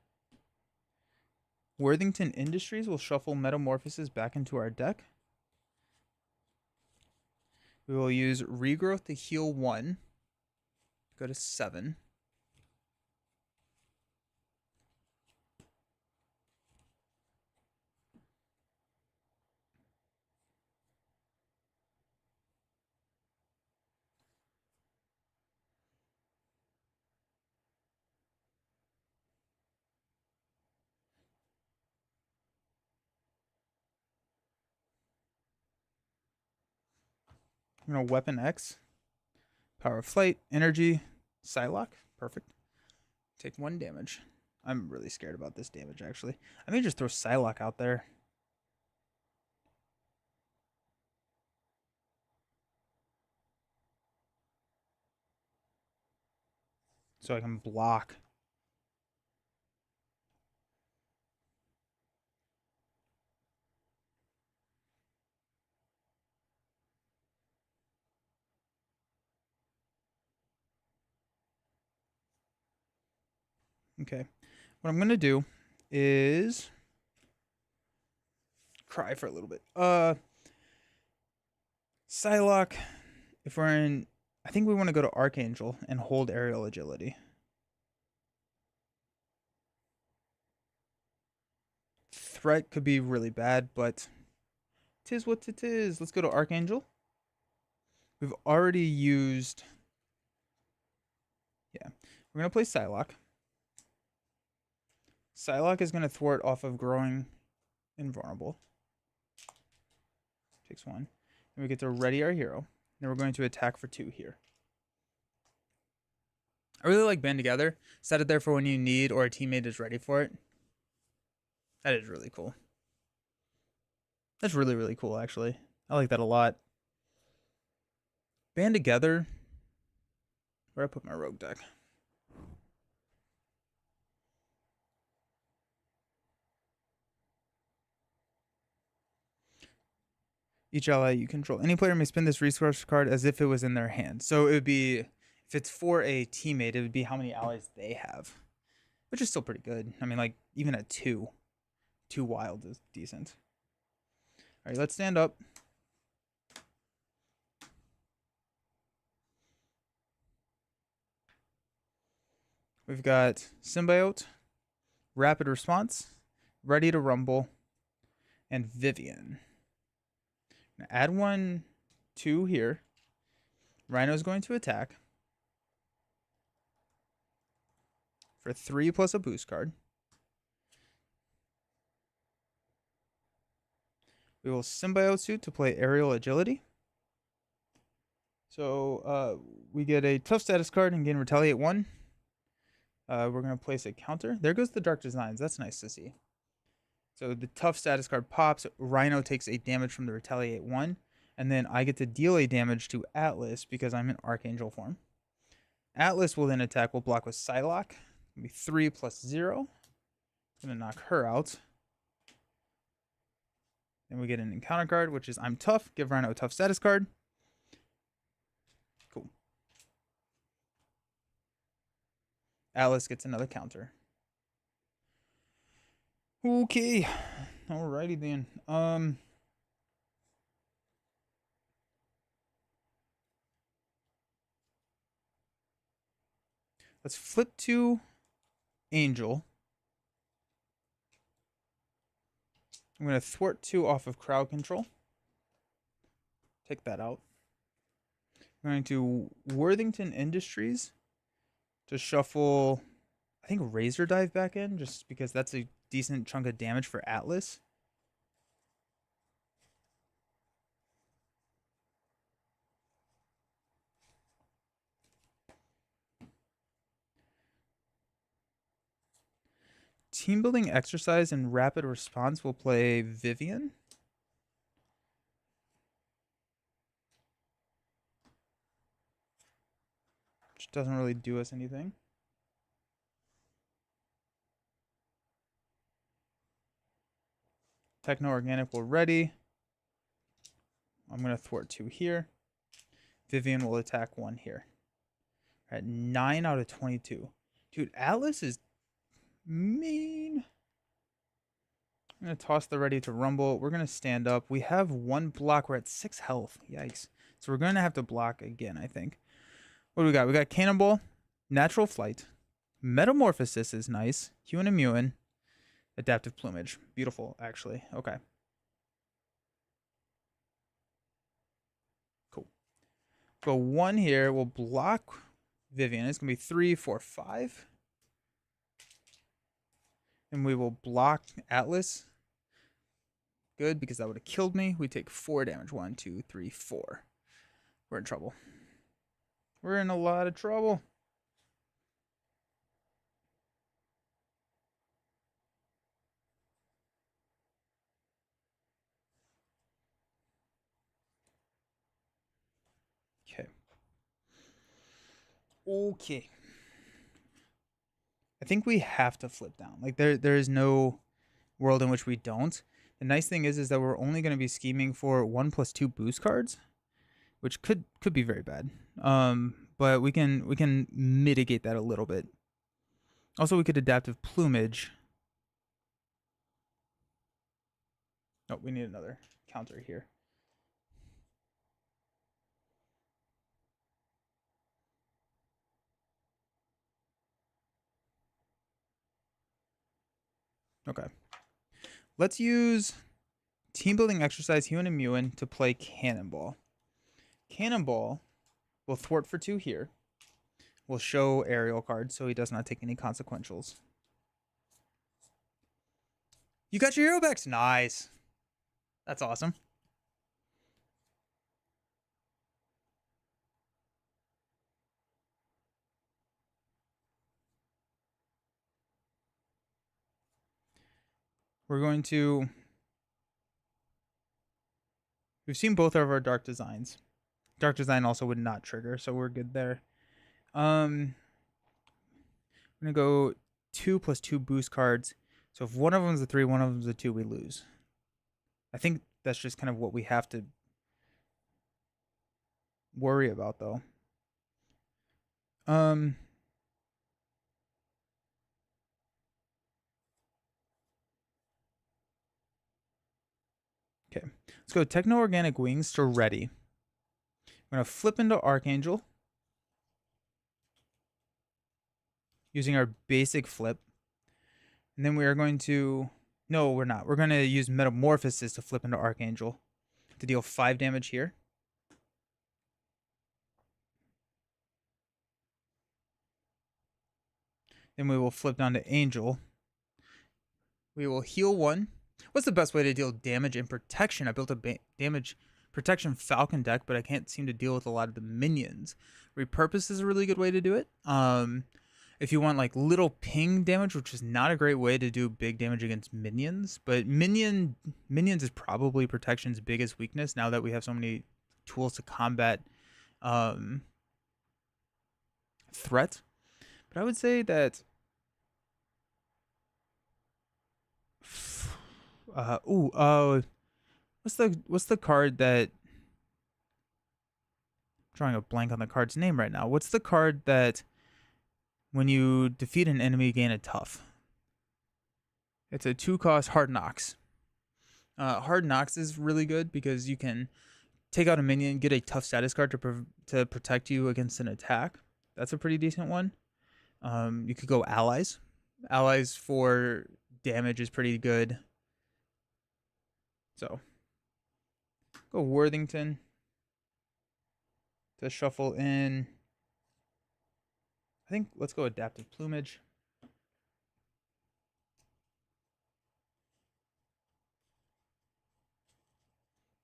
Worthington Industries will shuffle Metamorphosis back into our deck. We will use Regrowth to heal 1. Go to 7. I'm going to Weapon X. Power of Flight, Energy, Psylocke. Perfect. Take 1 damage. I'm really scared about this damage, actually. I may just throw Psylocke out there. So I can block. Okay. What I'm going to do is cry for a little bit. Psylocke, if we're in, I think we want to go to Archangel and hold aerial agility. Threat could be really bad, but tis what it is. Let's go to Archangel. We've already used, yeah, we're going to play Psylocke. Psylocke is going to thwart off of growing invulnerable. Takes 1. And we get to ready our hero. Then we're going to attack for 2 here. I really like Band Together. Set it there for when you need or a teammate is ready for it. That is really cool. That's really, really cool, actually. I like that a lot. Band Together. Where I put my rogue deck? Each ally you control. Any player may spend this resource card as if it was in their hand. So it would be, if it's for a teammate, it would be how many allies they have. Which is still pretty good. I mean, like, even at 2 wild is decent. Alright, let's stand up. We've got Symbiote, Rapid Response, Ready to Rumble, and Vivian. Add 1, 2 here. Rhino's going to attack for 3 plus a boost card. We will Symbiote Suit to play Aerial Agility. So we get a tough status card and gain Retaliate 1. We're going to place a counter. There goes the Dark Designs. That's nice to see. So the tough status card pops. Rhino takes a damage from the Retaliate 1. And then I get to deal a damage to Atlas because I'm in Archangel form. Atlas will then attack. We'll block with Psylocke. It'll be 3 plus 0. Going to knock her out. Then we get an encounter card, which is I'm tough. Give Rhino a tough status card. Cool. Atlas gets another counter. Okay. Alrighty then. Let's flip to Angel. I'm going to thwart 2 off of crowd control. Take that out. I'm going to Worthington Industries to shuffle, I think, Razor Dive back in, just because that's a decent chunk of damage for Atlas. Team Building Exercise and Rapid Response will play Vivian. Which doesn't really do us anything. Techno-Organic will ready. I'm going to thwart 2 here. Vivian will attack 1 here. At 9 out of 22. Dude, Atlas is mean. I'm going to toss the Ready to Rumble. We're going to stand up. We have 1 block. We're at 6 health. Yikes. So we're going to have to block again, I think. What do we got? We got Cannonball, Natural Flight, Metamorphosis is nice, Hewn and Mewen, Adaptive Plumage. Beautiful, actually. Okay. Cool. Go 1 here. We'll block Vivian. It's going to be 3, 4, 5. And we will block Atlas. Good, because that would have killed me. We take 4 damage. 1, 2, 3, 4. We're in trouble. We're in a lot of trouble. Okay. Okay. I think we have to flip down. Like there is no world in which we don't. The nice thing is that we're only going to be scheming for 1 plus 2 boost cards, which could be very bad. But we can mitigate that a little bit. Also, we could Adaptive Plumage. Oh, we need another counter here. Okay. Let's use team building exercise Human and Muin to play Cannonball. Cannonball will thwart for 2 here. We'll show aerial cards so he does not take any consequentials. You got your hero backs. Nice. That's awesome. We're going to... We've seen both of our Dark Designs. Dark Design also would not trigger, so we're good there. I'm going to go 2 plus 2 boost cards. So if one of them's a 3, one of them's a 2, we lose. I think that's just kind of what we have to worry about, though. Okay, let's go Techno-Organic Wings to ready. We're going to flip into Archangel using our basic flip. And then we are going to... No, we're not. We're going to use Metamorphosis to flip into Archangel to deal 5 damage here. Then we will flip down to Angel. We will heal 1. What's the best way to deal damage and protection? I built a damage protection Falcon deck, but I can't seem to deal with a lot of the minions. Repurpose is a really good way to do it. If you want like little ping damage, which is not a great way to do big damage against minions, but minions is probably protection's biggest weakness now that we have so many tools to combat threat. But I would say that what's the card that... I'm drawing a blank on the card's name right now. What's the card that when you defeat an enemy gain a tough? It's a 2-cost Hard Knocks. Hard Knocks is really good because you can take out a minion, get a tough status card to protect you against an attack. That's a pretty decent one. You could go Allies. Allies for damage is pretty good. So go Worthington to shuffle in. I think let's go Adaptive Plumage.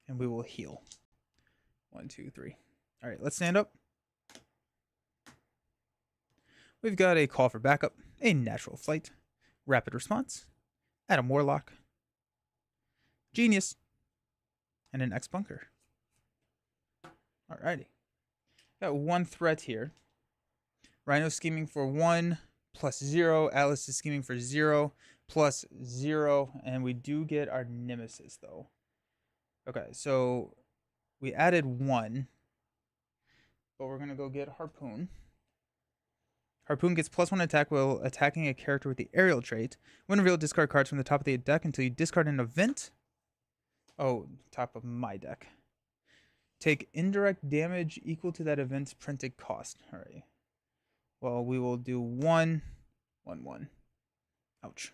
And we will heal. 1, 2, 3. All right, let's stand up. We've got a Call for Backup, a Natural Flight, Rapid Response, Adam Warlock, Genius, and an X-Bunker. Alrighty. Got 1 threat here. Rhino scheming for 1 plus 0. Alice is scheming for 0 plus 0. And we do get our Nemesis, though. Okay, so we added 1. But we're going to go get Harpoon. Harpoon gets +1 attack while attacking a character with the aerial trait. When revealed, discard cards from the top of the deck until you discard an event. Oh, top of my deck. Take indirect damage equal to that event's printed cost. All right. Well, we will do 1, 1, 1. Ouch.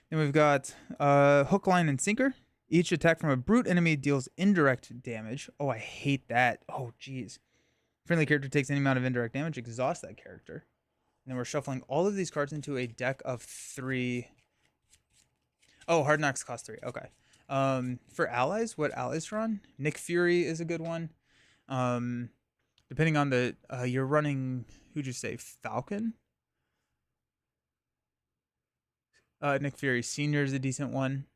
Then we've got Hook, Line, and Sinker. Each attack from a brute enemy deals indirect damage. Oh, I hate that. Oh, jeez. Friendly character takes any amount of indirect damage, exhaust that character. And then we're shuffling all of these cards into a deck of 3. Oh, Hard Knocks cost 3. Okay. For allies, what allies drawn? Nick Fury is a good one. Depending on the you're running, who'd you say, Falcon? Nick Fury Senior is a decent one.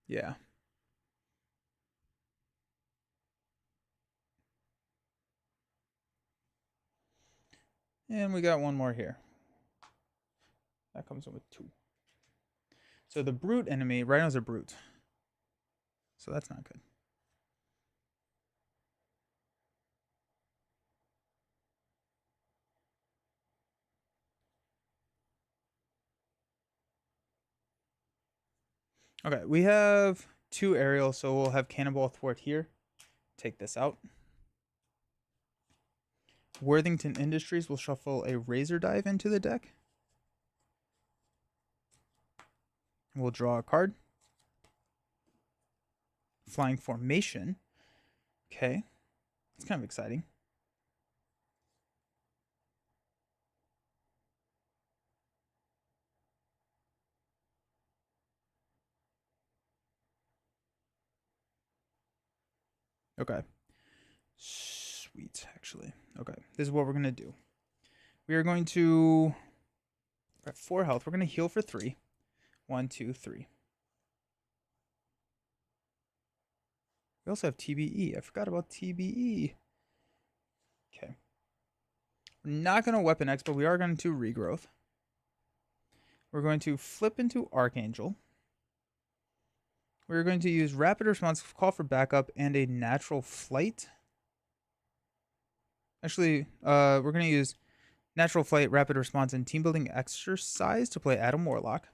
Yeah. And we got 1 more here. That comes in with 2. So the brute enemy, Rhino's a brute. So that's not good. Okay, we have 2 aerial, so we'll have Cannonball Thwart here. Take this out. Worthington Industries will shuffle a Razor Dive into the deck. We'll draw a card. Flying Formation. Okay. It's kind of exciting. Okay. Sweet, actually. Okay. This is what we're going to do. We are going to... We're at 4 health. We're going to heal for 3. 1, 2, 3. We also have TBE. I forgot about TBE. Okay. We're not going to Weapon X, but we are going to Regrowth. We're going to flip into Archangel. We're going to use Rapid Response, Call for Backup, and a Natural Flight. Actually, we're going to use Natural Flight, Rapid Response, and Team Building Exercise to play Adam Warlock.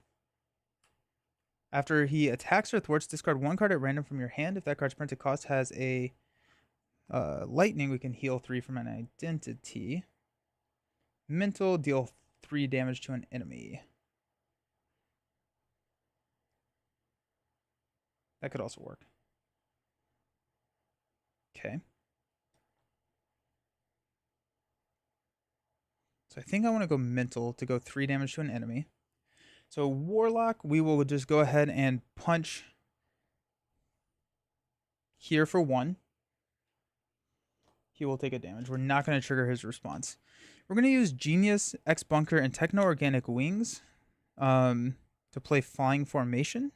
After he attacks or thwarts, discard 1 card at random from your hand. If that card's printed cost has a Lightning, we can heal 3 from an identity. Mental, deal 3 damage to an enemy. That could also work. Okay. So I think I want to go mental to go 3 damage to an enemy. So Warlock, we will just go ahead and punch here for 1. He will take a damage. We're not going to trigger his response. We're going to use Genius, X-Bunker, and Techno-Organic Wings to play Flying Formation.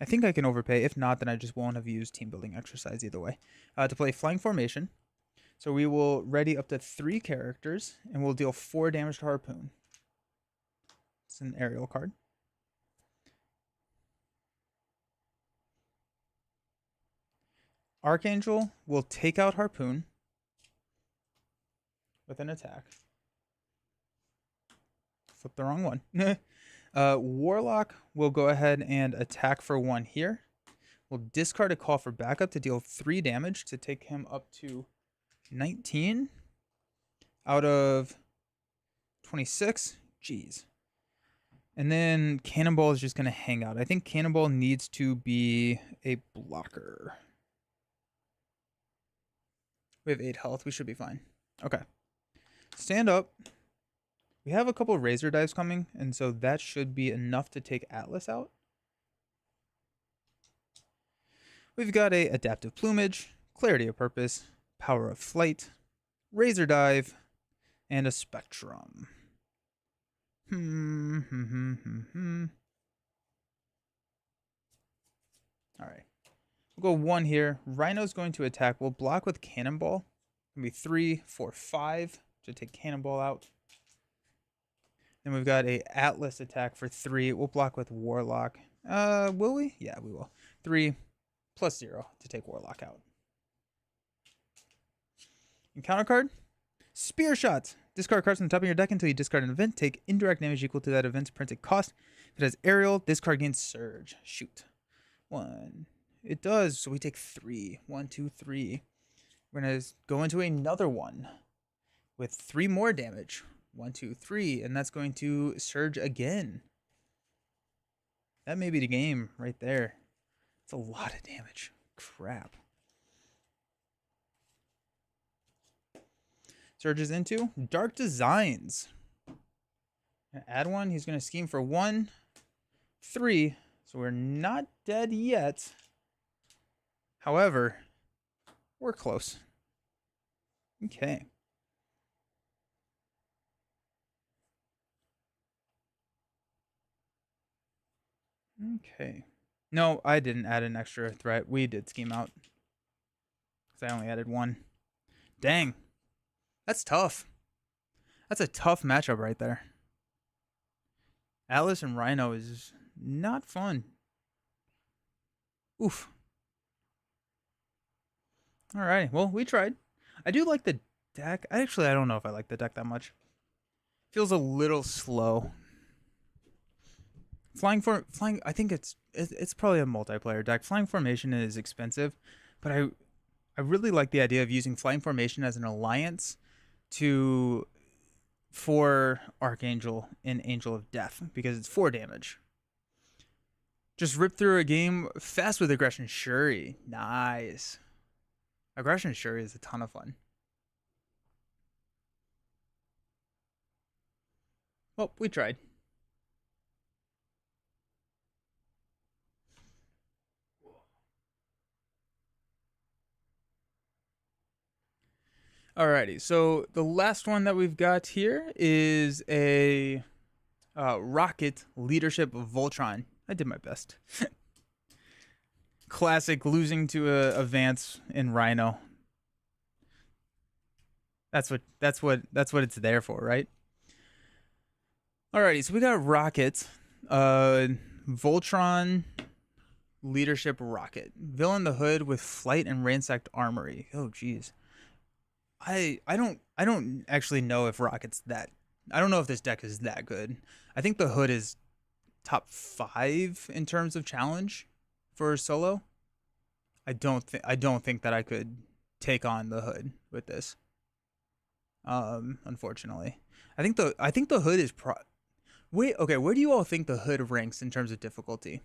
I think I can overpay. If not, then I just won't have used Team Building Exercise either way. To play Flying Formation. So we will ready up to 3 characters, and we'll deal 4 damage to Harpoon. It's an aerial card. Archangel will take out Harpoon with an attack. Flip the wrong one. Warlock will go ahead and attack for 1 here. We'll discard a Call for Backup to deal 3 damage to take him up to 19 out of 26. Jeez. And then Cannonball is just going to hang out. I think Cannonball needs to be a blocker. We have 8 health. We should be fine. Okay. Stand up. We have a couple Razor Dives coming, and so that should be enough to take Atlas out. We've got a Adaptive Plumage, Clarity of Purpose, Power of Flight, Razor Dive, and a Spectrum. All right. We'll go 1 here. Rhino's going to attack. We'll block with Cannonball. It'll be 3, 4, 5 to take Cannonball out. Then we've got a Atlas attack for 3. We'll block with Warlock. Will we? Yeah, we will. 3 plus 0 to take Warlock out. Encounter card. Spear Shot. Discard cards on the top of your deck until you discard an event. Take indirect damage equal to that event's printed cost. If it has aerial, this card gains Surge. Shoot. 1. It does. So we take 3. 1, 2, 3. We're going to go into another one with 3 more damage. 1, 2, 3. And that's going to Surge again. That may be the game right there. It's a lot of damage. Crap. Surges into Dark Designs. Add 1. He's going to scheme for 1, 3. So we're not dead yet. However, we're close. Okay. Okay. No, I didn't add an extra threat. We did scheme out. Because I only added 1. Dang. That's tough. That's a tough matchup right there. Atlas and Rhino is not fun. Oof. Alright, well, we tried. I do like the deck. I don't know if I like the deck that much. Feels a little slow. Flying. I think it's probably a multiplayer deck. Flying Formation is expensive, but I really like the idea of using Flying Formation as an alliance to for Archangel and Angel of Death because it's 4 damage. Just rip through a game fast with Aggression Shuri. Nice. Aggression Shuri is a ton of fun. Well, we tried. Alrighty, so the last one that we've got here is a Rocket Leadership Voltron. I did my best. Classic losing to a Vance in Rhino. That's what it's there for, right? Alrighty, so we got Rocket, Voltron Leadership Rocket, Villain the Hood with Flight and Ransacked Armory. Oh, jeez. I don't actually know if Rocket's that. I don't know if this deck is that good. I think the Hood is top 5 in terms of challenge for solo. I don't think that I could take on the Hood with this. Unfortunately. I think the Hood is Wait, okay, where do you all think the Hood ranks in terms of difficulty?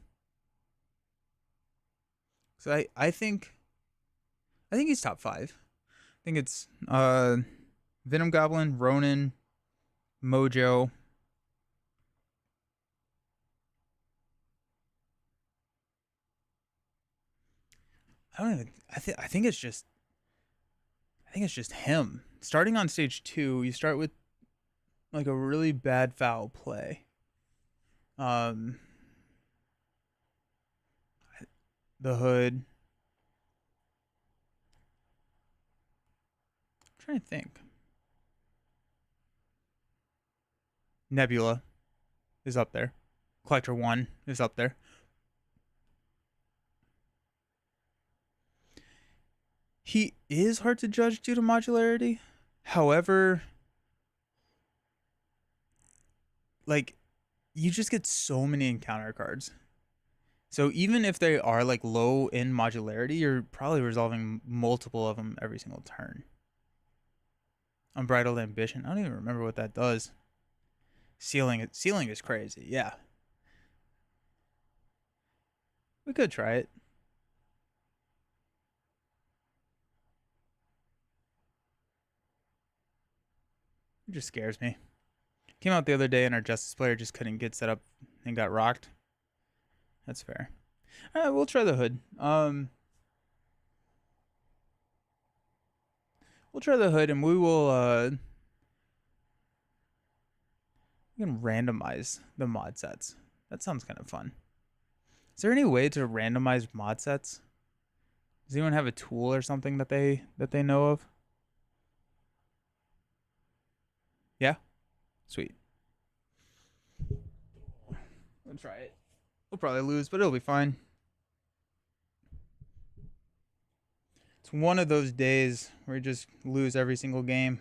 So I think he's top 5. I think it's Venom Goblin, Ronin, Mojo. I don't even. I think it's just him. Starting on stage 2, you start with like a really bad foul play. Um, the Hood. I'm trying to think. Nebula is up there. Collector 1 is up there. He is hard to judge due to modularity. However, like you just get so many encounter cards. So even if they are like low in modularity, you're probably resolving multiple of them every single turn. Unbridled Ambition. I don't even remember what that does. Sealing is crazy. Yeah. We could try it. It just scares me. Came out the other day and our Justice player just couldn't get set up and got rocked. That's fair. We'll try the Hood. We'll try the Hood and we can randomize the mod sets. That sounds kind of fun. Is there any way to randomize mod sets? Does anyone have a tool or something that they know of? Yeah? Sweet. We'll try it. We'll probably lose, but it'll be fine. It's one of those days where you just lose every single game.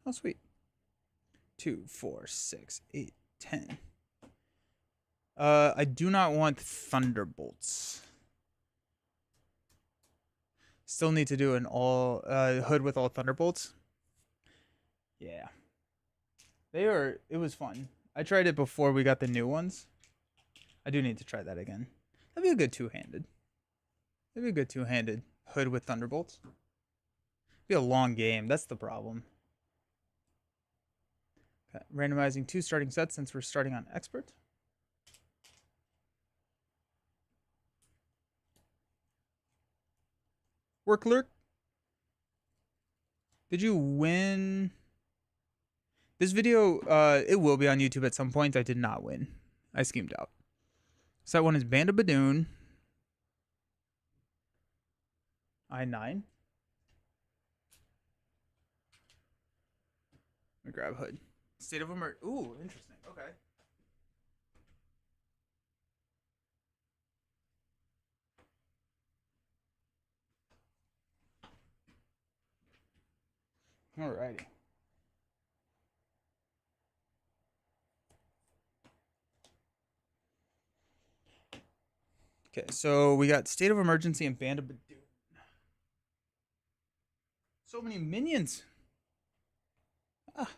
Oh, sweet. 2, 4, 6, 8, 10. I do not want Thunderbolts. Still need to do an all Hood with all Thunderbolts. Yeah. It was fun. I tried it before we got the new ones. I do need to try that again. That'd be a good two-handed. That'd be a good two-handed Hood with Thunderbolts. Be a long game. That's the problem. Okay. Randomizing 2 starting sets since we're starting on Expert. Work Lurk. Did you win? This video, it will be on YouTube at some point. I did not win. I schemed out. Set 1 is Band of Badoon. I9. Let me grab Hood. State of Emergency. Ooh, interesting. Okay. Alrighty. Okay, so we got State of Emergency and Band of Badoon. So many minions. Ah.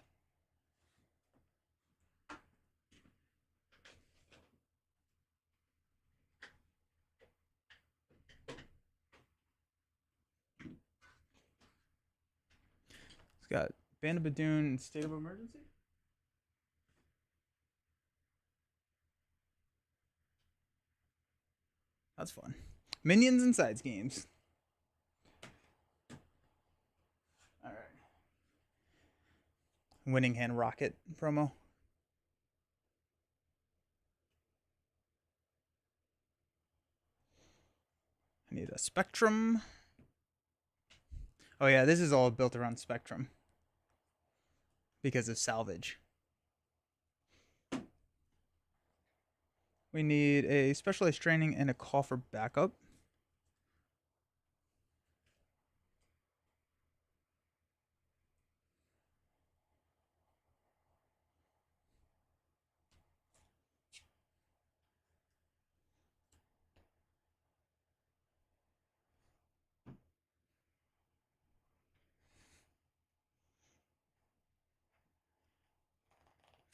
It's got Band of Badoon and State of Emergency. That's fun. Minions and sides games. Alright. Winning Hand Rocket promo. I need a Spectrum. Oh yeah, this is all built around Spectrum. Because of salvage. We need a specialized training and a call for backup.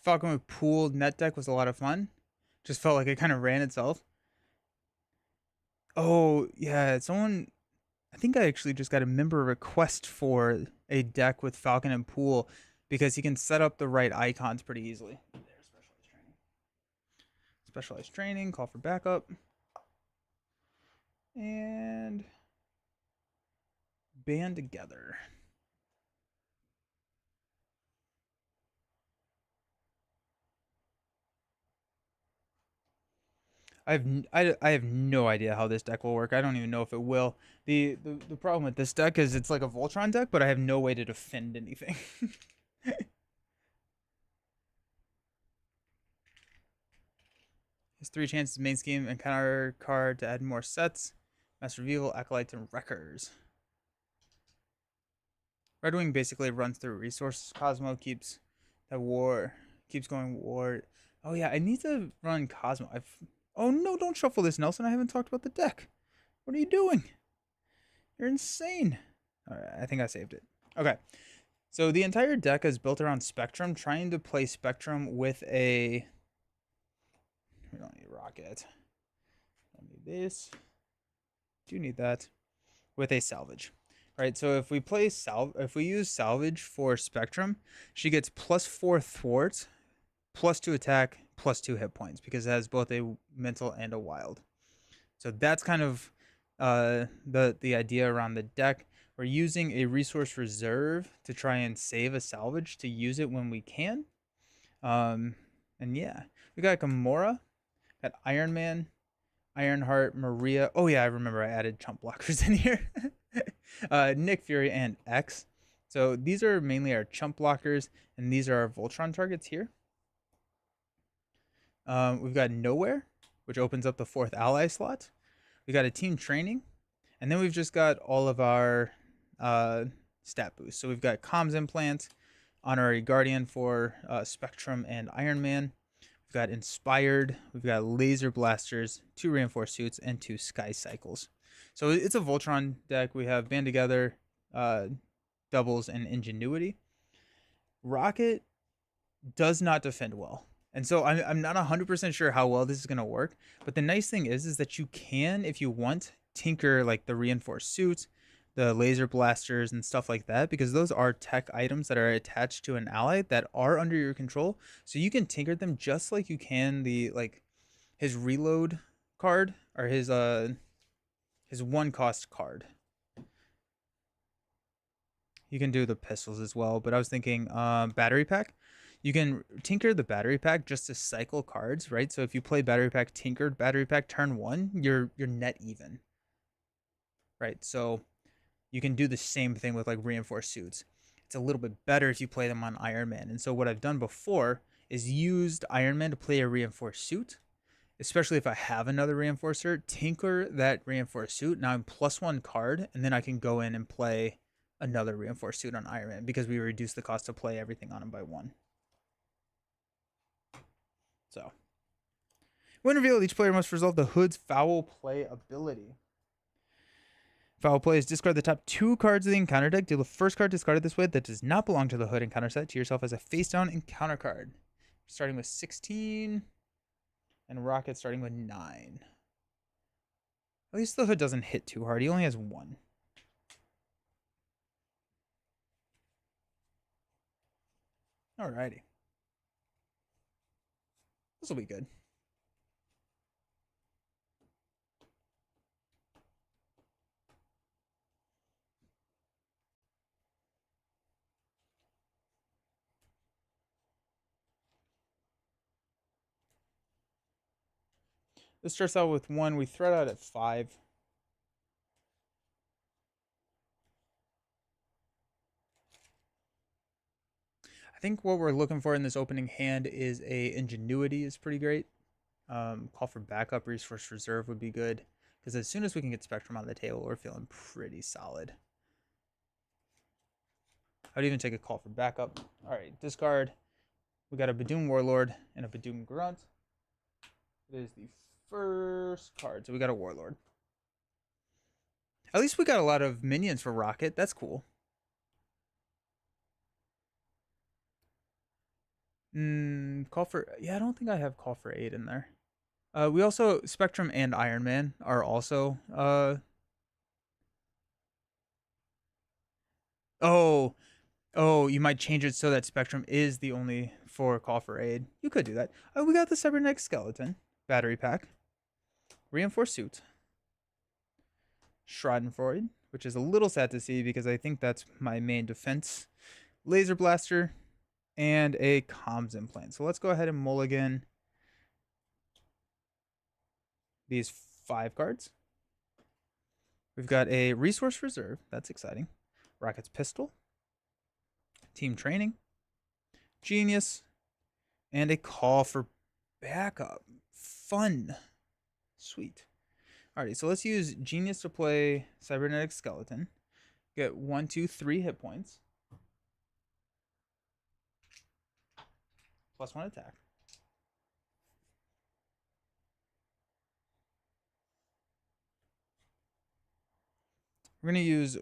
Falcon with pooled net deck was a lot of fun. Just felt like it kind of ran itself. Oh, yeah, someone I think I actually just got a member request for a deck with Falcon and Pool because he can set up the right icons pretty easily. There's specialized training. Specialized training, call for backup. And band together. I have no idea how this deck will work. I don't even know if it will. The problem with this deck is it's like a Voltron deck, but I have no way to defend anything. His 3 chances main scheme and counter card to add more sets. Master Reveal, Acolytes, and Wreckers. Red Wing basically runs through resources. Cosmo keeps that war, keeps going war. Oh yeah, I need to run Cosmo. Oh no, don't shuffle this, Nelson. I haven't talked about the deck. What are you doing? You're insane. All right, I think I saved it. Okay. So the entire deck is built around Spectrum, trying to play Spectrum with a... We don't need Rocket. Don't need this. Do need that. With a Salvage. Right, so if we play if we use Salvage for Spectrum, she gets +4 thwarts, +2 attack, +2 hit points, because it has both a mental and a wild. So that's kind of the idea around the deck. We're using a resource reserve to try and save a salvage to use it when we can. And yeah, we got Gamora, got Iron Man, Ironheart, Maria. Oh yeah, I remember I added chump blockers in here. Nick Fury and X. So these are mainly our chump blockers, and these are our Voltron targets here. We've got Nowhere, which opens up the 4th ally slot. We got a team training, and then we've just got all of our stat boosts. So we've got comms implant, honorary guardian for Spectrum and Iron Man. We've got inspired. We've got laser blasters, 2 reinforced suits, and 2 sky cycles. So it's a Voltron deck. We have band together, doubles, and ingenuity. Rocket does not defend well. And so I'm not 100% sure how well this is going to work. But the nice thing is that you can, if you want, tinker like the reinforced suits, the laser blasters, and stuff like that, because those are tech items that are attached to an ally that are under your control. So you can tinker them just like you can his reload card or his 1 cost card. You can do the pistols as well, but I was thinking battery pack. You can tinker the battery pack just to cycle cards, right? So if you play battery pack, tinkered battery pack turn 1, you're net even, right? So you can do the same thing with like reinforced suits. It's a little bit better if you play them on Iron Man. And so what I've done before is used Iron Man to play a reinforced suit, especially if I have another reinforcer, tinker that reinforced suit. Now I'm +1 card, and then I can go in and play another reinforced suit on Iron Man because we reduced the cost to play everything on him by 1. So, when revealed, each player must resolve the Hood's foul play ability. Foul play is discard the top 2 cards of the encounter deck. Deal the first card discarded this way that does not belong to the Hood encounter set to yourself as a face down encounter card. Starting with 16, and Rocket starting with 9. At least the Hood doesn't hit too hard. He only has 1. Alrighty. This will be good. This starts out with 1. We thread out at 5. I think what we're looking for in this opening hand is a Ingenuity is pretty great. Call for backup, Resource Reserve would be good. Because as soon as we can get Spectrum on the table, we're feeling pretty solid. I would even take a call for backup. Alright, discard. We got a Badoom Warlord and a Badoom Grunt. It is the first card, so we got a Warlord. At least we got a lot of minions for Rocket. That's cool. Call for... Yeah, I don't think I have Call for 8 in there. We also... Spectrum and Iron Man are also... Oh, you might change it so that Spectrum is the only for Call for Aid. You could do that. Oh, we got the Cybernetic Skeleton. Battery Pack. Reinforced Suit. Schadenfreude, which is a little sad to see because I think that's my main defense. Laser Blaster. And a Comms Implant. So let's go ahead and mulligan these 5 cards. We've got a Resource Reserve. That's exciting. Rocket's Pistol. Team Training. Genius. And a Call for Backup. Fun. Sweet. Alrighty, so let's use Genius to play Cybernetic Skeleton. Get 1, 2, 3 hit points. +1 attack. We're going to use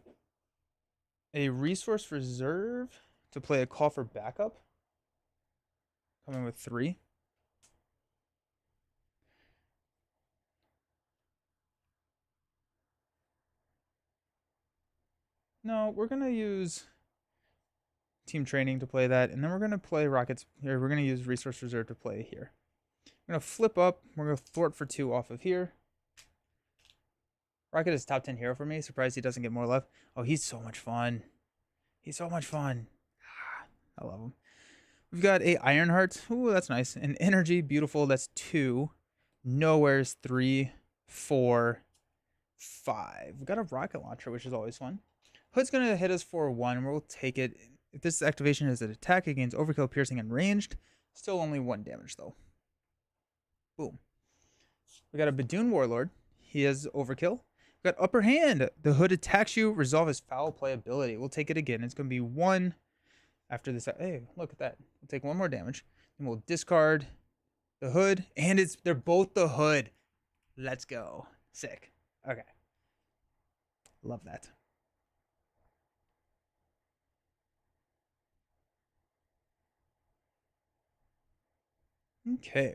a Resource Reserve to play a Call for Backup. Coming with 3. No, we're going to use Team Training to play that, and then we're going to play Rockets. Here, we're going to use Resource Reserve to play here. We're going to flip up. We're going to thwart for 2 off of here. Rocket is top 10 hero for me. Surprised he doesn't get more love. Oh, he's so much fun. He's so much fun. I love him. We've got a Ironheart. Ooh, that's nice. An Energy, beautiful. That's 2. Nowhere's 3, 4, 5. We've got a Rocket Launcher, which is always fun. Hood's going to hit us for 1. We'll take it. If this activation is an attack, it gains Overkill, Piercing, and Ranged. Still only 1 damage, though. Boom. We got a Badoon Warlord. He has Overkill. We got Upper Hand. The Hood attacks you. Resolve his foul play ability. We'll take it again. It's going to be 1 after this. Hey, look at that. We'll take 1 more damage. Then we'll discard the Hood. And they're both the Hood. Let's go. Sick. Okay. Love that. Okay.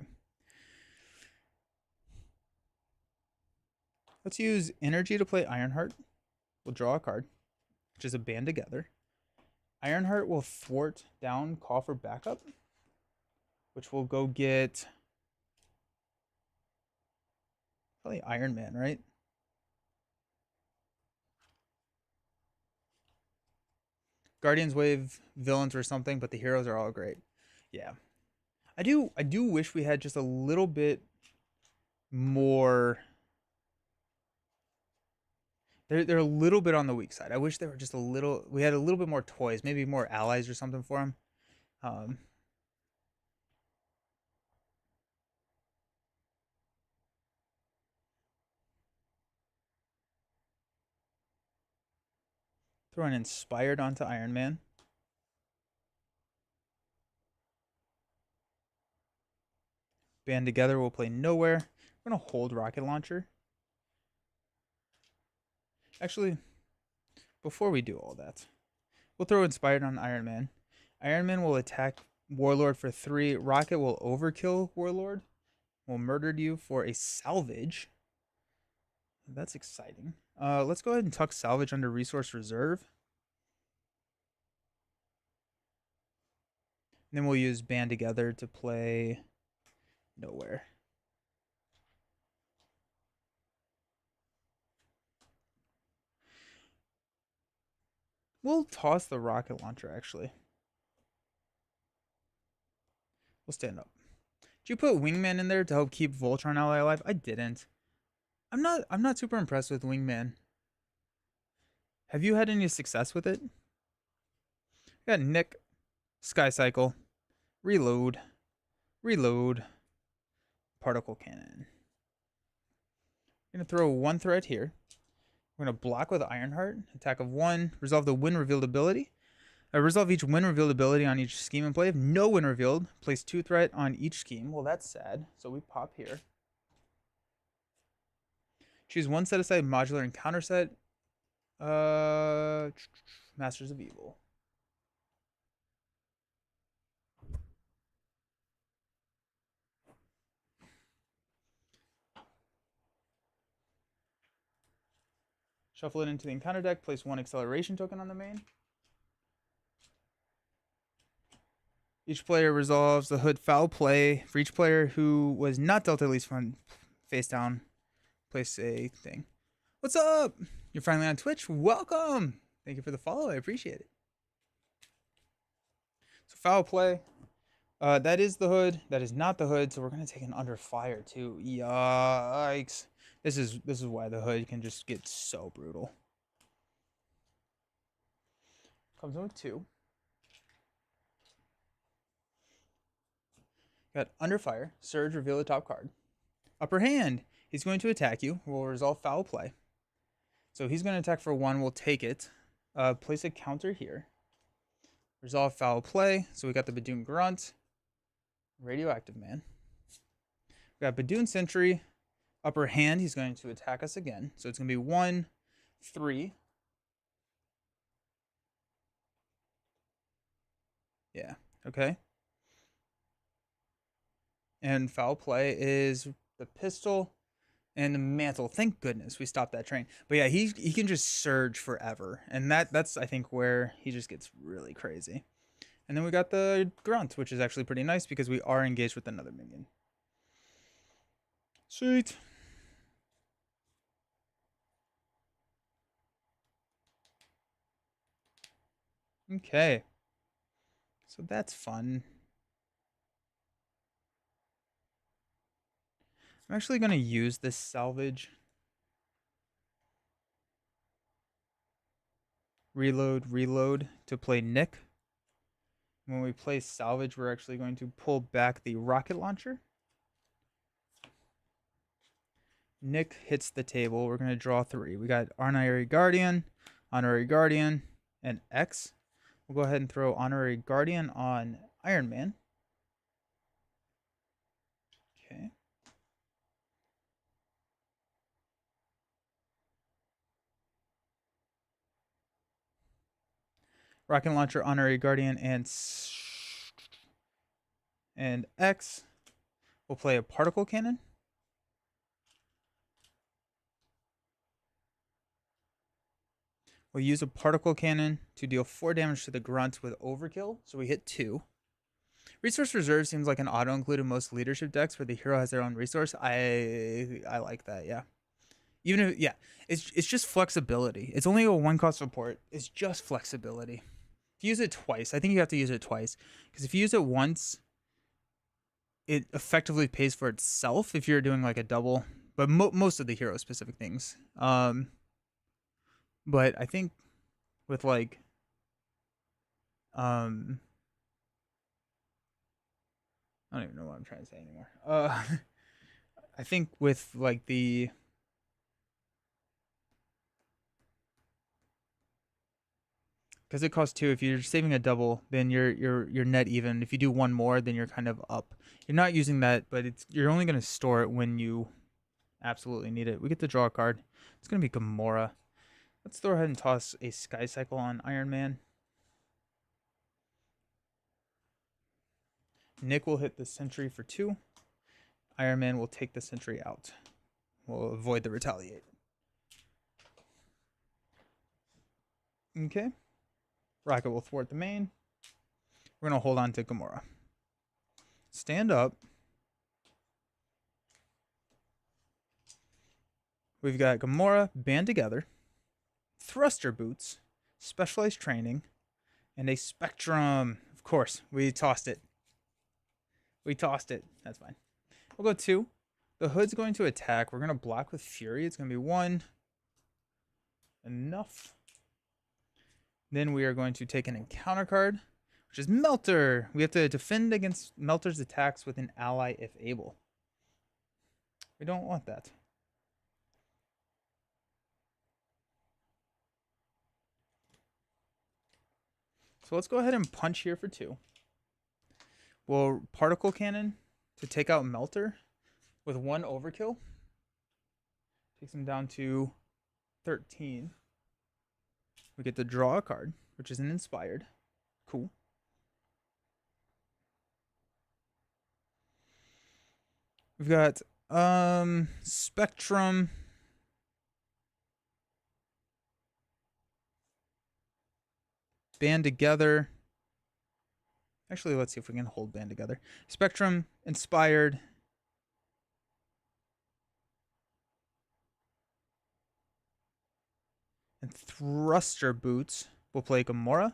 Let's use Energy to play Ironheart. We'll draw a card, which is a Band Together. Ironheart will thwart down Call for Backup, which will go get probably Iron Man, right? Guardians Wave villains or something, but the heroes are all great. Yeah. I do wish we had just a little bit more. They're a little bit on the weak side. I wish they were just a little. We had a little bit more toys, maybe more allies or something for them. Throw an Inspired onto Iron Man. Band Together will play Nowhere. We're going to hold Rocket Launcher. Actually, before we do all that, we'll throw Inspired on Iron Man. Iron Man will attack Warlord for 3. Rocket will overkill Warlord. Will murder you for a salvage. That's exciting. Let's go ahead and tuck Salvage under Resource Reserve. And then we'll use Band Together to play Nowhere. We'll toss the rocket launcher, actually. We'll stand up. Did you put Wingman in there to help keep Voltron Ally alive? I didn't. I'm not super impressed with Wingman. Have you had any success with it? Got Nick, Sky Cycle, Reload, Reload, Particle Cannon. I'm gonna throw 1 threat here. We're gonna block with Ironheart. Attack of 1. Resolve the win revealed ability. Resolve each win revealed ability on each scheme in play. If no win revealed, place 2 threat on each scheme. Well, that's sad. So we pop here. Choose 1 set aside modular encounter set. Masters of Evil. Shuffle it into the encounter deck. Place 1 acceleration token on the main. Each player resolves the hood foul play. For each player who was not dealt at least one face down, place a thing. What's up? You're finally on Twitch? Welcome! Thank you for the follow. I appreciate it. So foul play. That is the hood. That is not the hood. So we're gonna take an under fire too. Yikes! This is why the hood can just get so brutal. Comes in with 2. Got under fire. Surge. Reveal the top card. Upper hand. He's going to attack you. We'll resolve foul play. So he's going to attack for 1. We'll take it. Place a counter here. Resolve foul play. So we got the Badoon Grunt. Radioactive Man. We got Badoon Sentry. Upper hand. He's going to attack us again. So it's going to be 1, 3. Yeah. Okay. And foul play is the pistol and the mantle. Thank goodness we stopped that train. But yeah, he can just surge forever. And that's I think where he just gets really crazy. And then we got the grunt, which is actually pretty nice because we are engaged with another minion. Sweet. Okay. So that's fun. I'm actually going to use this salvage. Reload to play Nick. When we play salvage, we're actually going to pull back the rocket launcher. Nick hits the table. We're going to draw 3. We got Honorary Guardian, and X. We'll go ahead and throw Honorary Guardian on Iron Man. Okay. Rocket Launcher, Honorary Guardian, and X. We'll play a Particle Cannon. We'll use a Particle Cannon to deal 4 damage to the Grunt with Overkill, so we hit 2. Resource Reserve seems like an auto-include in most leadership decks where the hero has their own resource. I like that, yeah. Even if, yeah, it's just flexibility. It's only a 1-cost support. It's just flexibility. If you use it twice, I think you have to use it twice. Because if you use it once, it effectively pays for itself if you're doing like a double. But most of the hero-specific things. But I think with like... I don't even know what I'm trying to say anymore. I think with like the... because it costs 2. If you're saving a double, then you're net even. If you do one more, then you're kind of up. You're not using that, but you're only going to store it when you absolutely need it. We get to draw a card. It's going to be Gamora. Let's go ahead and toss a Sky Cycle on Iron Man. Nick will hit the Sentry for 2. Iron Man will take the Sentry out. We'll avoid the Retaliate. Okay. Rocket will thwart the main. We're going to hold on to Gamora. Stand up. We've got Gamora, Band Together, Thruster Boots, Specialized Training, and a Spectrum. Of course, we tossed it. We tossed it. That's fine. We'll go 2. The Hood's going to attack. We're going to block with Fury. It's going to be 1. Enough. Then we are going to take an encounter card, which is Melter. We have to defend against Melter's attacks with an ally if able. We don't want that. So let's go ahead and punch here for 2. We'll Particle Cannon to take out Melter with 1 overkill. Takes him down to 13. We get to draw a card, which is an Inspired. Cool. We've got Spectrum. Band Together. Actually, let's see if we can hold Band Together. Spectrum, Inspired. And Thruster Boots will play Gamora.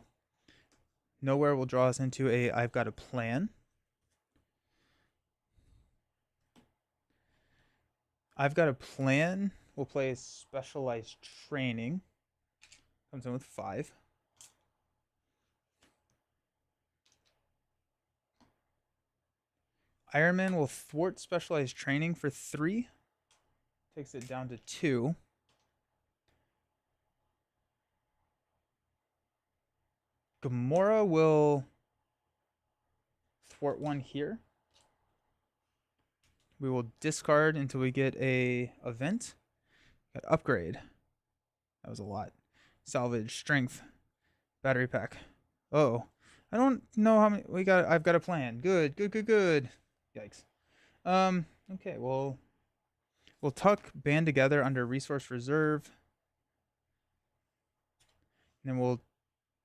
Nowhere will draw us into a I've Got a Plan. I've Got a Plan. We'll play a Specialized Training. Comes in with 5. Iron Man will thwart Specialized Training for 3. Takes it down to 2. Gamora will thwart 1 here. We will discard until we get a event. Got Upgrade. That was a lot. Salvage, Strength, Battery Pack. Oh, I don't know how many we got. I've got a plan. Good. Yikes. Okay, we'll tuck Band Together under Resource Reserve. And then we'll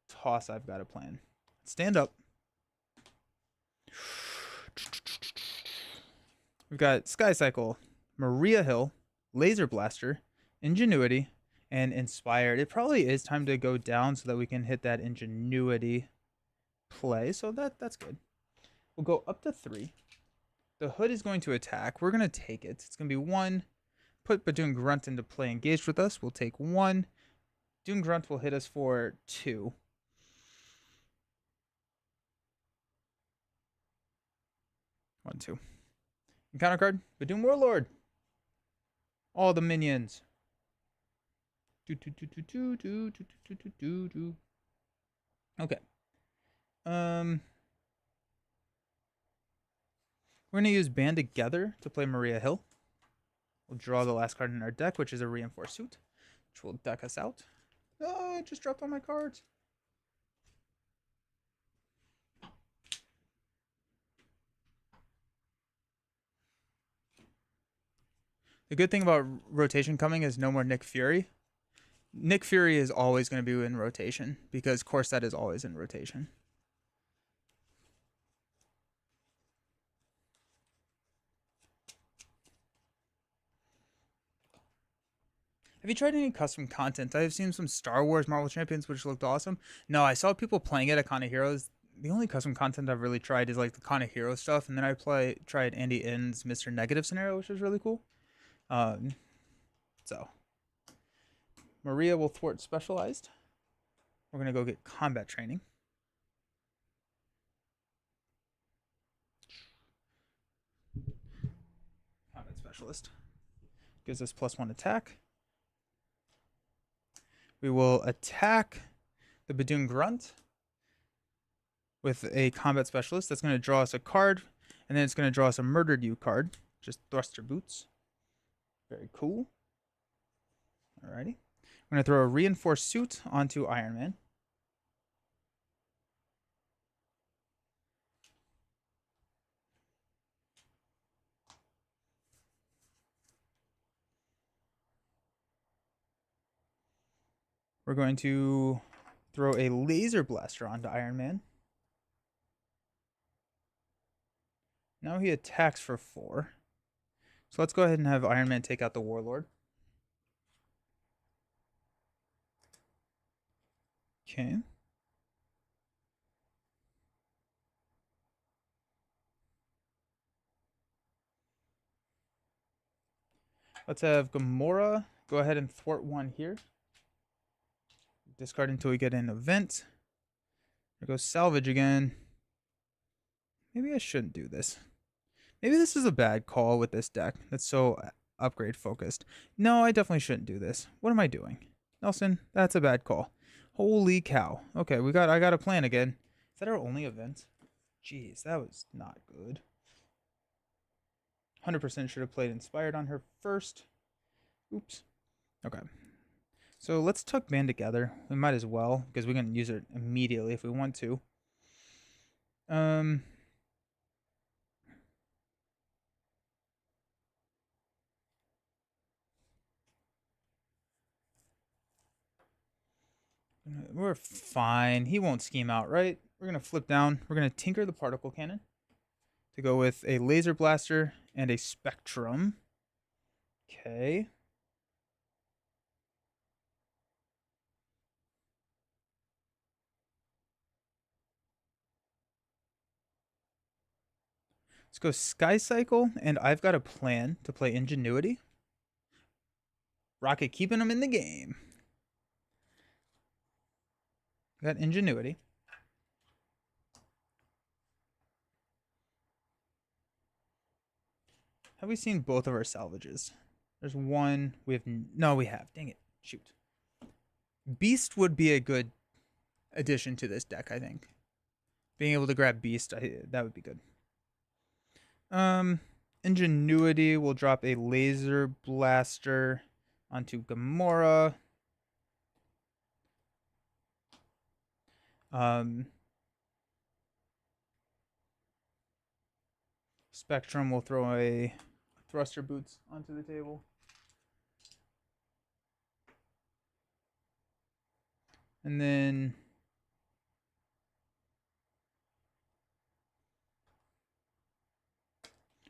toss I've Got a Plan. Stand up. We've got Sky Cycle, Maria Hill, Laser Blaster, Ingenuity, and Inspired. It probably is time to go down so that we can hit that Ingenuity play. So that's good. We'll go up to 3. The Hood is going to attack. We're going to take it. It's going to be 1. Put Badoon Grunt into play engaged with us. We'll take 1. Doom Grunt will hit us for 2. 1, 2. Encounter card, Badoon Warlord. All the minions. Okay. We're going to use Band Together to play Maria Hill. We'll draw the last card in our deck, which is a Reinforced Suit, which will deck us out. Oh, I just dropped all my cards. The good thing about rotation coming is no more Nick Fury. Nick Fury is always going to be in rotation because Corset is always in rotation. Have you tried any custom content? I've seen some Star Wars Marvel Champions, which looked awesome. No, I saw people playing it at Con of Heroes. The only custom content I've really tried is like the Con of Heroes stuff, and then I tried Andy N's Mr. Negative scenario, which was really cool. So Maria will thwart Specialized. We're gonna go get Combat Training. Combat Specialist gives us +1 attack. We will attack the Badoon Grunt with a combat specialist. That's going to draw us a card, and then it's going to draw us a Murdered You card. Just Thruster Boots. Very cool. Alrighty. I'm going to throw a Reinforced Suit onto Iron Man. We're going to throw a Laser Blaster onto Iron Man. Now he attacks for 4. So let's go ahead and have Iron Man take out the Warlord. Okay. Let's have Gamora go ahead and thwart 1 here. Discard until we get an event. There goes Salvage again. Maybe I shouldn't do this. Maybe this is a bad call with this deck that's so upgrade focused. No, I definitely shouldn't do this. What am I doing? Nelson, that's a bad call. Holy cow. Okay, I got a plan again. Is that our only event? Jeez, that was not good. 100% should have played Inspired on her first. Oops. Okay. So let's tuck Band together. We might as well, because we're going to use it immediately if we want to. We're fine. He won't scheme out, right? We're going to flip down. We're going to tinker the Particle Cannon to go with a Laser Blaster and a Spectrum. Okay. Let's go Sky Cycle, and I've got a plan to play Ingenuity. Rocket keeping him in the game. Got Ingenuity. Have we seen both of our salvages? There's one. We have no. We have. Dang it! Shoot. Beast would be a good addition to this deck. I think being able to grab Beast, that would be good. Ingenuity will drop a Laser Blaster onto Gamora. Spectrum will throw a Thruster Boots onto the table. And then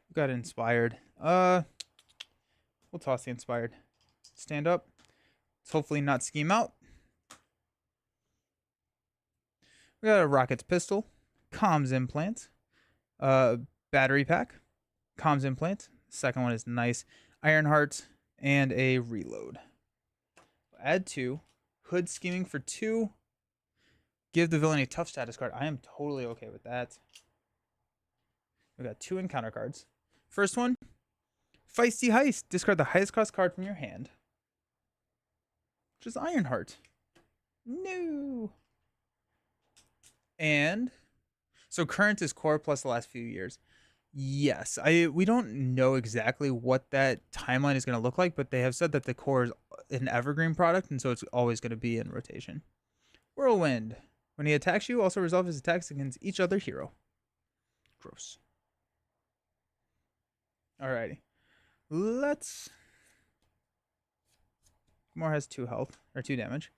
we got Inspired. We'll toss the Inspired. Stand up. Let's hopefully not scheme out. We got a Rocket's Pistol, Comms Implant, Battery Pack, Comms Implant. Second one is nice. Ironheart, and a Reload. Add 2. Hood Scheming for 2. Give the villain a tough status card. I am totally okay with that. We got 2 encounter cards. First one, Feisty Heist. Discard the highest cost card from your hand, which is Ironheart. No. And so current is core plus the last few years. Yes, we don't know exactly what that timeline is going to look like, but they have said that the core is an evergreen product, and so it's always going to be in rotation. Whirlwind. When he attacks you, also resolve his attacks against each other hero. Gross. Alrighty. Let's... Gamora has 2 health, or 2 damage.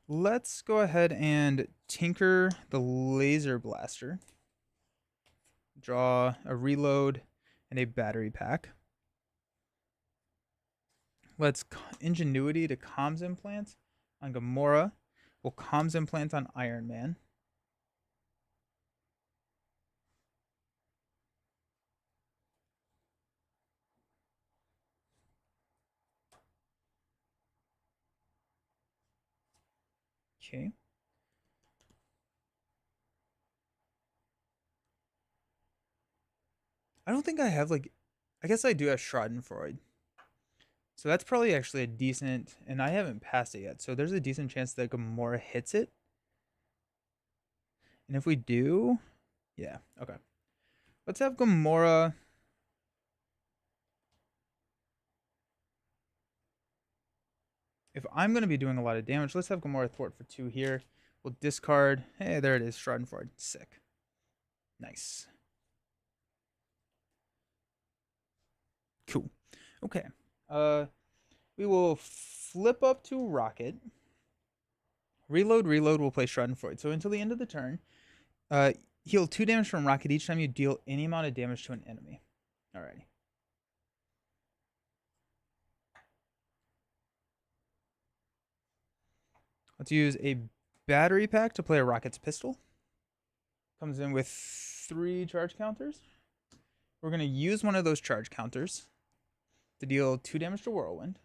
Let's go ahead and tinker the Laser Blaster. Draw a Reload and a Battery Pack. Let's Ingenuity to Comms Implant on Gamora. We'll Comms Implant on Iron Man. Okay. I don't think I have, like... I guess I do have Schadenfreude. So that's probably actually a decent... And I haven't passed it yet. So there's a decent chance that Gamora hits it. And if we do, yeah, okay. Let's have Gamora. If I'm going to be doing a lot of damage, let's have Gamora thwart for 2 here. We'll discard. Hey, there it is. Schadenfreude. Sick. Nice. Cool. Okay. We will flip up to Rocket. Reload, reload. We'll play Schadenfreude. So until the end of the turn, uh, heal 2 damage from Rocket each time you deal any amount of damage to an enemy. Alrighty. Let's use a battery pack to play a Rocket's pistol. Comes in with 3 charge counters. We're going to use one of those charge counters to deal 2 damage to Whirlwind.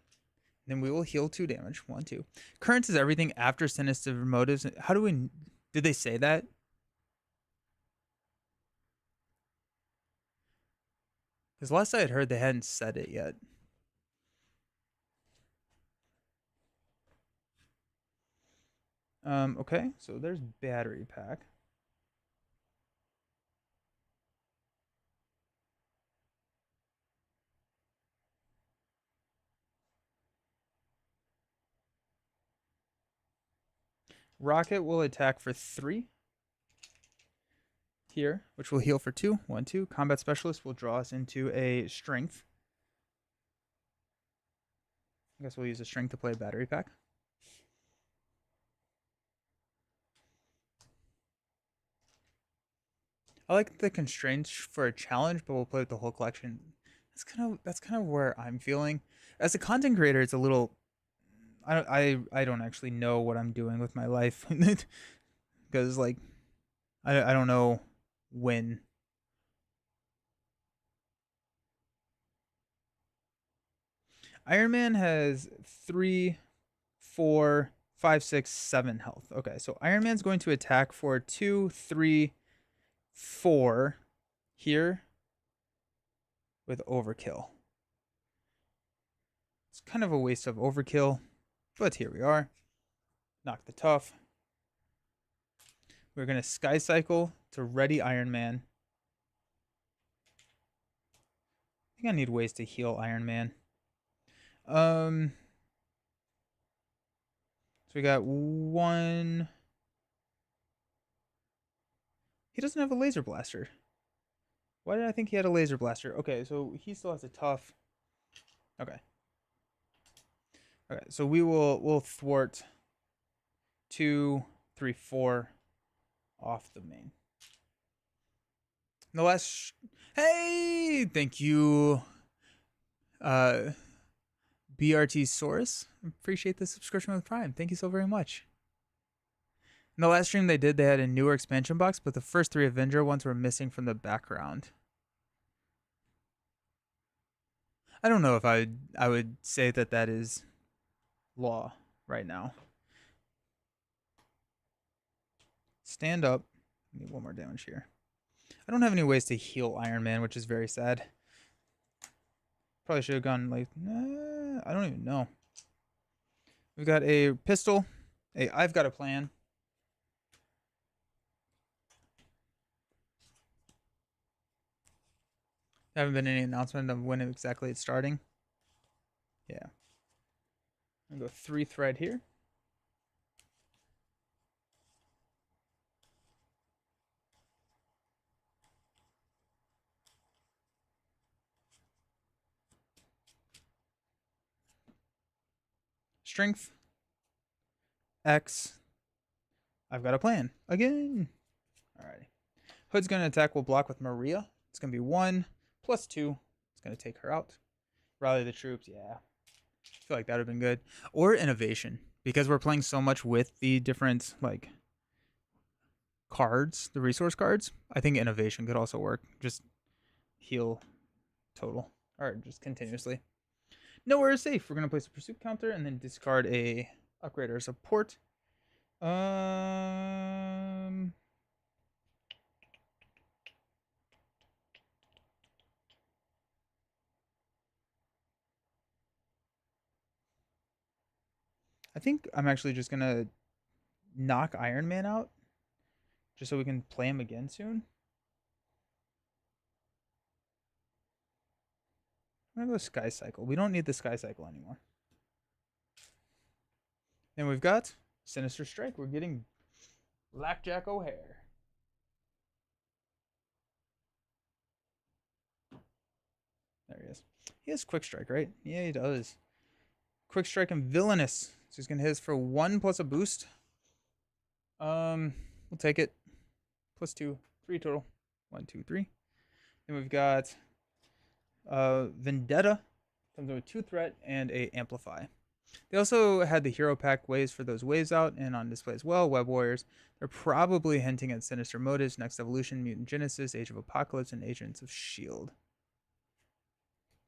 Then we will heal 2 damage. 1, 2. Currents is everything after sinister motives. How do we... Did they say that? Because last I had heard, they hadn't said it yet. Okay, so there's battery pack. Rocket will attack for 3 here, which will heal for 2. 1, 2. Combat Specialist will draw us into a Strength. I guess we'll use a Strength to play a battery pack. I like the constraints for a challenge, but we'll play with the whole collection. That's kind of where I'm feeling. As a content creator, it's a little... I don't actually know what I'm doing with my life. Because, like, I don't know when. Iron Man has 3, 4, 5, 6, 7 health. Okay, so Iron Man's going to attack for 2, 3, 4 here with Overkill. It's kind of a waste of Overkill, but here we are. Knock the tough. We're going to Sky Cycle to ready Iron Man. I think I need ways to heal Iron Man. So we got 1. He doesn't have a laser blaster. Why did I think he had a laser blaster? Okay, so he still has a tough. Okay. Okay, so we'll thwart 2, 3, 4 off the main. And the last. Hey, thank you, BRT Source. Appreciate the subscription with Prime. Thank you so very much. In the last stream they had a newer expansion box, but the first 3 Avenger ones were missing from the background. I don't know if I would say that is law right now. Stand up. I need 1 more damage here. I don't have any ways to heal Iron Man, which is very sad. Probably should have gone like, I don't even know. We've got a pistol. Hey, I've got a plan. There haven't been any announcement of when exactly it's starting. Yeah. I'm gonna go 3 thread here. Strength. X. I've got a plan. Again. Alrighty. Hood's gonna attack. We'll block with Maria. It's gonna be 1 plus 2. It's gonna take her out. Rally the troops. Yeah. I feel like that would have been good. Or innovation. Because we're playing so much with the different, like, cards, the resource cards. I think innovation could also work. Just heal total. Or just continuously. Nowhere is safe. We're going to place a pursuit counter and then discard a upgrade or support. I think I'm actually just going to knock Iron Man out just so we can play him again soon. I'm gonna go Sky Cycle. We don't need the Sky Cycle anymore. Then we've got Sinister Strike. We're getting Blackjack O'Hare. There he is. He has Quick Strike, right? Yeah, he does. Quick Strike and Villainous. So he's gonna hit us for 1 plus a boost. We'll take it. Plus 2, 3 total. 1, 2, 3. Then we've got Vendetta. Comes with 2 threat and a amplify. They also had the hero pack waves for those waves out and on display as well. Web Warriors. They're probably hinting at Sinister Motives, Next Evolution, Mutant Genesis, Age of Apocalypse, and Agents of S.H.I.E.L.D.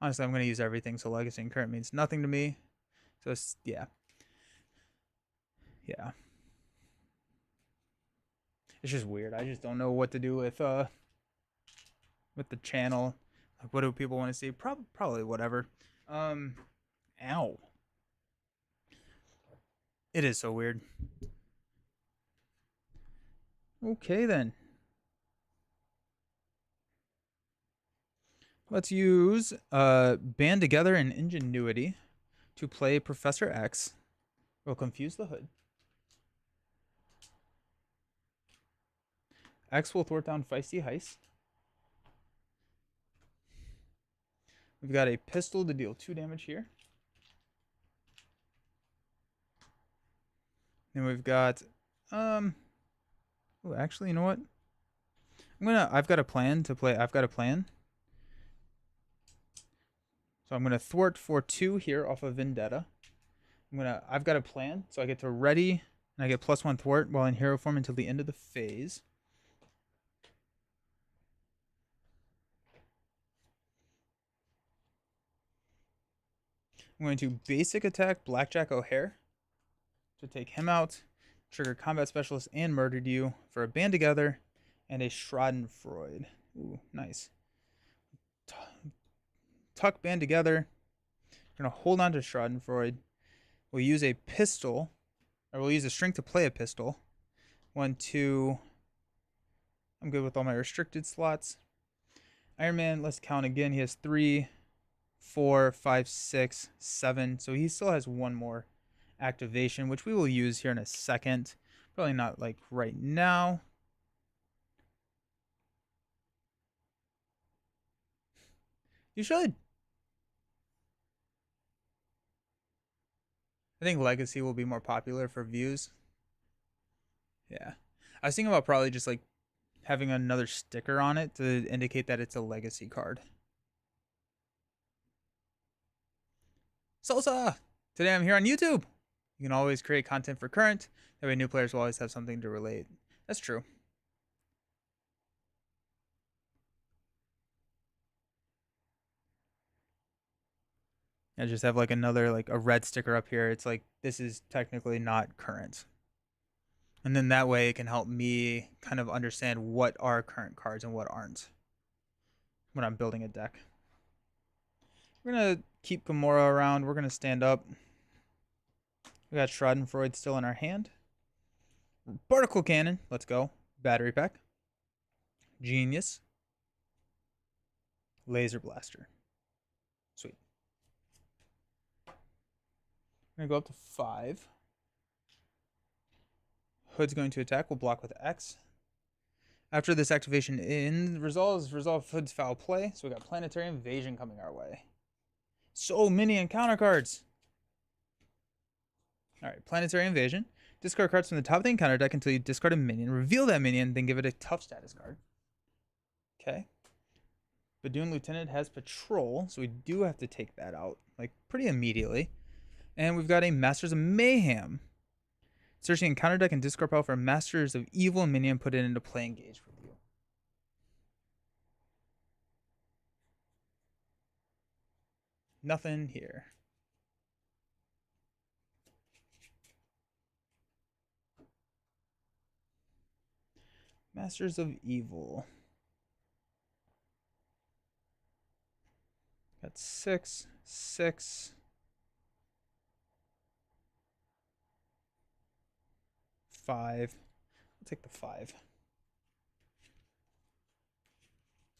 Honestly, I'm going to use everything, so Legacy and Current means nothing to me. So, yeah. Yeah. It's just weird. I just don't know what to do with the channel. Like, what do people want to see? Probably whatever. Ow. It is so weird. Okay, then. Let's use Band Together and Ingenuity to play Professor X. We'll confuse the hood. X will thwart down Feisty Heist. We've got a pistol to deal 2 damage here. Then we've got oh, actually, you know what? I've got a plan to play. I've got a plan. So I'm gonna thwart for 2 here off of Vendetta. I've got a plan, so I get to ready and I get +1 thwart while in hero form until the end of the phase. I'm going to basic attack Blackjack O'Hare to take him out, trigger Combat Specialist and Murdered You for a Band Together and a Schadenfreude. Ooh, nice. Tuck Band Together. We're going to hold on to Schadenfreude. We'll use a pistol, or we'll use a Strength to play a pistol. 1, 2. I'm good with all my restricted slots. Iron Man, let's count again. He has 3, 4, 5, 6, 7. So he still has 1 more activation, which we will use here in a second. Probably not like right now. You should. I think Legacy will be more popular for views. Yeah. I was thinking about probably just like having another sticker on it to indicate that it's a Legacy card. Salsa! Today I'm here on YouTube. You can always create content for current. That way new players will always have something to relate. That's true. I just have like another, like a red sticker up here. It's like, this is technically not current. And then that way it can help me kind of understand what are current cards and what aren't when I'm building a deck. We're going to keep Gamora around. We're going to stand up. We got Schadenfreude still in our hand. Particle Cannon. Let's go. Battery Pack. Genius. Laser Blaster. Sweet. We're going to go up to 5. Hood's going to attack. We'll block with X. After this activation resolve Hood's foul play. So we got Planetary Invasion coming our way. So many encounter cards. Alright, Planetary Invasion. Discard cards from the top of the encounter deck until you discard a minion. Reveal that minion, then give it a tough status card. Okay. Badoon Lieutenant has Patrol, so we do have to take that out, like, pretty immediately. And we've got a Masters of Mayhem. Search the encounter deck and discard pile for a Masters of Evil minion, put it into play, engage with you. Nothing here. Masters of Evil. Got 6, 6. 5. I'll take the 5.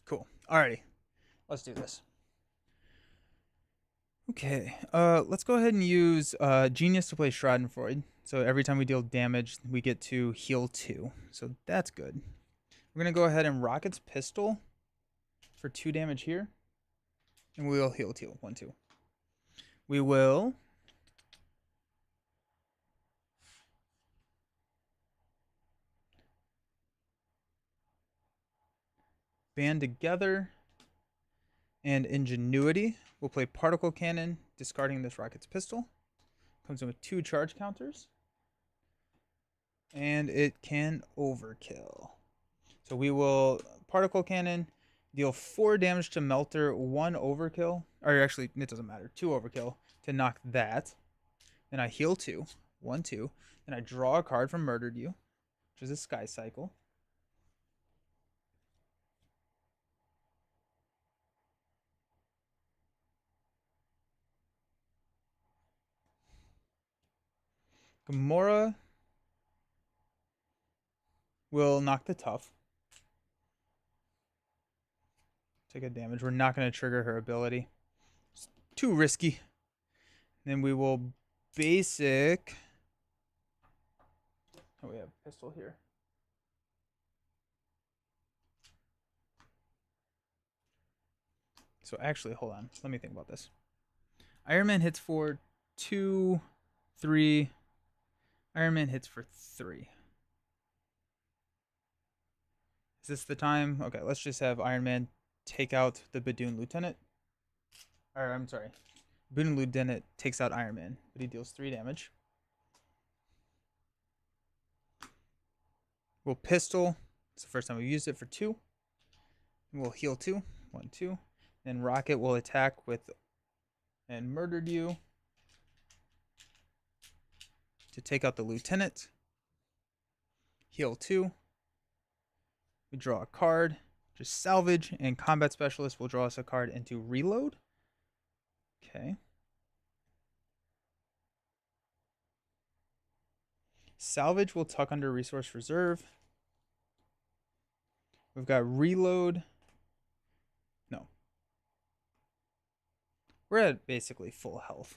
Cool. Alrighty. Let's do this. Okay. Let's go ahead and use Genius to play Schadenfreude. So every time we deal damage, we get to heal 2. So that's good. We're gonna go ahead and Rocket's Pistol for 2 damage here. And we will heal 2. 1, 2. We will band together and Ingenuity. We'll play Particle Cannon, discarding this Rocket's Pistol. Comes in with 2 charge counters. And it can overkill. So we will Particle Cannon, deal 4 damage to Melter, 1 overkill. Or actually, it doesn't matter. 2 overkill to knock that. Then I heal 2. 1, 2. Then I draw a card from Murdered You, which is a Sky Cycle. Gamora will knock the Tough. Take a damage. We're not going to trigger her ability. It's too risky. Then we will basic. Oh, we have a pistol here. So actually, hold on. Let me think about this. Iron Man hits for 2, 3. Iron Man hits for 3. Is this the time? Okay, let's just have Iron Man take out the Badoon Lieutenant. Or, I'm sorry. Badoon Lieutenant takes out Iron Man, but he deals 3 damage. We'll pistol. It's the first time we used it for 2. We'll heal 2. 1, 2. Then Rocket will attack with and Murdered You to take out the Lieutenant. Heal 2. We draw a card. Just salvage, and Combat Specialist will draw us a card into Reload. Okay. Salvage will tuck under Resource Reserve. We've got Reload. No. We're at basically full health.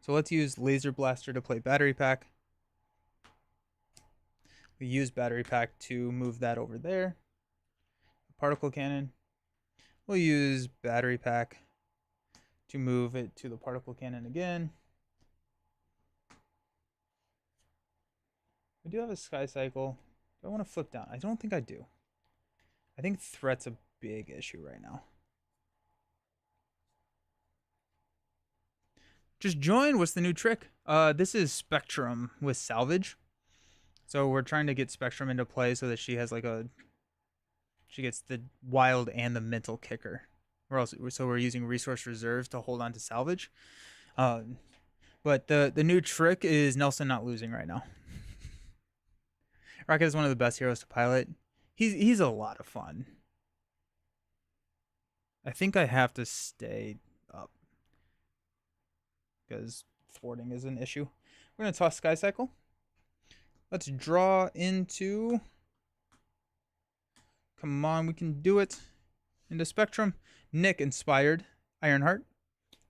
So let's use Laser Blaster to play Battery Pack. We use Battery Pack to move that over there. Particle Cannon. We'll use Battery Pack to move it to the Particle Cannon again. We do have a Sky Cycle. Do I want to flip down? I don't think I do. I think Threat's a big issue right now. Just join. What's the new trick? This is Spectrum with Salvage. So we're trying to get Spectrum into play so that she has like a... She gets the wild and the mental kicker. So we're using Resource Reserve to hold on to Salvage. But the new trick is Nelson not losing right now. Rocket is one of the best heroes to pilot. He's a lot of fun. I think I have to stay up because thwarting is an issue. We're going to toss Sky Cycle. Let's draw into... Come on, we can do it. Into Spectrum. Nick Inspired. Ironheart.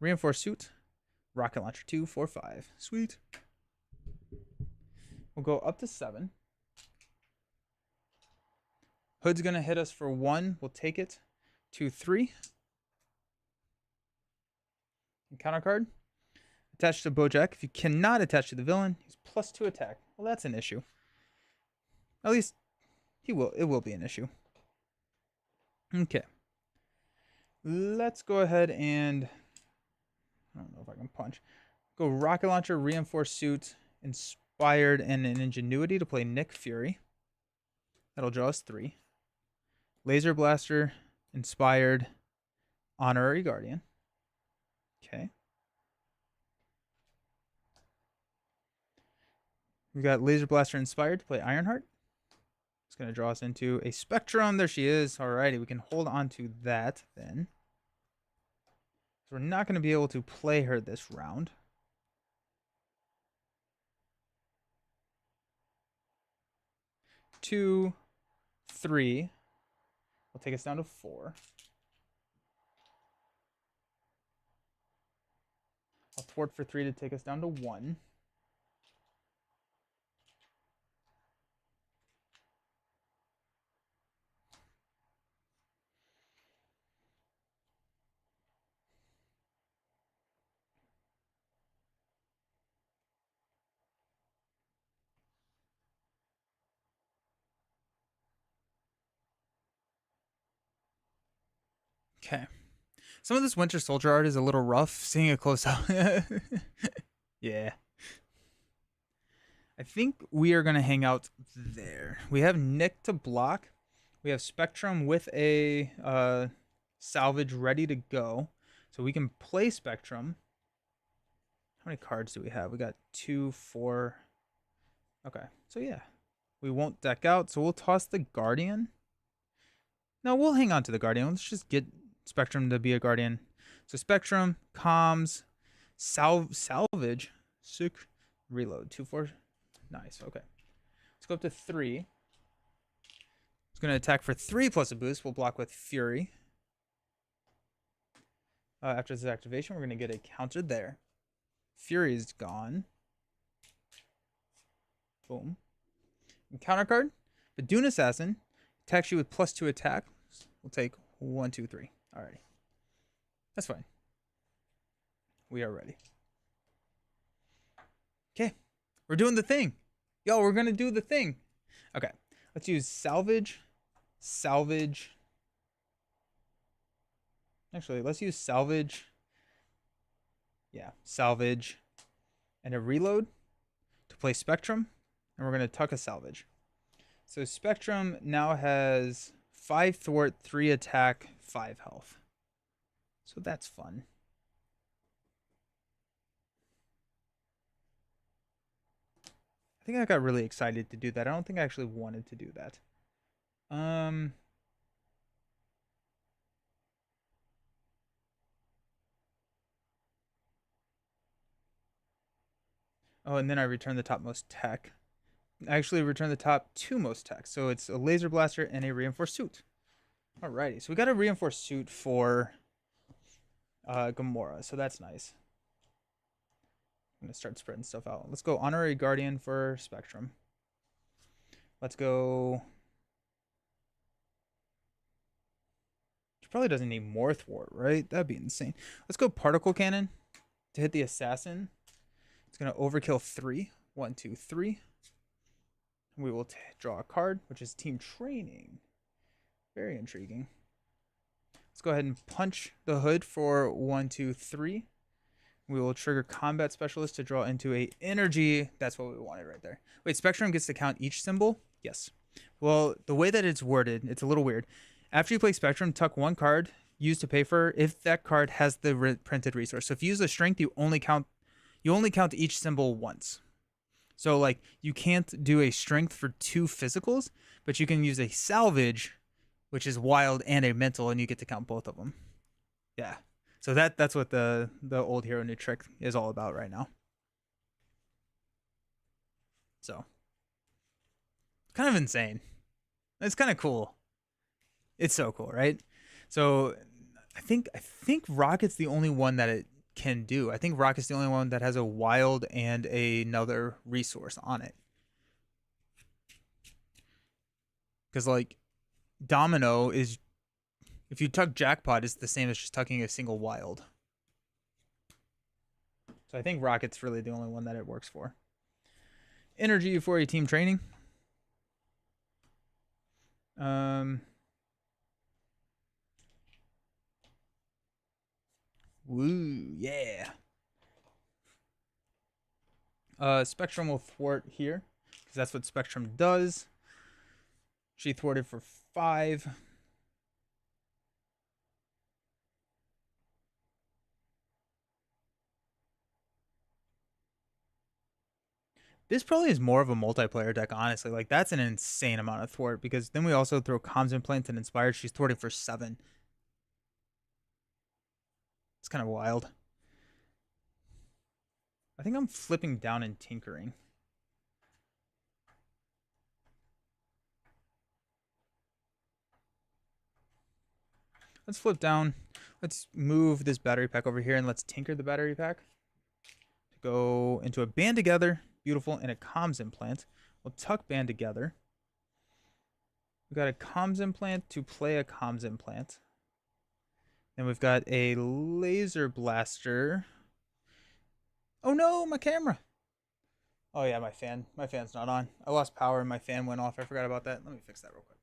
Reinforced Suit. Rocket Launcher 2, 4, 5. Sweet. We'll go up to 7. Hood's going to hit us for 1. We'll take it. 2, 3. And counter card. Attached to Bojack. If you cannot attach to the villain, he's +2 attack. Well, that's an issue. At least it will be an issue. Okay. Let's go ahead and... I don't know if I can punch. Go Rocket Launcher, Reinforced Suit, Inspired, and an Ingenuity to play Nick Fury. That'll draw us 3. Laser Blaster, Inspired, Honorary Guardian. Okay. We've got Laser Blaster Inspired to play Ironheart. It's going to draw us into a Spectrum. There she is. Alrighty, we can hold on to that then. So we're not going to be able to play her this round. Two, 3 will take us down to 4. I'll thwart for 3 to take us down to 1. Okay. Some of this Winter Soldier art is a little rough, seeing it close up. Yeah. I think we are going to hang out there. We have Nick to block. We have Spectrum with a salvage ready to go. So we can play Spectrum. How many cards do we have? We got 2, 4. Okay. So yeah. We won't deck out. So we'll toss the Guardian. No, we'll hang on to the Guardian. Let's just get Spectrum to be a Guardian. So Spectrum, comms, salvage, sick, reload. 2, 4. Nice. Okay. Let's go up to 3. It's going to attack for 3 plus a boost. We'll block with Fury. After this activation, we're going to get a counter there. Fury is gone. Boom. And counter card, Badun Assassin. Attacks you with +2 attack. We'll take 1, 2, 3. Alrighty. That's fine. We are ready. Okay. We're doing the thing. Yo, we're going to do the thing. Okay. Let's use salvage. Salvage. Actually, let's use salvage. Yeah, salvage. And a reload to play Spectrum. And we're going to tuck a salvage. So Spectrum now has 5 thwart, 3 attack, 5 health. So that's fun. I think I got really excited to do that. I don't think I actually wanted to do that. Oh, and then I return the topmost tech. I actually return the top 2 most tech. So it's a laser blaster and a reinforced suit. Alrighty, so we got a reinforced suit for Gamora, so that's nice. I'm gonna start spreading stuff out. Let's go Honorary Guardian for Spectrum. Let's go. She probably doesn't need more thwart, right? That'd be insane. Let's go Particle Cannon to hit the assassin. It's gonna overkill 3. 1, 2, 3. We will draw a card, which is Team Training. Very intriguing. Let's go ahead and punch the hood for 1, 2, 3. We will trigger Combat Specialist to draw into a energy. That's what we wanted right there. Wait, Spectrum gets to count each symbol? Yes. Well, the way that it's worded, it's a little weird. After you play Spectrum, tuck 1 card used to pay for if that card has the printed resource. So if you use a strength, you only count each symbol once. So like you can't do a strength for 2 physicals, but you can use a salvage, which is wild, and a mental, and you get to count both of them. Yeah. So that's what the old hero new trick is all about right now. So kind of insane. It's kind of cool. It's so cool, right? So I think Rocket's the only one that it can do. I think Rocket's the only one that has a wild and another resource on it. Because like Domino is, if you tuck Jackpot, it's the same as just tucking a single wild. So I think Rocket's really the only one that it works for. Energy for a Team Training. Woo, yeah. Spectrum will thwart here because that's what Spectrum does. She thwarted for 5. This probably is more of a multiplayer deck, honestly. Like, that's an insane amount of thwart because then we also throw Comms Implants and Inspired. She's thwarting for 7. It's kind of wild. I think I'm flipping down and tinkering. Let's flip down. Let's move this battery pack over here and let's tinker the battery pack to go into a band together. Beautiful. And a comms implant. We'll tuck band together. We've got a comms implant to play a comms implant. Then we've got a laser blaster. Oh no, my camera. Oh yeah, my fan. My fan's not on. I lost power and my fan went off. I forgot about that. Let me fix that real quick.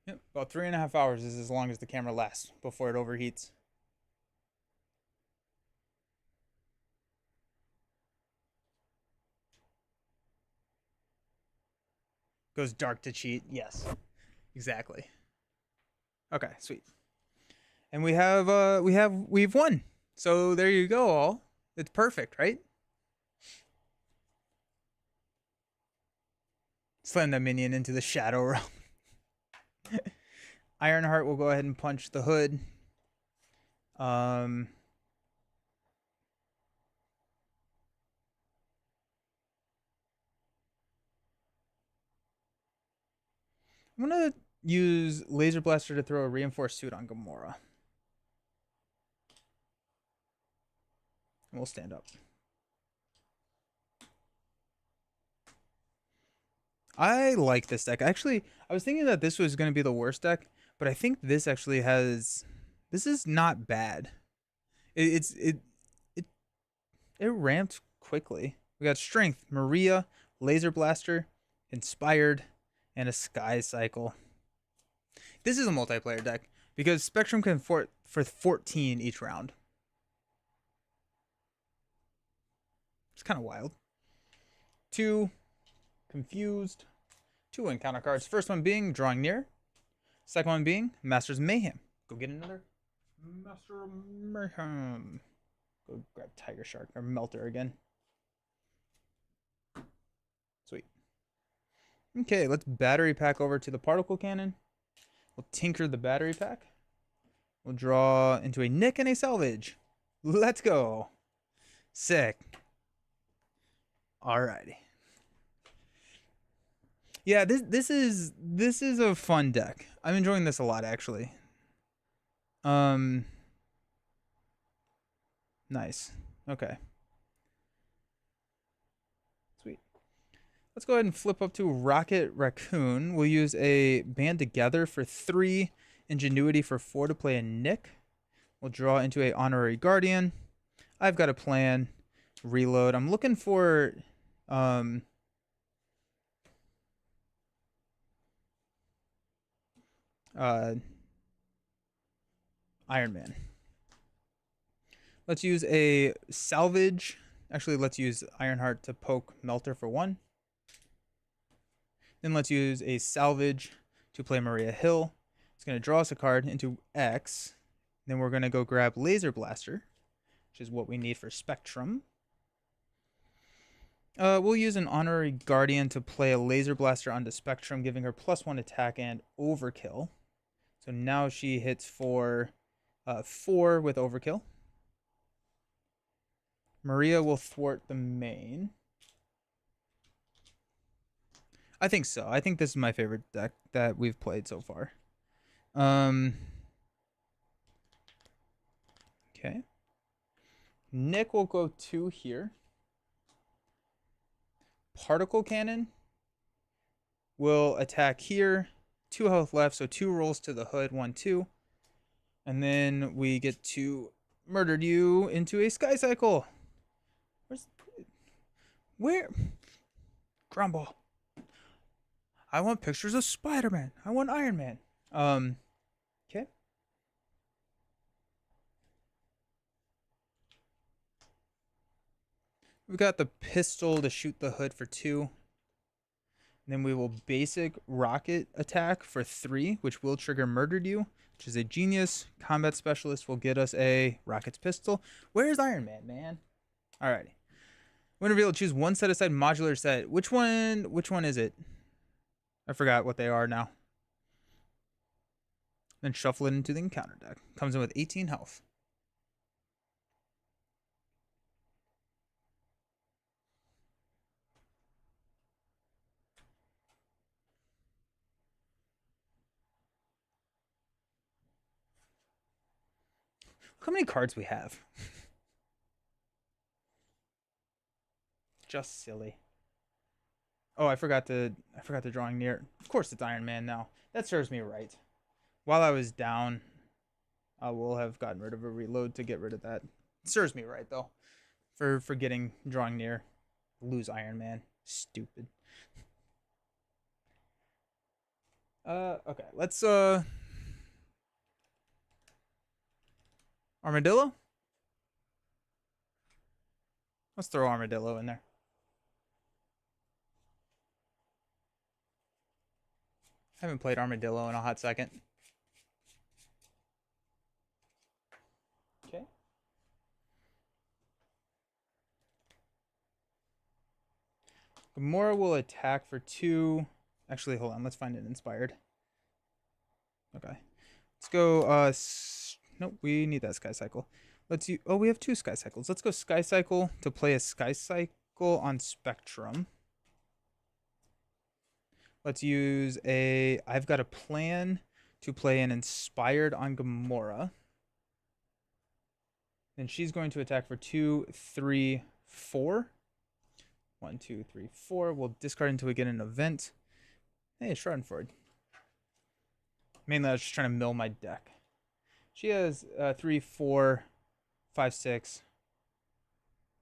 Yep, about 3.5 hours is as long as the camera lasts before it overheats. Goes dark to cheat. Yes, exactly. Okay, sweet. And we've won. So there you go, all. It's perfect, right? Slam that minion into the shadow realm. Ironheart will go ahead and punch the hood. I'm gonna use Laser Blaster to throw a reinforced suit on Gamora. And we'll stand up. I like this deck. Actually, I was thinking that this was going to be the worst deck, but I think this actually has. This is not bad. It it ramped quickly. We got Strength, Maria, Laser Blaster, Inspired, and a Sky Cycle. This is a multiplayer deck because Spectrum can for 14 each round. It's kind of wild. 2 Confused. 2 encounter cards. First one being Drawing Near. Second one being Master's Mayhem. Go get another Master Mayhem. Go grab Tiger Shark or Melter again. Sweet. Okay, let's battery pack over to the particle cannon. We'll tinker the battery pack. We'll draw into a Nick and a Salvage. Let's go. Sick. Alrighty. Yeah, this is a fun deck. I'm enjoying this a lot actually. Nice. Okay. Sweet. Let's go ahead and flip up to Rocket Raccoon. We'll use a Band Together for 3, Ingenuity for 4 to play a Nick. We'll draw into a Honorary Guardian. I've got a plan. Reload. I'm looking for Iron Man. Let's use a Salvage. Actually, let's use Ironheart to poke Melter for 1. Then let's use a Salvage to play Maria Hill. It's going to draw us a card into X. Then we're going to go grab Laser Blaster, which is what we need for Spectrum. We'll use an Honorary Guardian to play a Laser Blaster onto Spectrum, giving her +1 attack and Overkill. So now she hits for 4 with Overkill. Maria will thwart the main. I think so. I think this is my favorite deck that we've played so far. Okay. Nick will go 2 here. Particle Cannon will attack here. 2 health left, so 2 rolls to the hood, 1, 2. And then we get to Murdered You into a Sky Cycle. Where? Ground Ball. I want pictures of Spider-Man. I want Iron Man. Okay. We've got the pistol to shoot the hood for 2. And then we will basic rocket attack for 3, which will trigger Murdered You, which is a genius. Combat Specialist will get us a Rocket's Pistol. Where's Iron Man, man? Alrighty. When revealed, choose one set aside modular set. Which one is it? I forgot what they are now. Then shuffle it into the encounter deck. Comes in with 18 health. Look how many cards we have. Just silly. Oh, I forgot the drawing near. Of course, it's Iron Man now. That serves me right. While I was down, I will have gotten rid of a reload to get rid of that. It serves me right though, for getting drawing near. Lose Iron Man. Stupid. Okay. Let's Armadillo. Let's throw Armadillo in there. I haven't played Armadillo in a hot second. Okay. Gamora will attack for 2. Actually, hold on. Let's find it inspired. Okay. Let's go. Nope, we need that Sky Cycle. Let's use. Oh, we have 2 Sky Cycles. Let's go Sky Cycle to play a Sky Cycle on Spectrum. Let's use a. I've got a plan to play an Inspired on Gamora. Then she's going to attack for 2, 3, 4. 1, 2, 3, 4. We'll discard until we get an event. Hey, Schadenfreude. Mainly, I was just trying to mill my deck. She has 3, 4, 5, 6,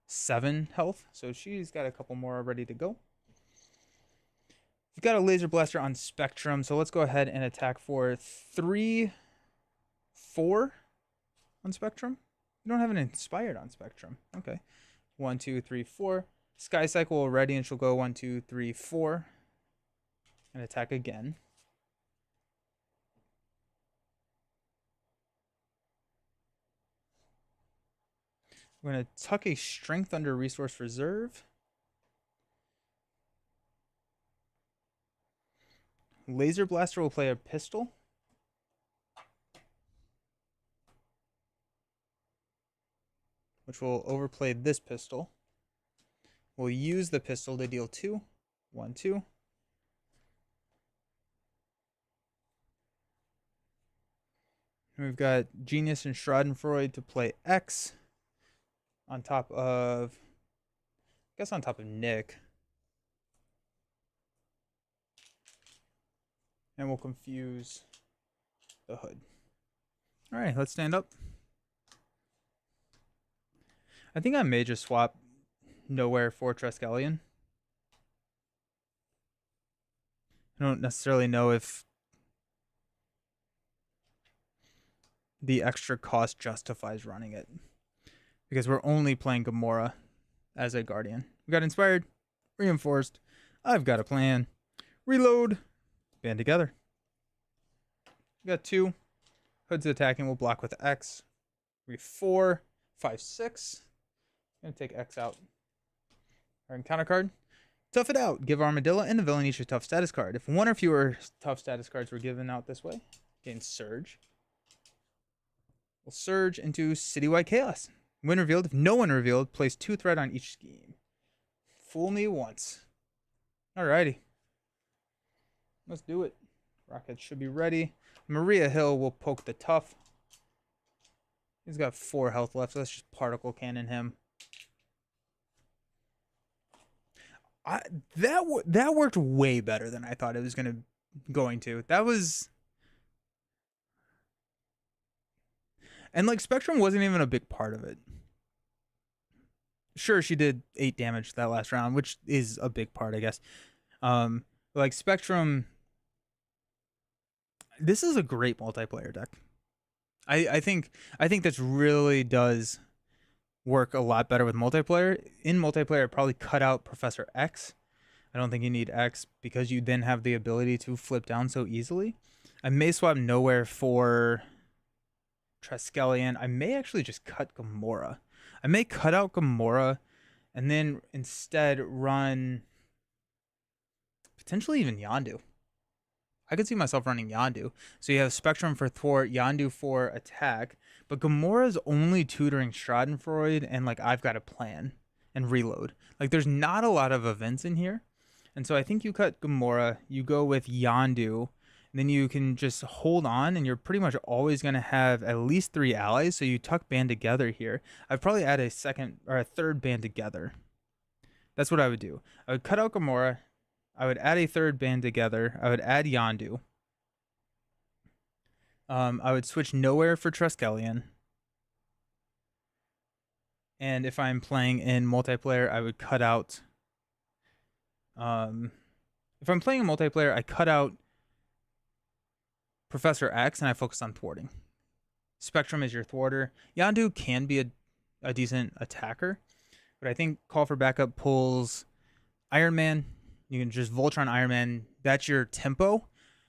7 health. So she's got a couple more ready to go. We've got a Laser Blaster on Spectrum. So let's go ahead and attack for 3, 4 on Spectrum. We don't have an Inspired on Spectrum. Okay. 1, 2, 3, 4. Sky Cycle already, and she'll go 1, 2, 3, 4. And attack again. We're going to tuck a Strength under Resource Reserve. Laser Blaster will play a pistol. Which will overplay this pistol. We'll use the pistol to deal 2. 1, 2. And we've got Genius and Schadenfreude to play X. On top of, I guess on top of Nick. And we'll confuse the hood. All right, let's stand up. I think I may just swap Nowhere for Triskelion. I don't necessarily know if the extra cost justifies running it, because we're only playing Gamora as a Guardian. We got Inspired, Reinforced. I've got a plan. Reload. Band together. We got 2. Hood's attacking. We'll block with X. 3, 4, 5, 6. I'm going to take X out. Our encounter card. Tough it out. Give Armadillo and the villain each a tough status card. If 1 or fewer tough status cards were given out this way, gain Surge. We'll Surge into Citywide Chaos. When revealed, if no one revealed, place 2 threat on each scheme. Fool me once. Alrighty. Let's do it. Rockets should be ready. Maria Hill will poke the tough. He's got 4 health left, so let's just particle cannon him. That worked way better than I thought it was going to. That was, and like Spectrum wasn't even a big part of it. Sure, she did 8 damage that last round, which is a big part, I guess. Like Spectrum, this is a great multiplayer deck. I think this really does work a lot better with multiplayer. In multiplayer, probably cut out Professor X. I don't think you need X because you then have the ability to flip down so easily. I may swap Nowhere for Triskelion. I may actually just cut Gamora. I may cut out Gamora and then instead run potentially even Yondu. I could see myself running Yondu. So you have Spectrum for thwart, Yondu for attack, but Gamora's only tutoring Schadenfreude and like I've got a plan and reload. Like there's not a lot of events in here. And so I think you cut Gamora, you go with Yondu, And then you can just hold on, and you're pretty much always going to have at least 3 allies. So you tuck band together here. I'd probably add a second or a third band together. That's what I would do. I would cut out Gamora. I would add a third band together. I would add Yondu. I would switch Nowhere for Triskelion. And if I'm playing in multiplayer, I would cut out. If I'm playing in multiplayer, I cut out Professor X and I focus on thwarting. Spectrum is your thwarter. Yondu can be a decent attacker, but I think Call for Backup pulls Iron Man. You can just Voltron Iron Man. That's your tempo.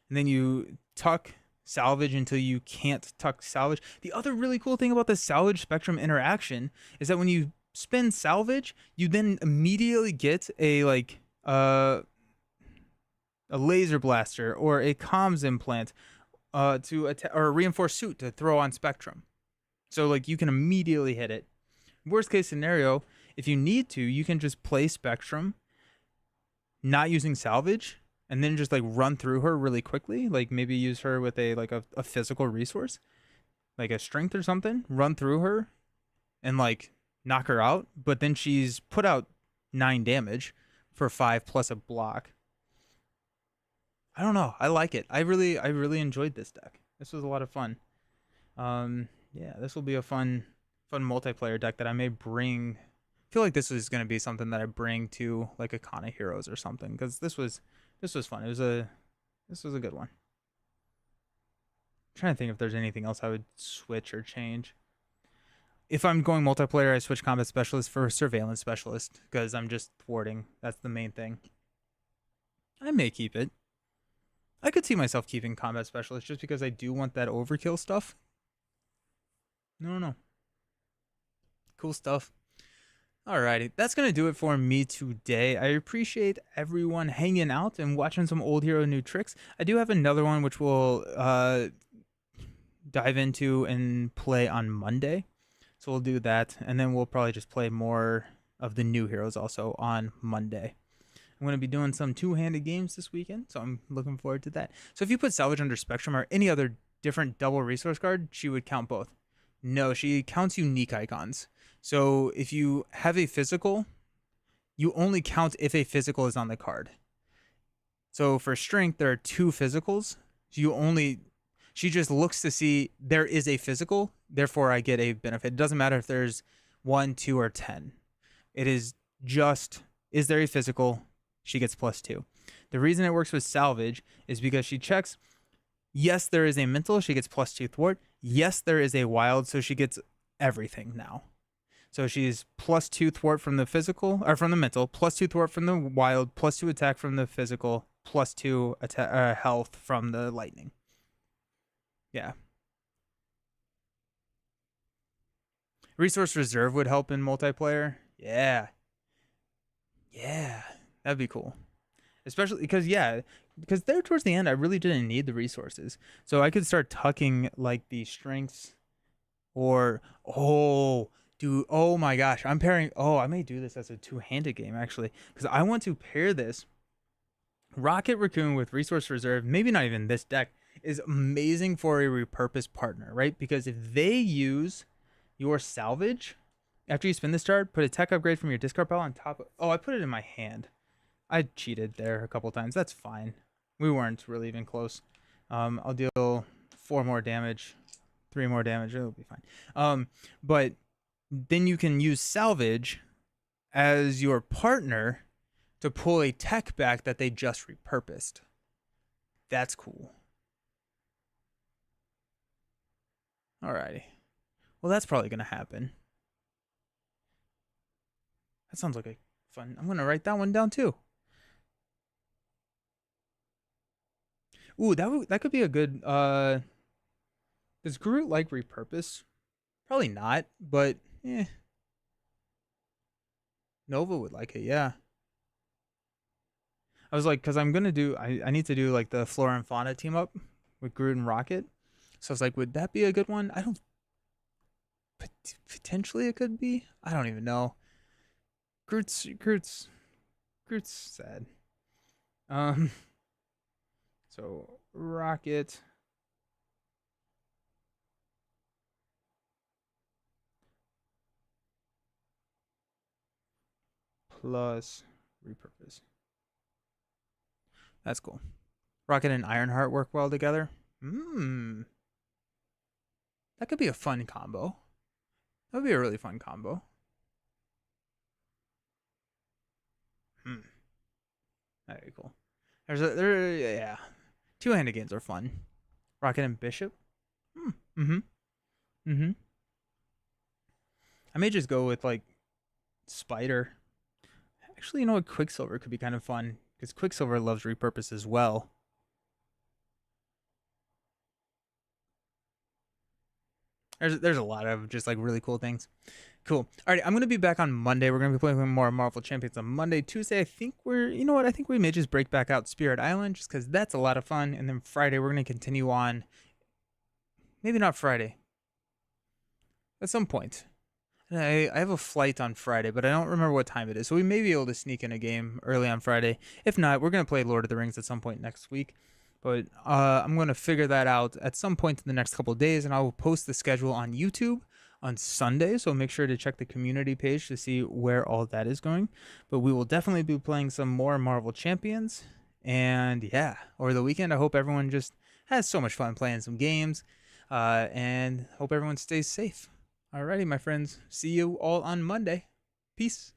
And then you tuck salvage until you can't tuck salvage. The other really cool thing about the salvage spectrum interaction is that when you spin salvage, you then immediately get a laser blaster or a comms implant to attack, or a reinforced suit to throw on spectrum. So like you can immediately hit it. Worst case scenario, if you need to, you can just play spectrum, not using salvage, and then just like run through her really quickly. Like maybe use her with a physical resource, like a strength or something. Run through her, and like knock her out. But then she's put out 9 damage for 5 plus a block. I don't know. I like it. I really enjoyed this deck. This was a lot of fun. Yeah, this will be a fun multiplayer deck that I may bring. I feel like this is going to be something that I bring to like Akana Heroes or something, because this was fun. This was a good one. I'm trying to think if there's anything else I would switch or change. If I'm going multiplayer, I switch combat specialist for surveillance specialist because I'm just thwarting. That's the main thing. I may keep it. I could see myself keeping combat specialist just because I do want that overkill stuff. No. Cool stuff. Alrighty, that's going to do it for me today. I appreciate everyone hanging out and watching some old hero new tricks. I do have another one which we'll dive into and play on Monday. So we'll do that, and then we'll probably just play more of the new heroes also on Monday. I'm going to be doing some two-handed games this weekend, so I'm looking forward to that. So if you put Salvage under Spectrum or any other different double resource card, she would count both. No, she counts unique icons. So if you have a physical, you only count if a physical is on the card. So for Strength, there are 2 physicals. She just looks to see there is a physical, therefore I get a benefit. It doesn't matter if there's 1, 2, or 10. It is just, is there a physical? She gets +2. The reason it works with Salvage is because she checks, yes, there is a mental, she gets +2 thwart. Yes, there is a wild, so she gets everything now. So she's +2 thwart from the physical, or from the mental, +2 thwart from the wild, +2 attack from the physical, +2 health from the lightning. Yeah. Resource reserve would help in multiplayer. Yeah. That'd be cool. Especially because there towards the end I really didn't need the resources. So I could start tucking like the strengths or oh my gosh, I'm pairing I may do this as a two-handed game actually, because I want to pair this Rocket Raccoon with resource reserve, maybe not even this deck, is amazing for a repurposed partner, right? Because if they use your salvage after you spin this card, put a tech upgrade from your discard pile on top of, I put it in my hand. I cheated there a couple times. That's fine. We weren't really even close. I'll deal 4 more damage, 3 more damage. It'll be fine. But then you can use salvage as your partner to pull a tech back that they just repurposed. That's cool. Alrighty. Well, that's probably going to happen. That sounds like a fun... I'm going to write that one down too. Ooh, that could be a good... Does Groot like repurpose? Probably not, but... Nova would like it, yeah. I was like, because I'm going to do... I need to do like the Flora and Fauna team up with Groot and Rocket. So I was like, would that be a good one? I don't... Potentially it could be. I don't even know. Groot's sad. So Rocket plus repurpose. That's cool. Rocket and Ironheart work well together. Hmm. That could be a fun combo. That would be a really fun combo. Hmm. That'd be cool. Yeah. Two-handed games are fun. Rocket and Bishop. Hmm. Mm-hmm. Mm-hmm. I may just go with like Spider. Actually, you know what? Quicksilver could be kind of fun because Quicksilver loves repurpose as well. There's a lot of just like really cool things. Cool. All right, I'm gonna be back on Monday. We're gonna be playing more Marvel Champions on Monday. Tuesday, I think you know what? I think we may just break back out Spirit Island just because that's a lot of fun. And then Friday, we're gonna continue on. Maybe not Friday. At some point. I have a flight on Friday, but I don't remember what time it is. So we may be able to sneak in a game early on Friday. If not, we're gonna play Lord of the Rings at some point next week. But I'm gonna figure that out at some point in the next couple of days, and I will post the schedule on YouTube on Sunday. So make sure to check the community page to see where all that is going. But we will definitely be playing some more Marvel Champions. And yeah, over the weekend, I hope everyone just has so much fun playing some games, and hope everyone stays safe. Alrighty, my friends. See you all on Monday. Peace.